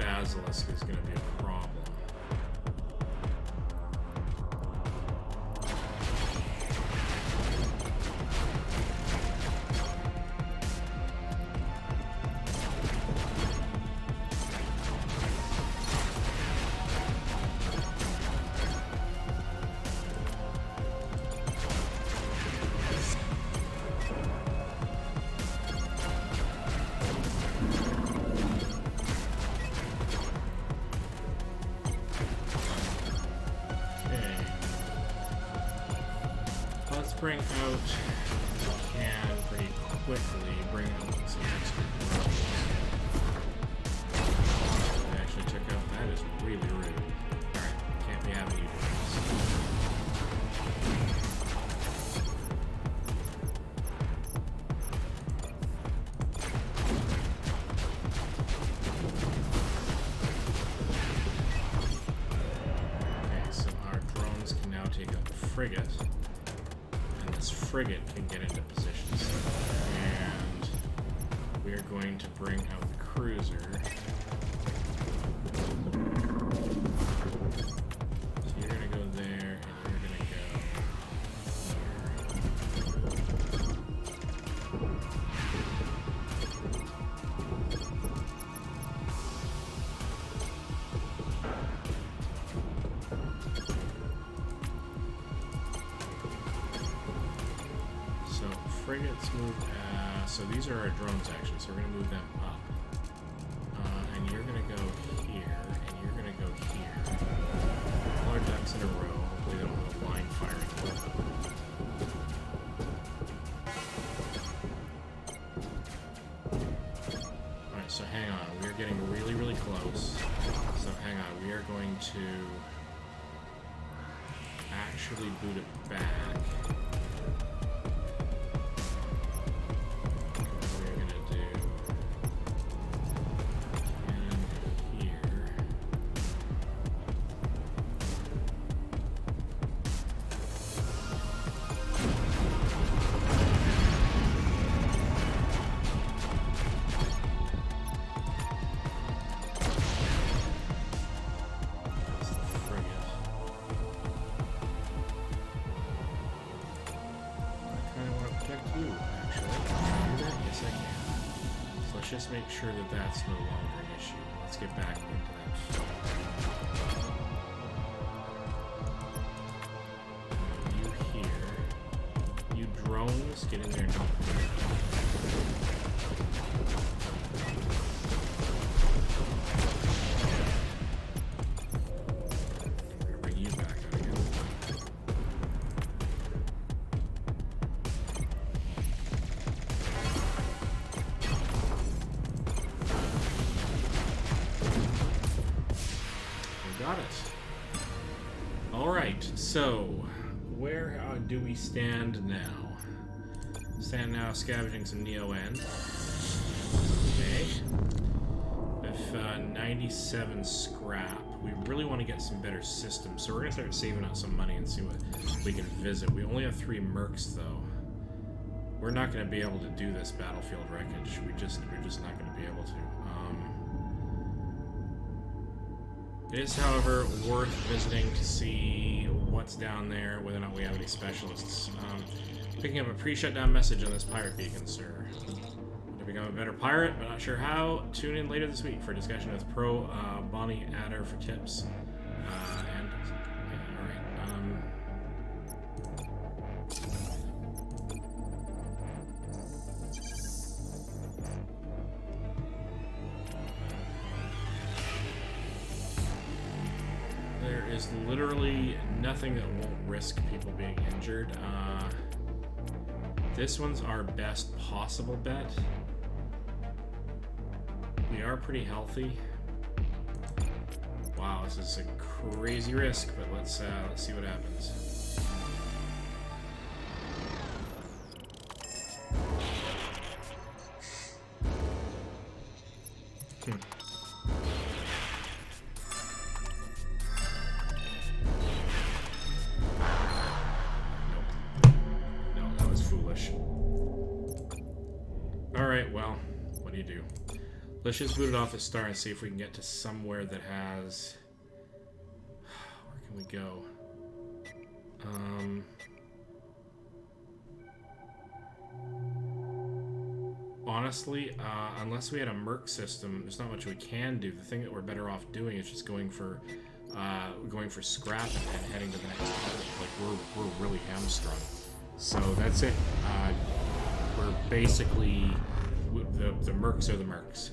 basilisk is going to be a problem. Bring out, can pretty quickly bring out some extra drones. I actually took out, that is really rude. Alright, can't be having you do this. Okay, so our drones can now take out the frigate. Frigate can get into positions, and we are going to bring out the cruiser. So you're going to go there, and you're going to go frigates move, so these are our drones actually, so we're going to move them up. And you're going to go here, and you're going to go here. All our ducks in a row, hopefully they don't have a line firing. Alright, so hang on, we are getting really, really close. So hang on, we are going to actually boot it back. Just make sure that that's no longer an issue. Let's get back into that. You here. You drones, get in there and help. I'm gonna bring you back out again. Got it. Alright, so where do we stand now? Stand now scavenging some Neo-N. Okay. With 97 scrap. We really want to get some better systems, so we're going to start saving up some money and see what we can visit. We only have 3 mercs though. We're not going to be able to do this battlefield wreckage. We're just not going to be able to. It is, however, worth visiting to see what's down there, whether or not we have any specialists. Picking up a pre-shutdown message on this pirate beacon, sir. To become a better pirate, but not sure how. Tune in later this week for a discussion with Pro Bonnie Adder for tips. And yeah, all right. There is literally nothing that won't risk people being injured. This one's our best possible bet. We are pretty healthy. Wow, this is a crazy risk, but let's see what happens. Alright, well, what do you do? Let's just boot it off the star and see if we can get to somewhere that has... Where can we go? Honestly, unless we had a Merc system, there's not much we can do. The thing that we're better off doing is just going for scrap and heading to the next target. Like, we're really hamstrung. So that's it. We're basically... The Mercs are the Mercs.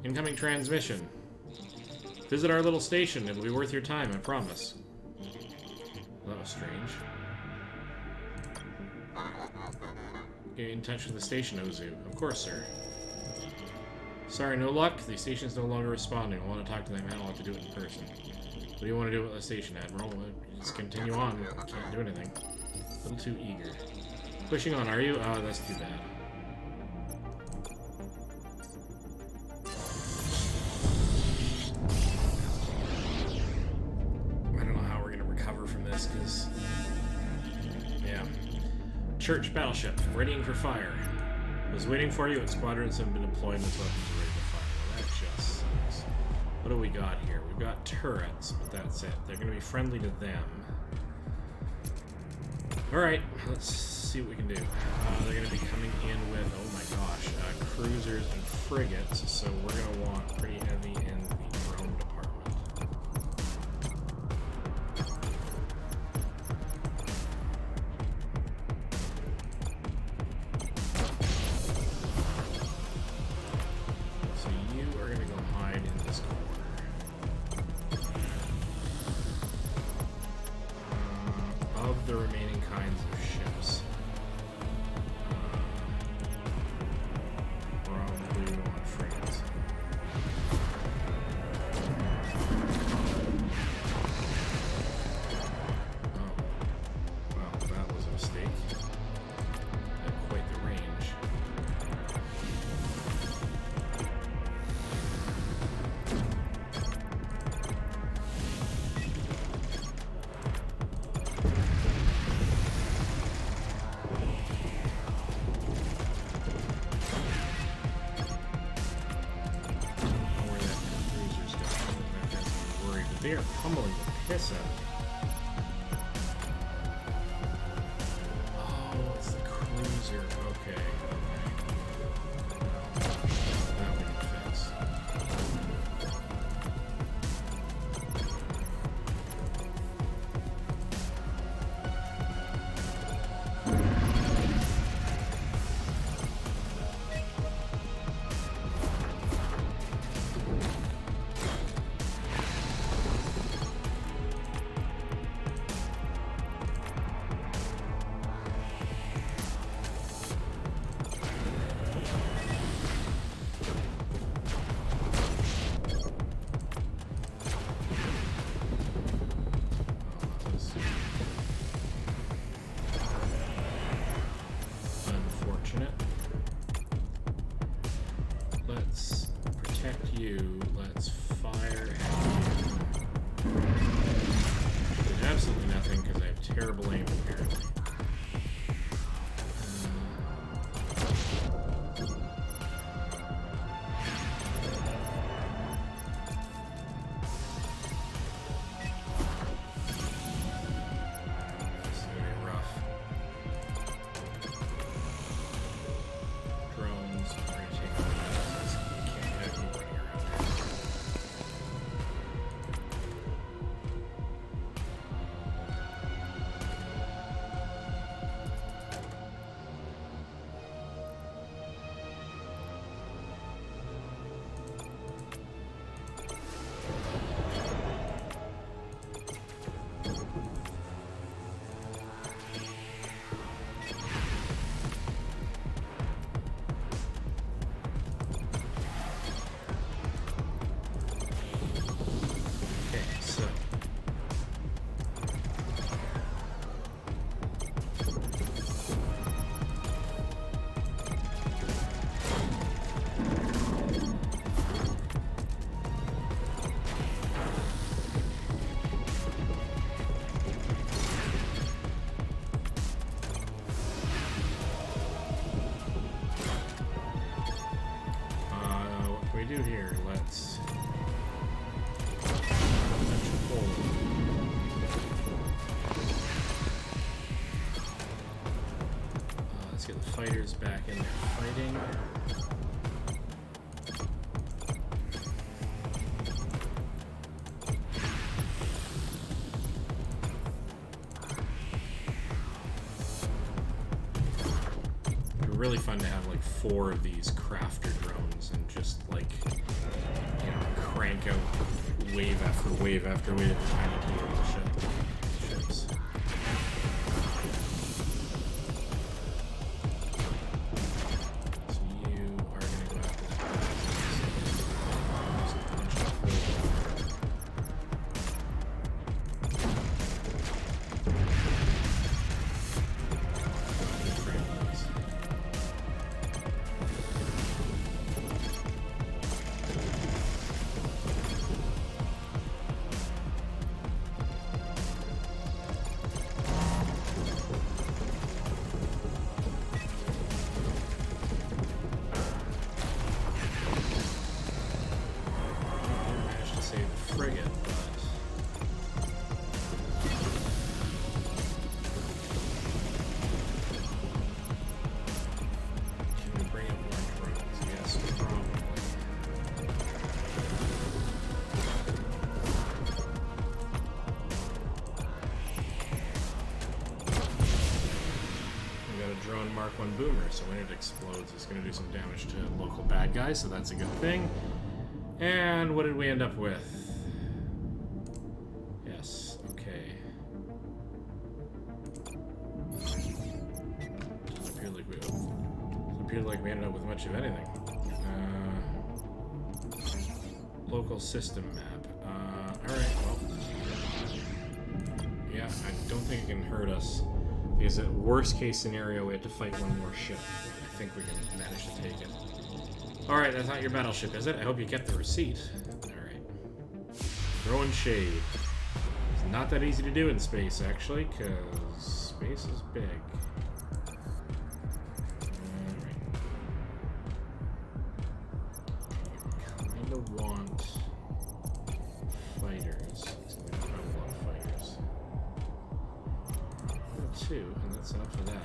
Incoming transmission. Visit our little station. It'll be worth your time, I promise. Well, that was strange. Get in touch with the station, Ozu. Of course, sir. Sorry, no luck. The station's no longer responding. I want to talk to them. I'll have to do it in person. What do you want to do with the station, Admiral? Just continue on. Can't do anything. A little too eager. Pushing on, are you? Oh, that's too bad. Church battleship, readying for fire. Was waiting for you, and squadrons have been deployed and weapons ready to fire. Well, that just sucks. What do we got here? We've got turrets, but that's it. They're going to be friendly to them. Alright, let's see what we can do. They're going to be coming in with, oh my gosh, cruisers and frigates, so we're going to want pretty heavy in the drone department. The remaining kinds of ships. Probably we want frigates. Oh. Well, that was a mistake. At quite the range. They are pummeling the piss out of me. Oh, it's the cruiser. Okay. That we can fix. Let's protect you. Let's fire at you. Did absolutely nothing because I have terrible aim apparently. fighters back in there fighting. It'd be really fun to have like 4 of these crafter drones and just like, you know, crank out wave after wave after wave of tiny little ships. Mark 1 boomer, so when it explodes, it's going to do some damage to local bad guys, so that's a good thing. And what did we end up with? Yes, okay. Doesn't appear like we ended up with much of anything. Local system map. Alright, well. Yeah, I don't think it can hurt us. Because at worst case scenario, we have to fight one more ship. I think we can manage to take it. Alright, that's not your battleship, is it? I hope you kept the receipt. Alright. Throwing shade. It's not that easy to do in space, actually, because space is big. Alright. Kinda want fighters. So we don't have a lot of fighters. 2, and that's enough for that.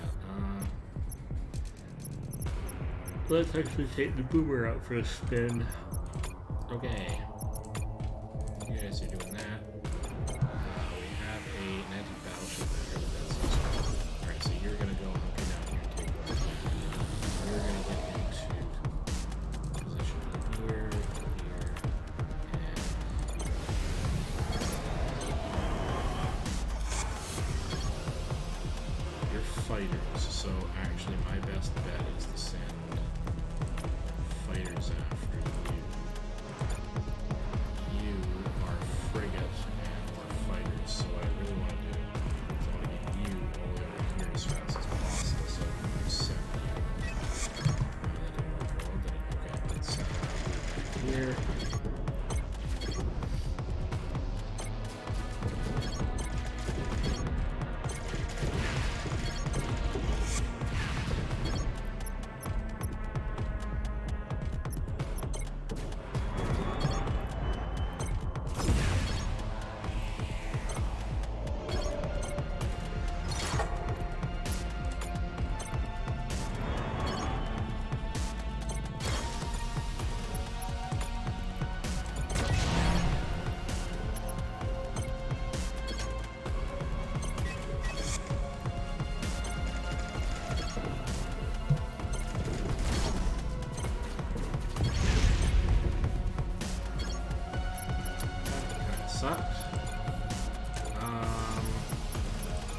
Let's actually take the boomer out for a spin. Okay. You guys are doing that. We have an anti-battleship here that alright, so you're gonna go hunker down here and take over. You're gonna get into position here, fighters, so actually my best bet is to send fighters after you. You are frigate and we're fighters, so what I really want to do is I want to get you all the way over here as fast as possible, so I can send you. Okay, let's send you back here.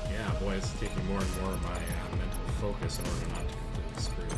Yeah, boy, it's taking more and more of my mental focus in order not to completely screw it up.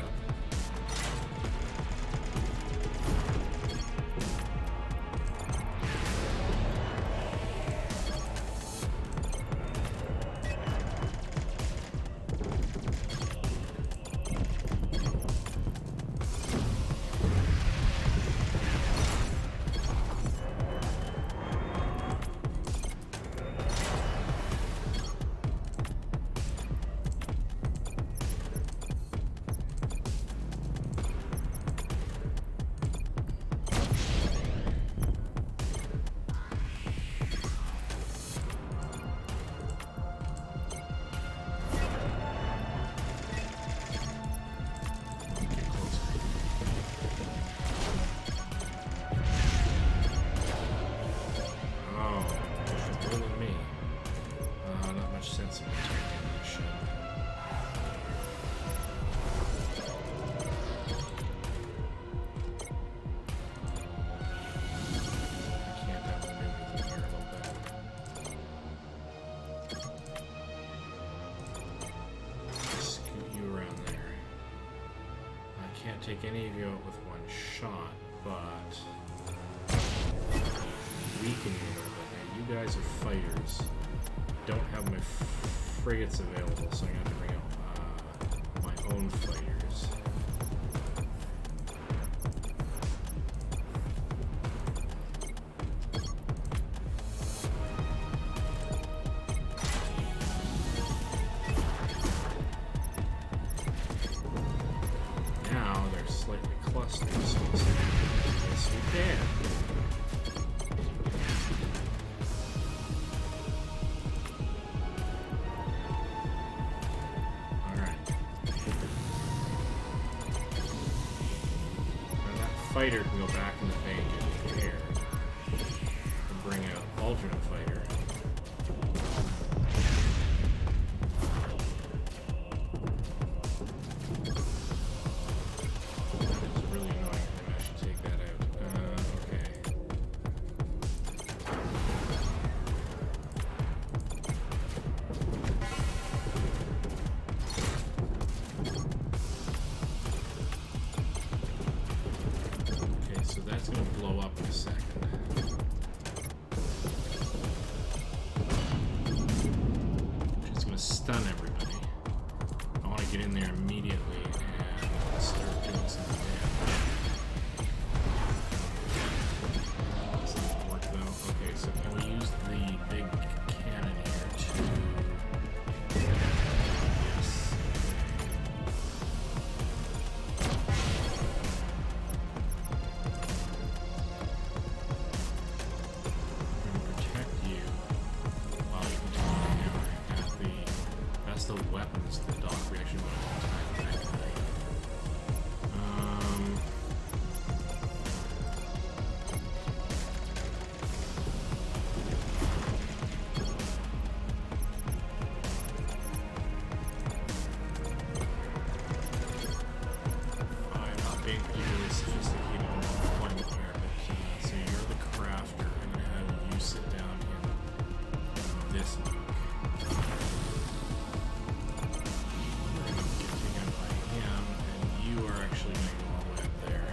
take any of you out with one shot, but weaken you a little bit. And you guys are fighters. Don't have my frigates available, so I'm going to bring up my own fighters. Fighter can go back in the bank and repair and bring out alternate fighter. It's really annoying. Maybe I should take that out. Okay. So that's going to blow up in a second. It's going to stun everybody. I want to get in there immediately and start doing some damage. This doesn't work though. Okay, so can we use the big cannon here to... Yes. Weapons the dock reaction will attack that guy. I'm not being particularly sophisticated in deployment here, but so you're the crafter. I'm going to have you sit down in this nuke. Actually make it all the way up there.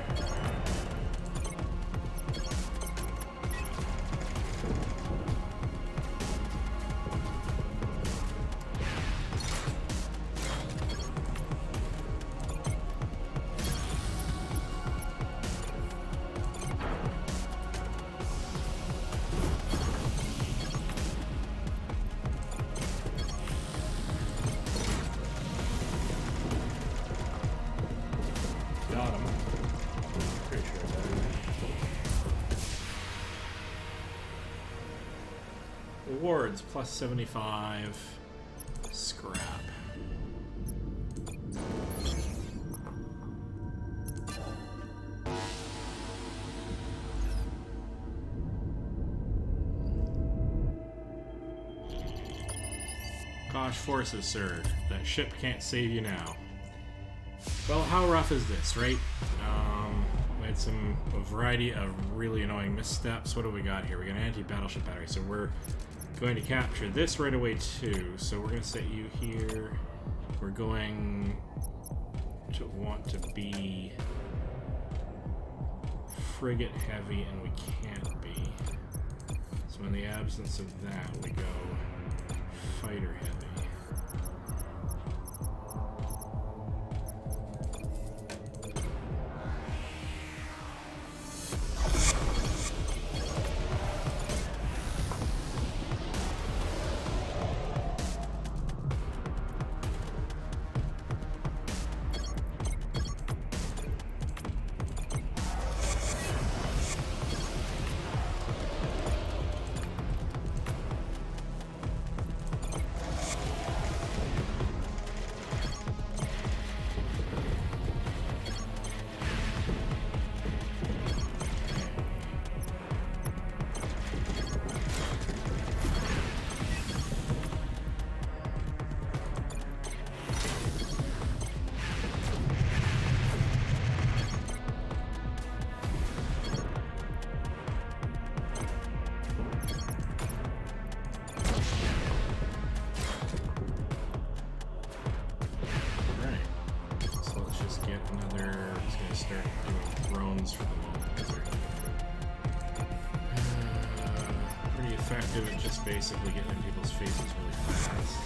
Got him. Pretty sure I got him. Awards plus 75. Scrap. Gosh, forces, sir. That ship can't save you now. Well, how rough is this, right? We had a variety of really annoying missteps. What do we got here? We got an anti-battleship battery, so we're going to capture this right away too. So we're going to set you here. We're going to want to be frigate heavy, and we can't be. So in the absence of that, we go fighter heavy. effective at just basically getting in people's faces really fast.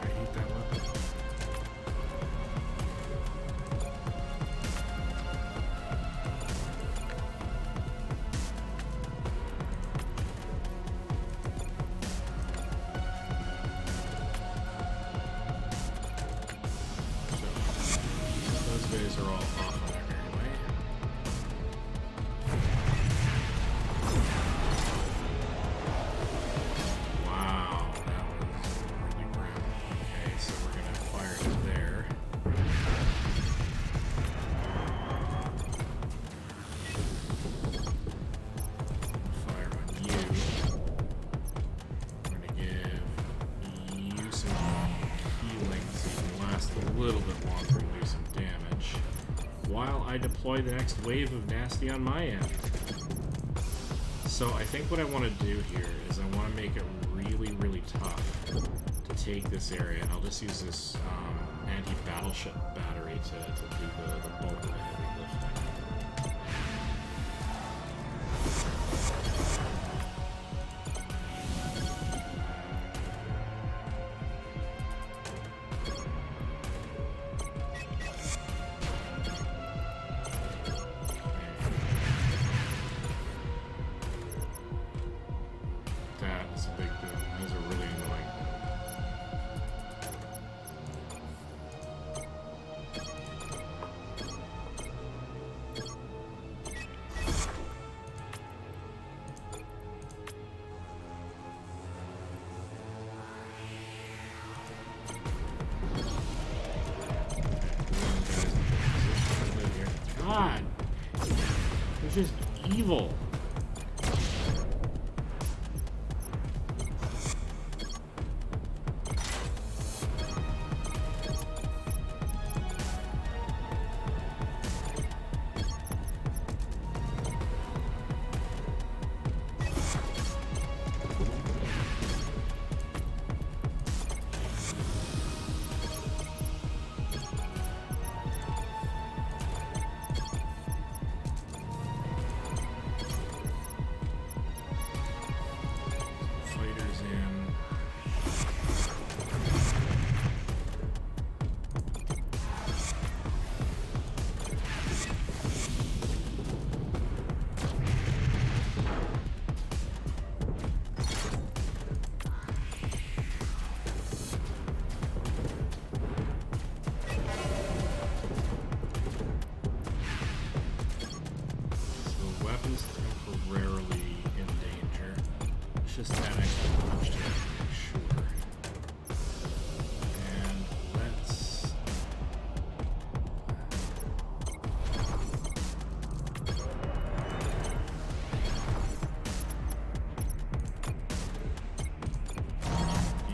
I hate that weapon. So, those guys are all off on their merry way. Wow, that was really grim. Okay, so we're gonna fire it there. Fire on you. I'm gonna give you some healing so you can last a little bit longer and do some damage, while I deploy the next wave of nasty on my end. So I think what I want to do here is I want to make it really, really tough to take this area, and I'll just use this anti-battleship battery to do the bulk of the heavy lifting. That is a big deal. Those are really annoying. God! They're just evil. Fighters in. So the weapon's temporarily in danger. It's just that extra punch to make sure. And let's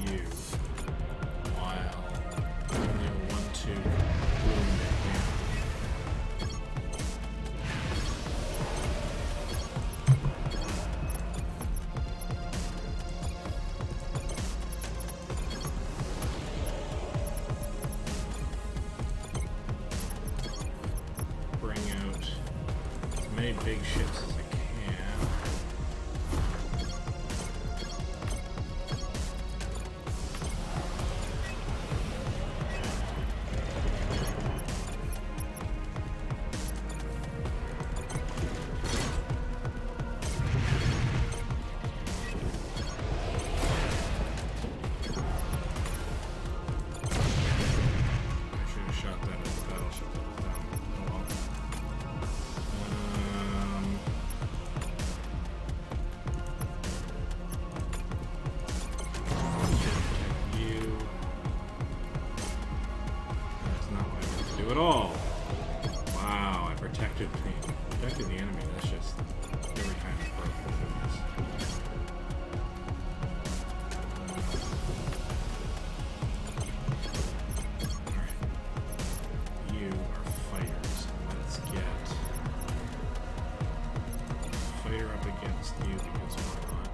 you while only a 1-2 wound it down. Bring out as many big ships as I can. I should have shot that at the battleship. Oh well. Protect you. That's not what I meant to do at all. Wow, I protected the enemy. That's just every time it's broken. Alright. You are fighters. Let's get a fighter up against you because why not?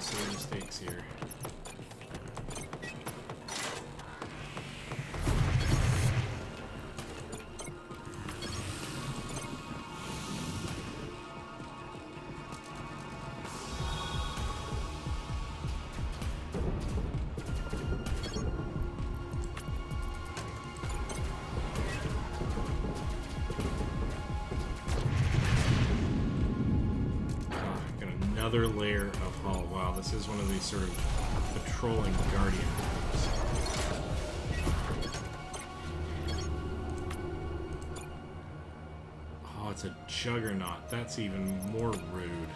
silly mistakes here. Another layer of hull. Wow, this is one of these sort of patrolling guardian things. Oh, it's a juggernaut. That's even more rude.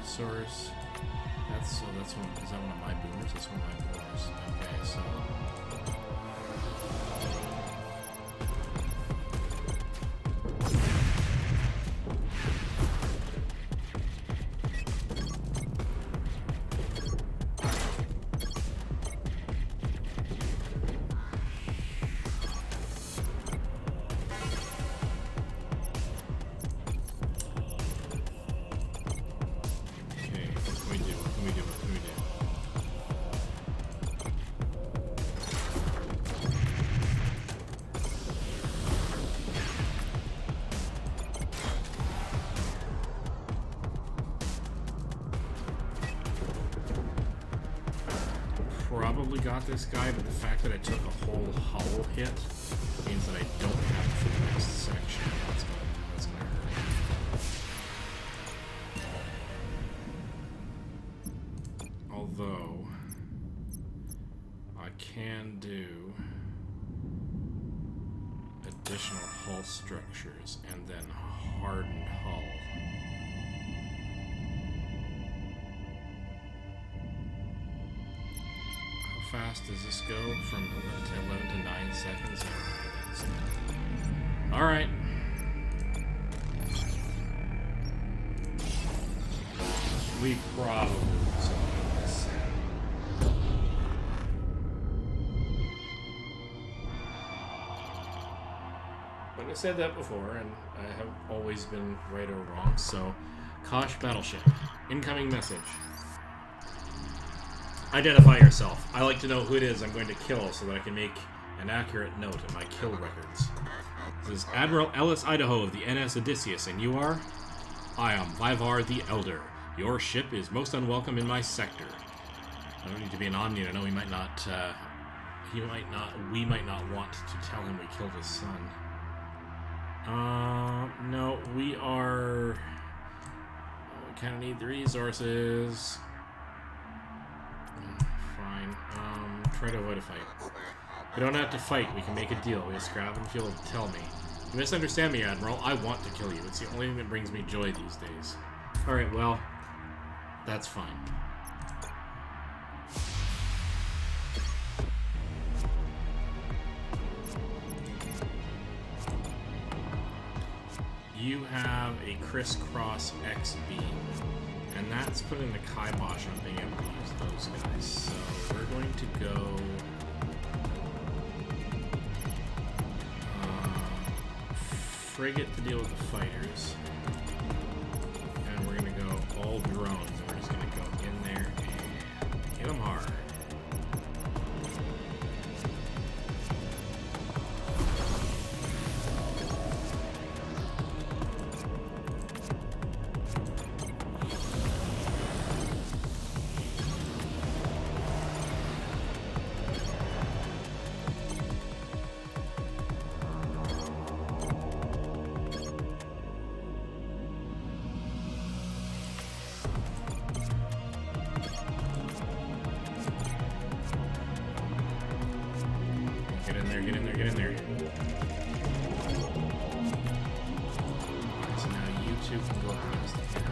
Source. That's one. Is that one of my boomers? That's one of my boomers. Okay, so. Probably got this guy, but the fact that I took a whole hull hit means that I don't have it for the next section. That's gonna hurt. Although I can do additional hull structures and then hardened hull. Fast does this go from 11 to 9 seconds? Alright. We probably solved this. But I said that before, and I have always been right or wrong, so Kosh Battleship. Incoming message. Identify yourself. I like to know who it is I'm going to kill so that I can make an accurate note in my kill records. This is Admiral Ellis Idaho of the NS Odysseus, and you are? I am Vivar the Elder. Your ship is most unwelcome in my sector. I don't need to be an Omni to know we might not want to tell him we killed his son. No, we are... We kind of need the resources. Fine. Try to avoid a fight. We don't have to fight. We can make a deal. We just grab and fuel and tell me. You misunderstand me, Admiral. I want to kill you. It's the only thing that brings me joy these days. Alright, well, that's fine. You have a crisscross X beam. And that's putting the kibosh on being able to use those guys. So we're going to go frigate to deal with the fighters. And we're going to go all drones. We're just going to go in there and hit them hard. get in there, get in there. Alright, so now you two can go up against the camera.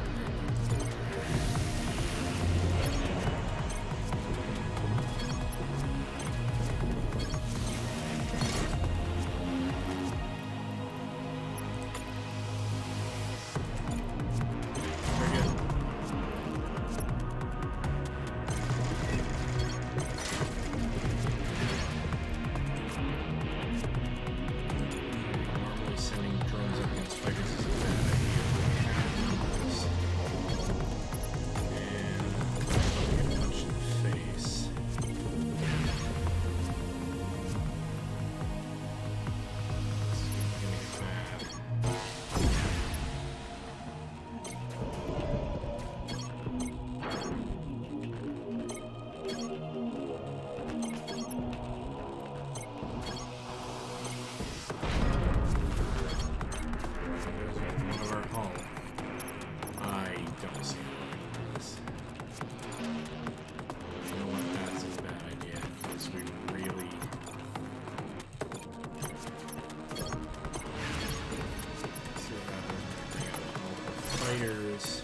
Fighters.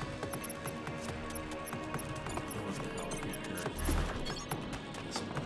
What the hell can't hurt? This one.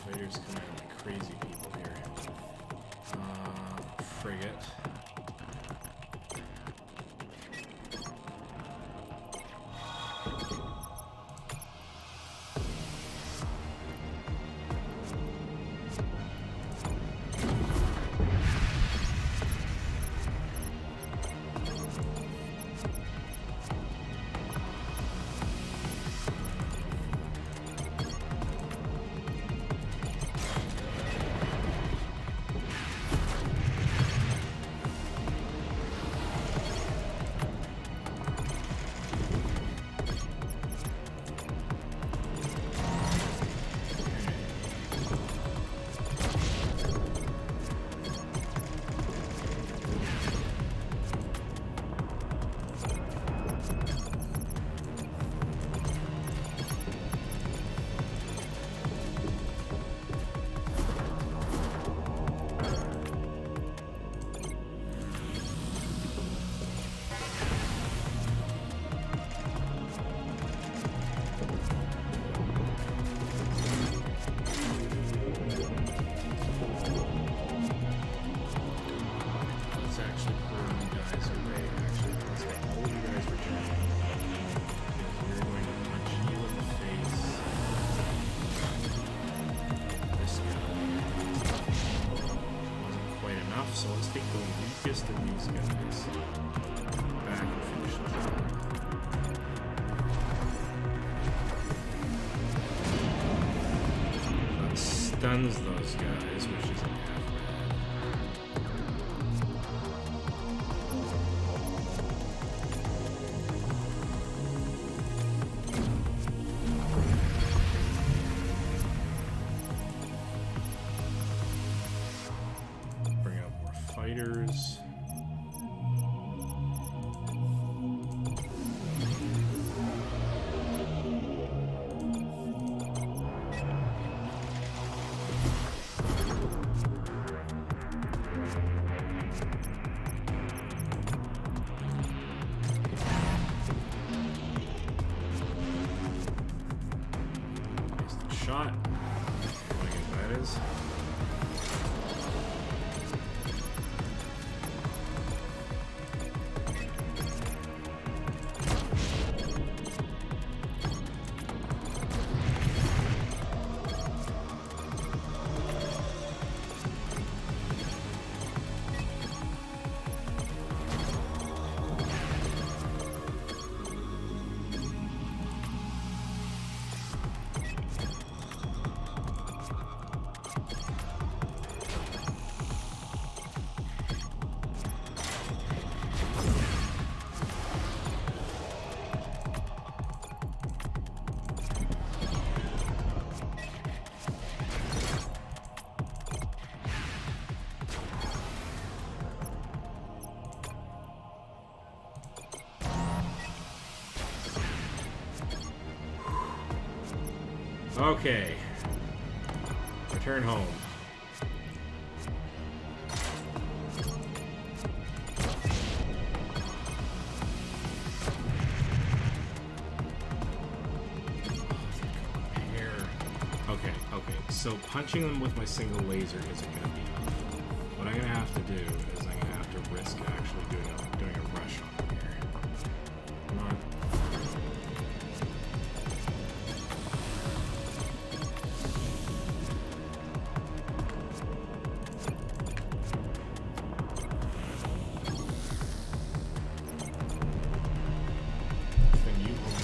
Fighters coming out like crazy people here. Frigate. So let's take the weakest of these guys back and finish the job. That stuns those guys, which isn't half fighters. Missed the shot. What I think that is. Okay. Return home. Okay, so punching them with my single laser isn't going to be enough. What I'm going to have to do is I'm going to have to risk actually doing a rush on them here. Come on. Then you will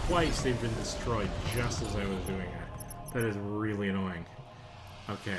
Twice they've been destroyed just as I was doing it. That is really annoying. Okay,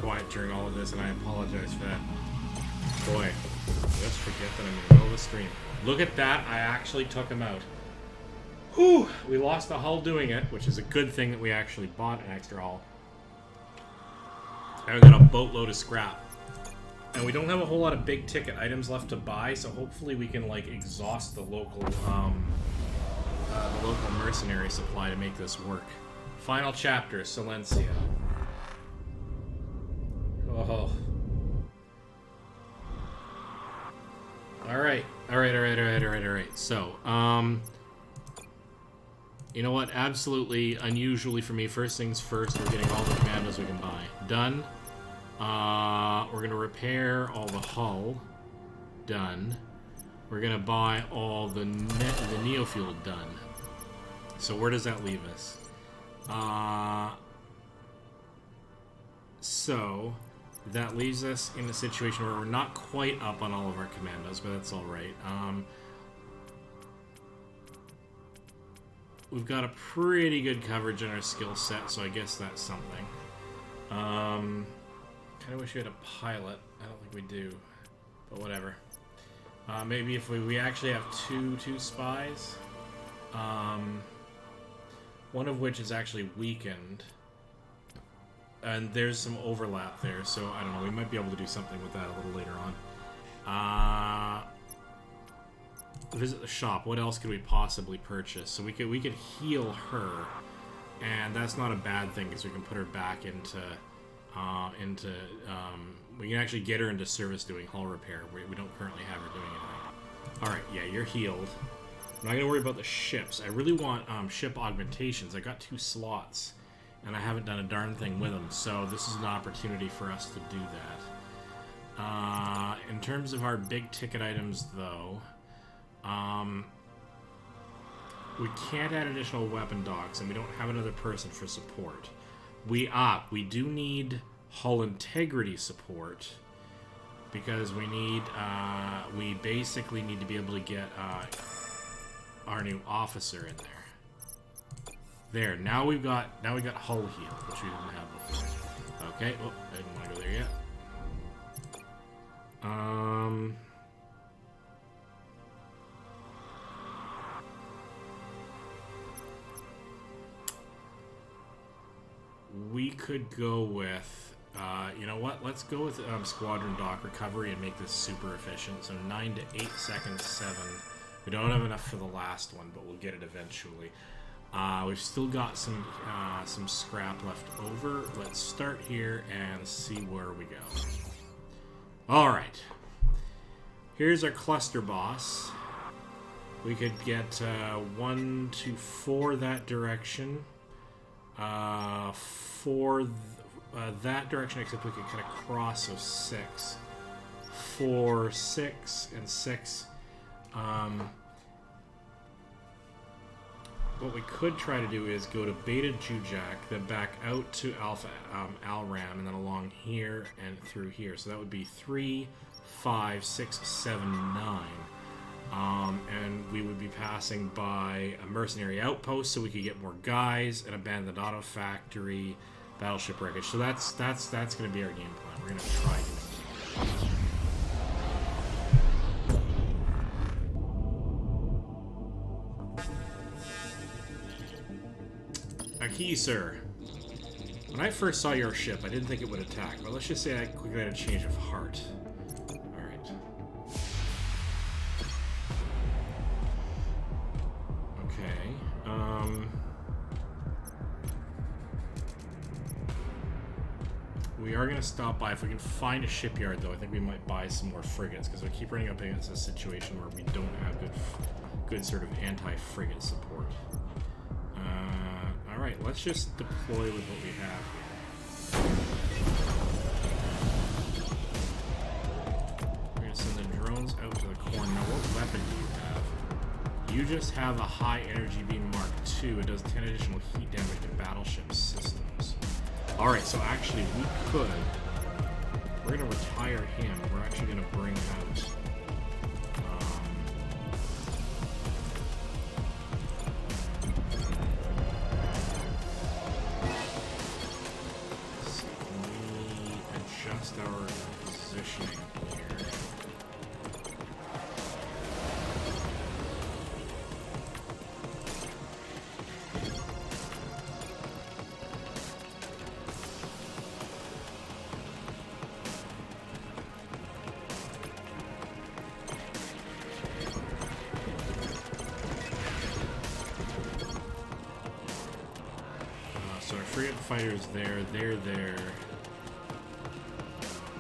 quiet during all of this, and I apologize for that. Boy, just forget that I'm in the middle of the stream. Look at that, I actually took him out. Whew! We lost the hull doing it, which is a good thing that we actually bought an extra hull. And we got a boatload of scrap. And we don't have a whole lot of big ticket items left to buy, so hopefully we can like exhaust the local mercenary supply to make this work. Final chapter, Silencia. Oh. Alright. So, you know what? Absolutely unusually for me, first things first, we're getting all the commandos we can buy. Done. We're gonna repair all the hull. Done. We're gonna buy all the neo-fuel. Done. So where does that leave us? So that leaves us in a situation where we're not quite up on all of our commandos, but that's alright. We've got a pretty good coverage in our skill set, so I guess that's something. Kind of wish we had a pilot. I don't think we do, but whatever. Maybe if we actually have two spies, one of which is actually weakened, and there's some overlap there, so I don't know, we might be able to do something with that a little later on. Visit the shop. What else could we possibly purchase? So we could heal her, and that's not a bad thing because we can put her back into we can actually get her into service doing hull repair. We don't currently have her doing anything. All right, yeah, you're healed. I'm not gonna worry about the ships. I really want ship augmentations. I got 2 slots, and I haven't done a darn thing with them. So this is an opportunity for us to do that. In terms of our big ticket items, though. We can't add additional weapon docks, and we don't have another person for support. We do need hull integrity support because we need we basically need to be able to get our new officer in there. There, now we got hull heal, which we didn't have before. Okay, oh, I didn't want to go there yet. We could go with, you know what? Let's go with squadron dock recovery and make this super efficient. So 9 to 8 seconds, 7. We don't have enough for the last one, but we'll get it eventually. We've still got some scrap left over. Let's start here and see where we go. All right. Here's our cluster boss. We could get 1 to 4 that direction. For that direction, except we could kind of cross, so 6. 4, 6, and 6. What we could try to do is go to Beta Jujak, then back out to Alpha Alram, and then along here and through here. So that would be 3, 5, 6, 7, 9. And we would be passing by a mercenary outpost so we could get more guys, an abandoned auto factory, battleship wreckage. So that's going to be our game plan. We're going to try to Aki, sir. When I first saw your ship, I didn't think it would attack, but let's just say I quickly had a change of heart. We are going to stop by. If we can find a shipyard, though, I think we might buy some more frigates, because we keep running up against a situation where we don't have good sort of anti-frigate support. Alright, let's just deploy with what we have here. We're going to send the drones out to the corner. Now, what weapon do you have? You just have a high energy beam Mark II. It does 10 additional heat damage to battleship systems. Alright, so actually we're going to retire him. We're actually going to bring out frigate fighters there. They're there.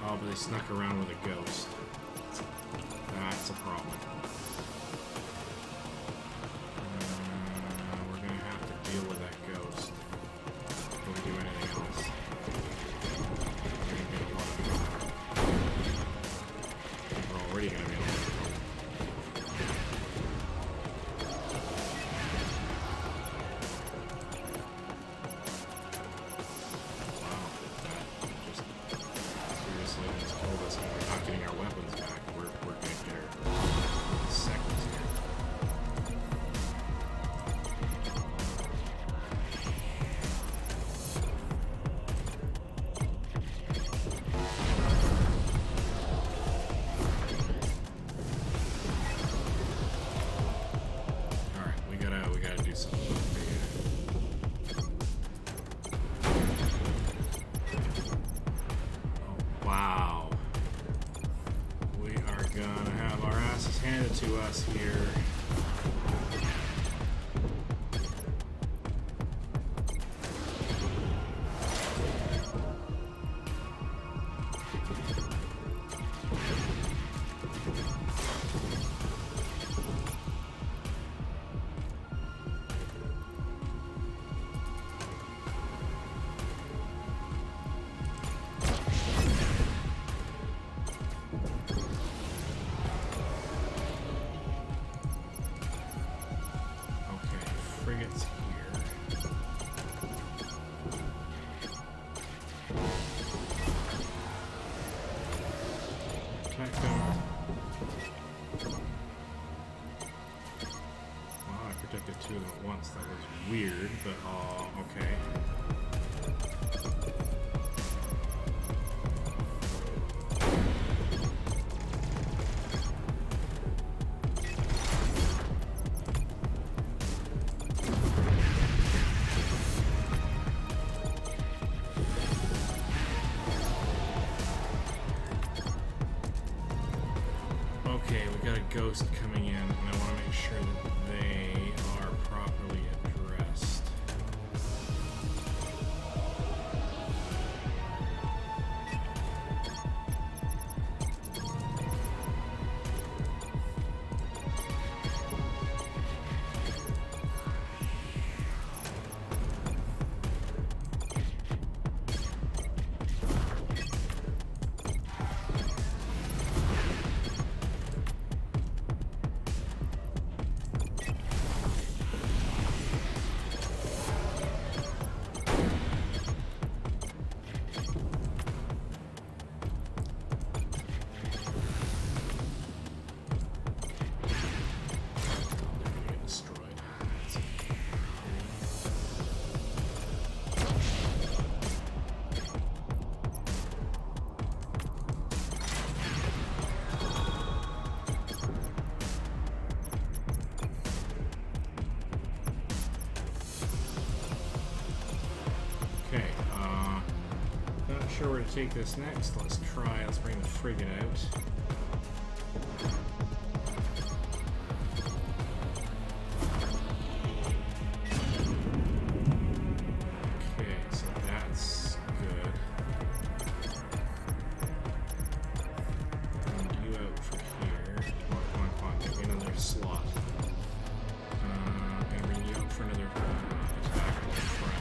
Oh, but they snuck around with a ghost. That's a problem. We're gonna have to deal with that ghost before we do anything else. We're gonna get a lot of trouble. We're already gonna be in a lot of trouble. To us here. Frigates here. Attack them. Wow, I protected two of them at once. That was weird, but okay. Okay, we got a ghost coming in, and I want to make sure that they are properly addressed. Sure where to take this next. Let's bring the frigate out. Okay, so that's good. And you out from here. Come on, give me another slot. I'm gonna bring you out for another attack in the front.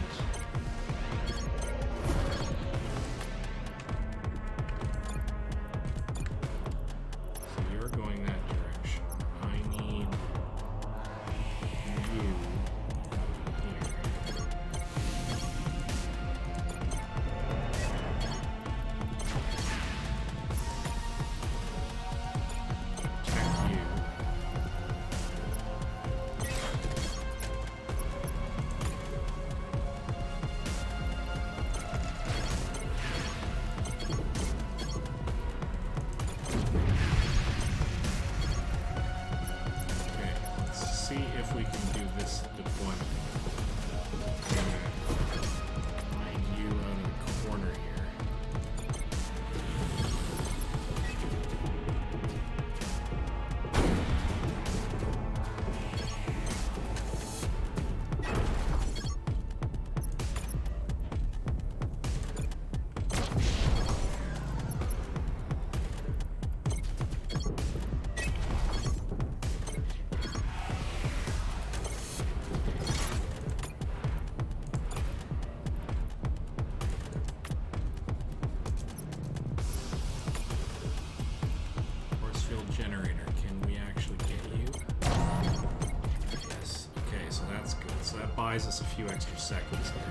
buys us a few extra seconds here.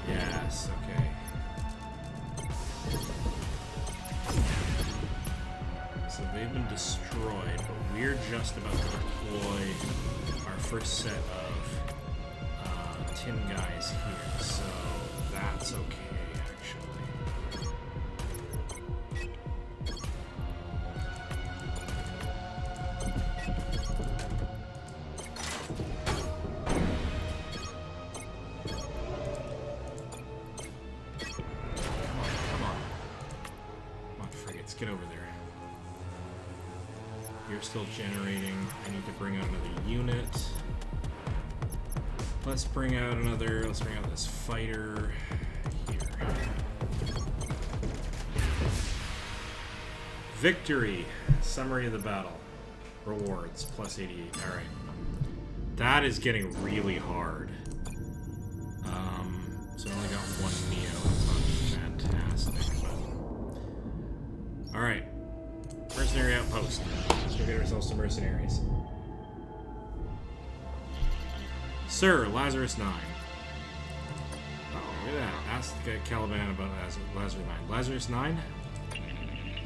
Yes, okay. So they've been destroyed, but we're just about to deploy our first set of tin guys here, so that's okay, actually. Get over there. You're still generating. I need to bring out another unit. Let's bring out this fighter here. Victory. Summary of the battle. Rewards. Plus 88. Alright. That is getting really hard. So I only got one Neo. That's not fantastic. Alright. Mercenary outpost. Let's go get ourselves some mercenaries. Sir, Lazarus 9. Oh, look at that. Ask Caliban about Lazarus 9. Lazarus 9?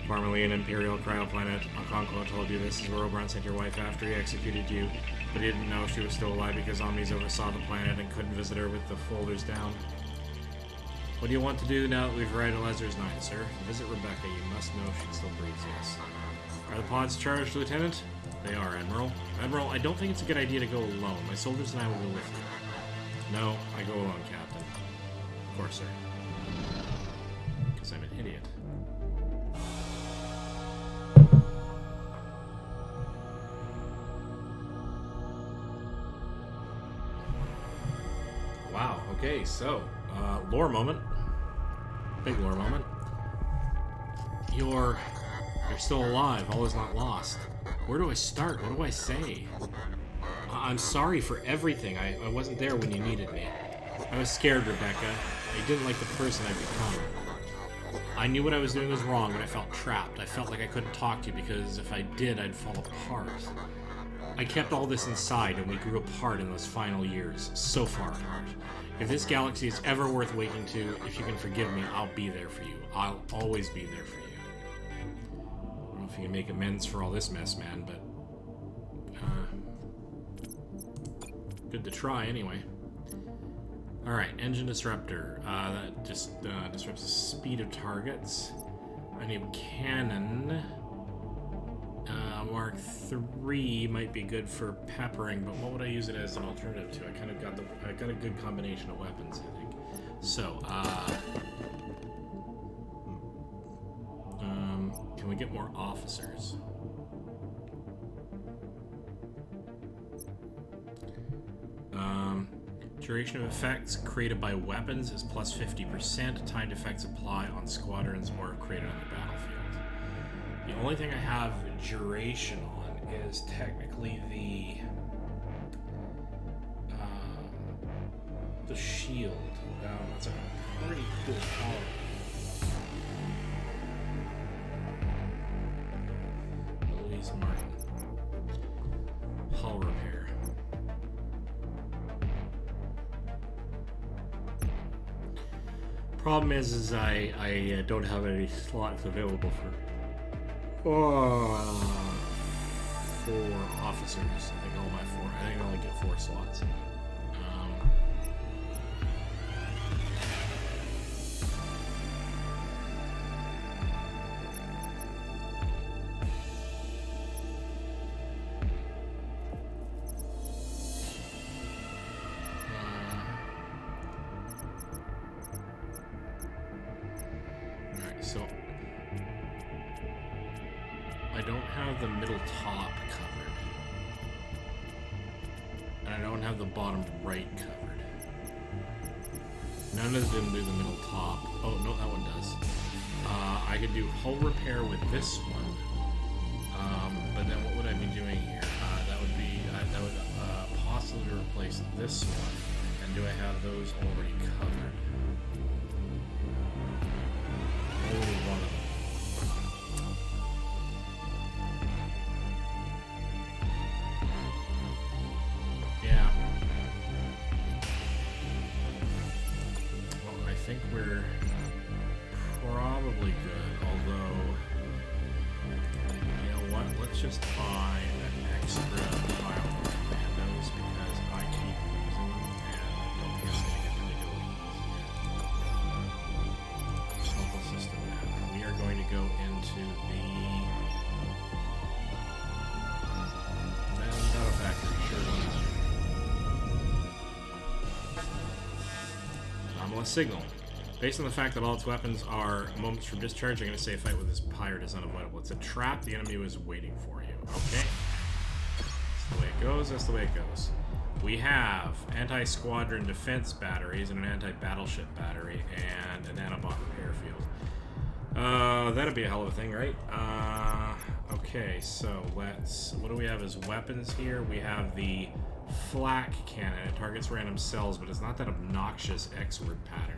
Formerly an Imperial cryoplanet. Okonkwo told you this is where Oberon sent your wife after he executed you, but he didn't know she was still alive because Omnis oversaw the planet and couldn't visit her with the folders down. What do you want to do now that we've arrived at Lazarus 9, sir? Visit Rebecca. You must know she still breathes, yes. Are the pods charged, Lieutenant? They are, Admiral. Admiral, I don't think it's a good idea to go alone. My soldiers and I will go with you. No, I go alone, Captain. Of course, sir. Because I'm an idiot. Wow, okay, so, lore moment. Big lore moment. You're still alive. All is not lost. Where do I start? What do I say? I'm sorry for everything. I wasn't there when you needed me. I was scared, Rebecca. I didn't like the person I'd become. I knew what I was doing was wrong, but I felt trapped. I felt like I couldn't talk to you because if I did, I'd fall apart. I kept all this inside, and we grew apart in those final years. So far apart. If this galaxy is ever worth waking to, if you can forgive me, I'll be there for you. I'll always be there for you. I don't know if you can make amends for all this mess, man, but... good to try, anyway. Alright, engine disruptor. That just disrupts the speed of targets. I need cannon. Mark 3 might be good for peppering, but what would I use it as an alternative to? I got a good combination of weapons, I think. So, can we get more officers? Duration of effects created by weapons is plus 50%. Timed effects apply on squadrons or created on the battlefield. The only thing I have duration on is technically the shield. That's a pretty cool power. Louise Martin. Hull repair. Problem is I don't have any slots available for 4 officers. I think all my 4. I think I only get 4 slots. So I don't have the middle top covered, and I don't have the bottom right covered. None of them do the middle top. Oh no, that one does. I could do hull repair with this one, but then what would I be doing here? That would possibly replace this one. And do I have those already covered? Only one of them. Yeah. think we're probably good, although, you know what, let's just buy an extra pile of commandos because I keep using them and I don't think it's going to get particularly easy. Local system map. We are going to go into the Battle Factory, sure. Anomalous signal. Based on the fact that all its weapons are moments from discharge, I'm going to say a fight with this pirate is unavoidable. It's a trap. The enemy was waiting for you. Okay. That's the way it goes. That's the way it goes. We have anti-squadron defense batteries and an anti-battleship battery and an nanobot repair field. That'd be a hell of a thing, right? Okay, so let's... What do we have as weapons here? We have the flak cannon. It targets random cells, but it's not that obnoxious X-word pattern.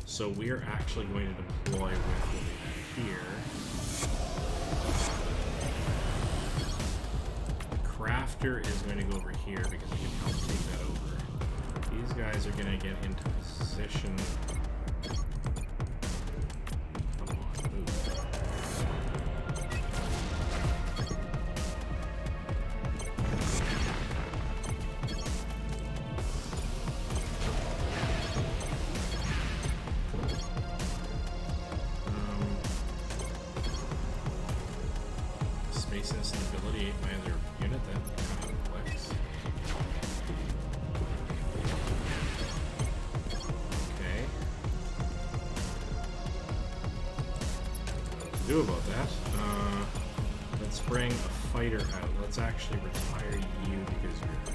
So we are actually going to deploy with what we have here. The crafter is going to go over here because we can help take that over. These guys are going to get into position. Come on, move. Space instability ate my other unit, that kind of clicks. Okay. What to do about that? Let's bring a fighter out. Let's actually retire you because you're hurt.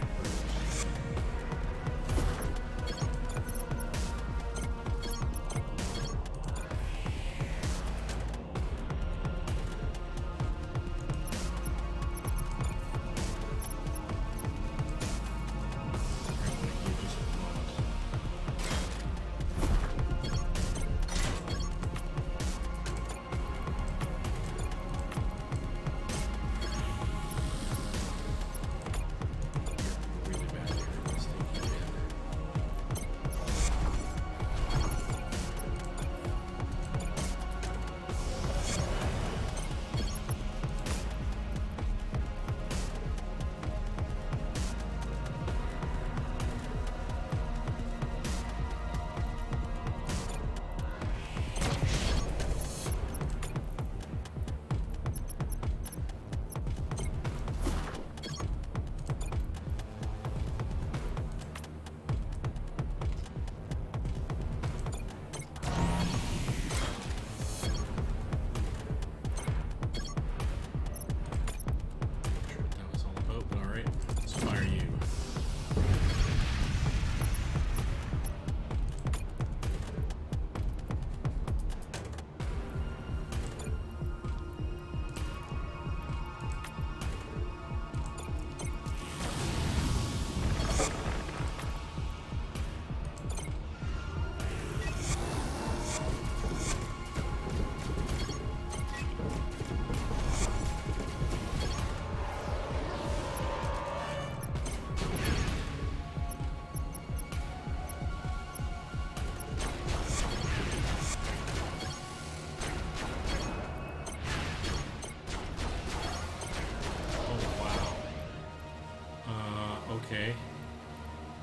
Okay.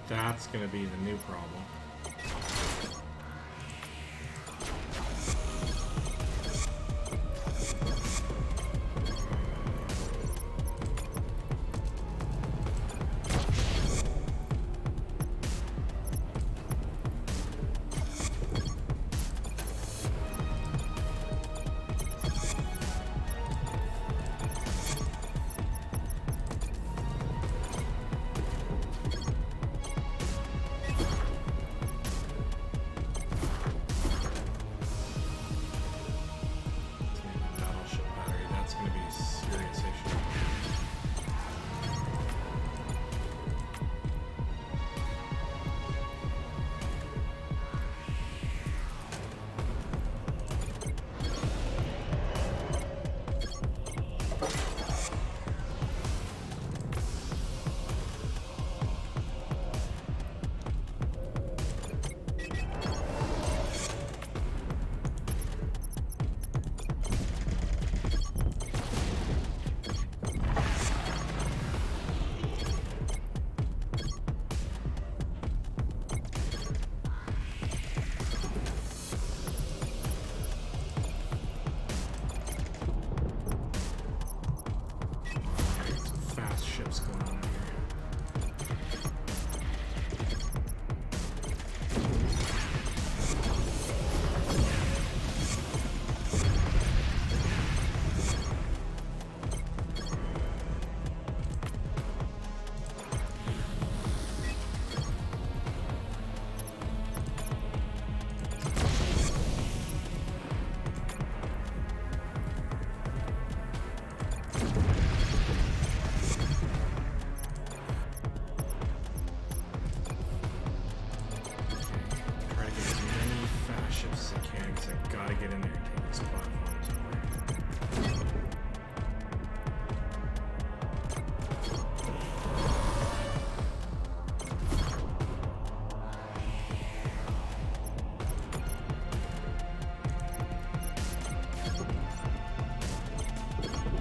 That's gonna be the new problem. gotta get in there and take these platforms over.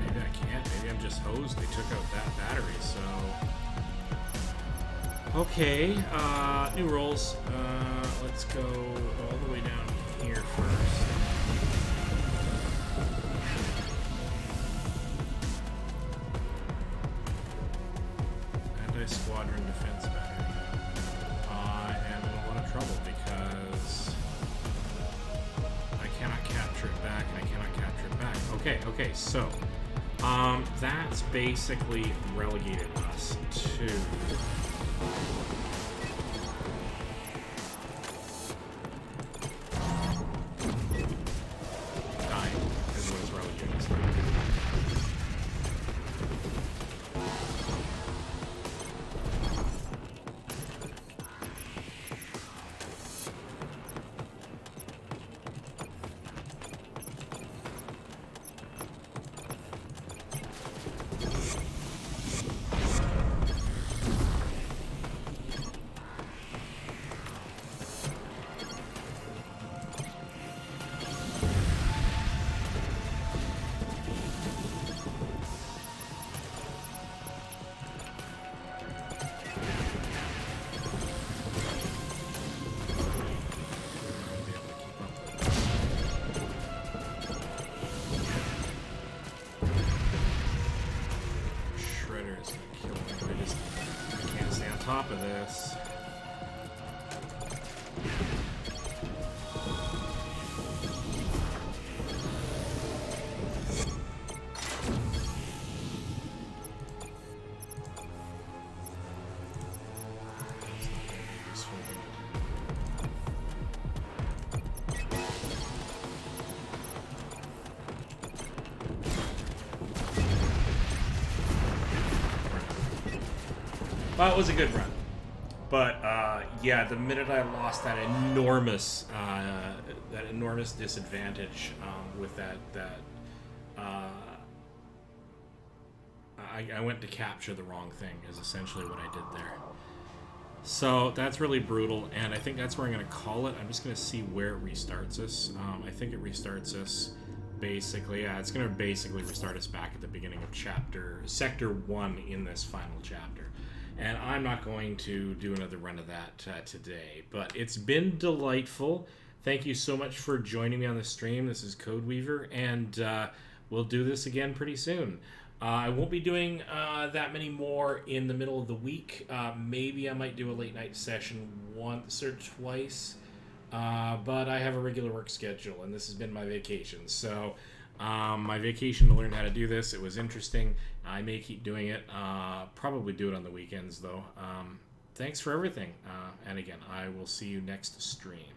Maybe I can't. Maybe I'm just hosed. They took out that battery, so... Okay, new rolls. Let's go all the way down here first. Anti-squadron defense battery. I am in a lot of trouble because I cannot capture it back and I cannot capture it back. Okay, so that's basically relegated us to... top of this. Well, it was a good run, but yeah, the minute I lost that enormous disadvantage with that I went to capture the wrong thing is essentially what I did there. So that's really brutal, and I think that's where I'm going to call it. I'm just going to see where it restarts us. I think it restarts us basically. Yeah, it's going to basically restart us back at the beginning of Sector 1 in this final chapter. And I'm not going to do another run of that today. But it's been delightful. Thank you so much for joining me on the stream. This is Codeweaver, and we'll do this again pretty soon. I won't be doing that many more in the middle of the week. Maybe I might do a late night session once or twice. But I have a regular work schedule, and this has been my vacation. So my vacation to learn how to do this, it was interesting. I may keep doing it. Probably do it on the weekends, though. Thanks for everything. And again, I will see you next stream.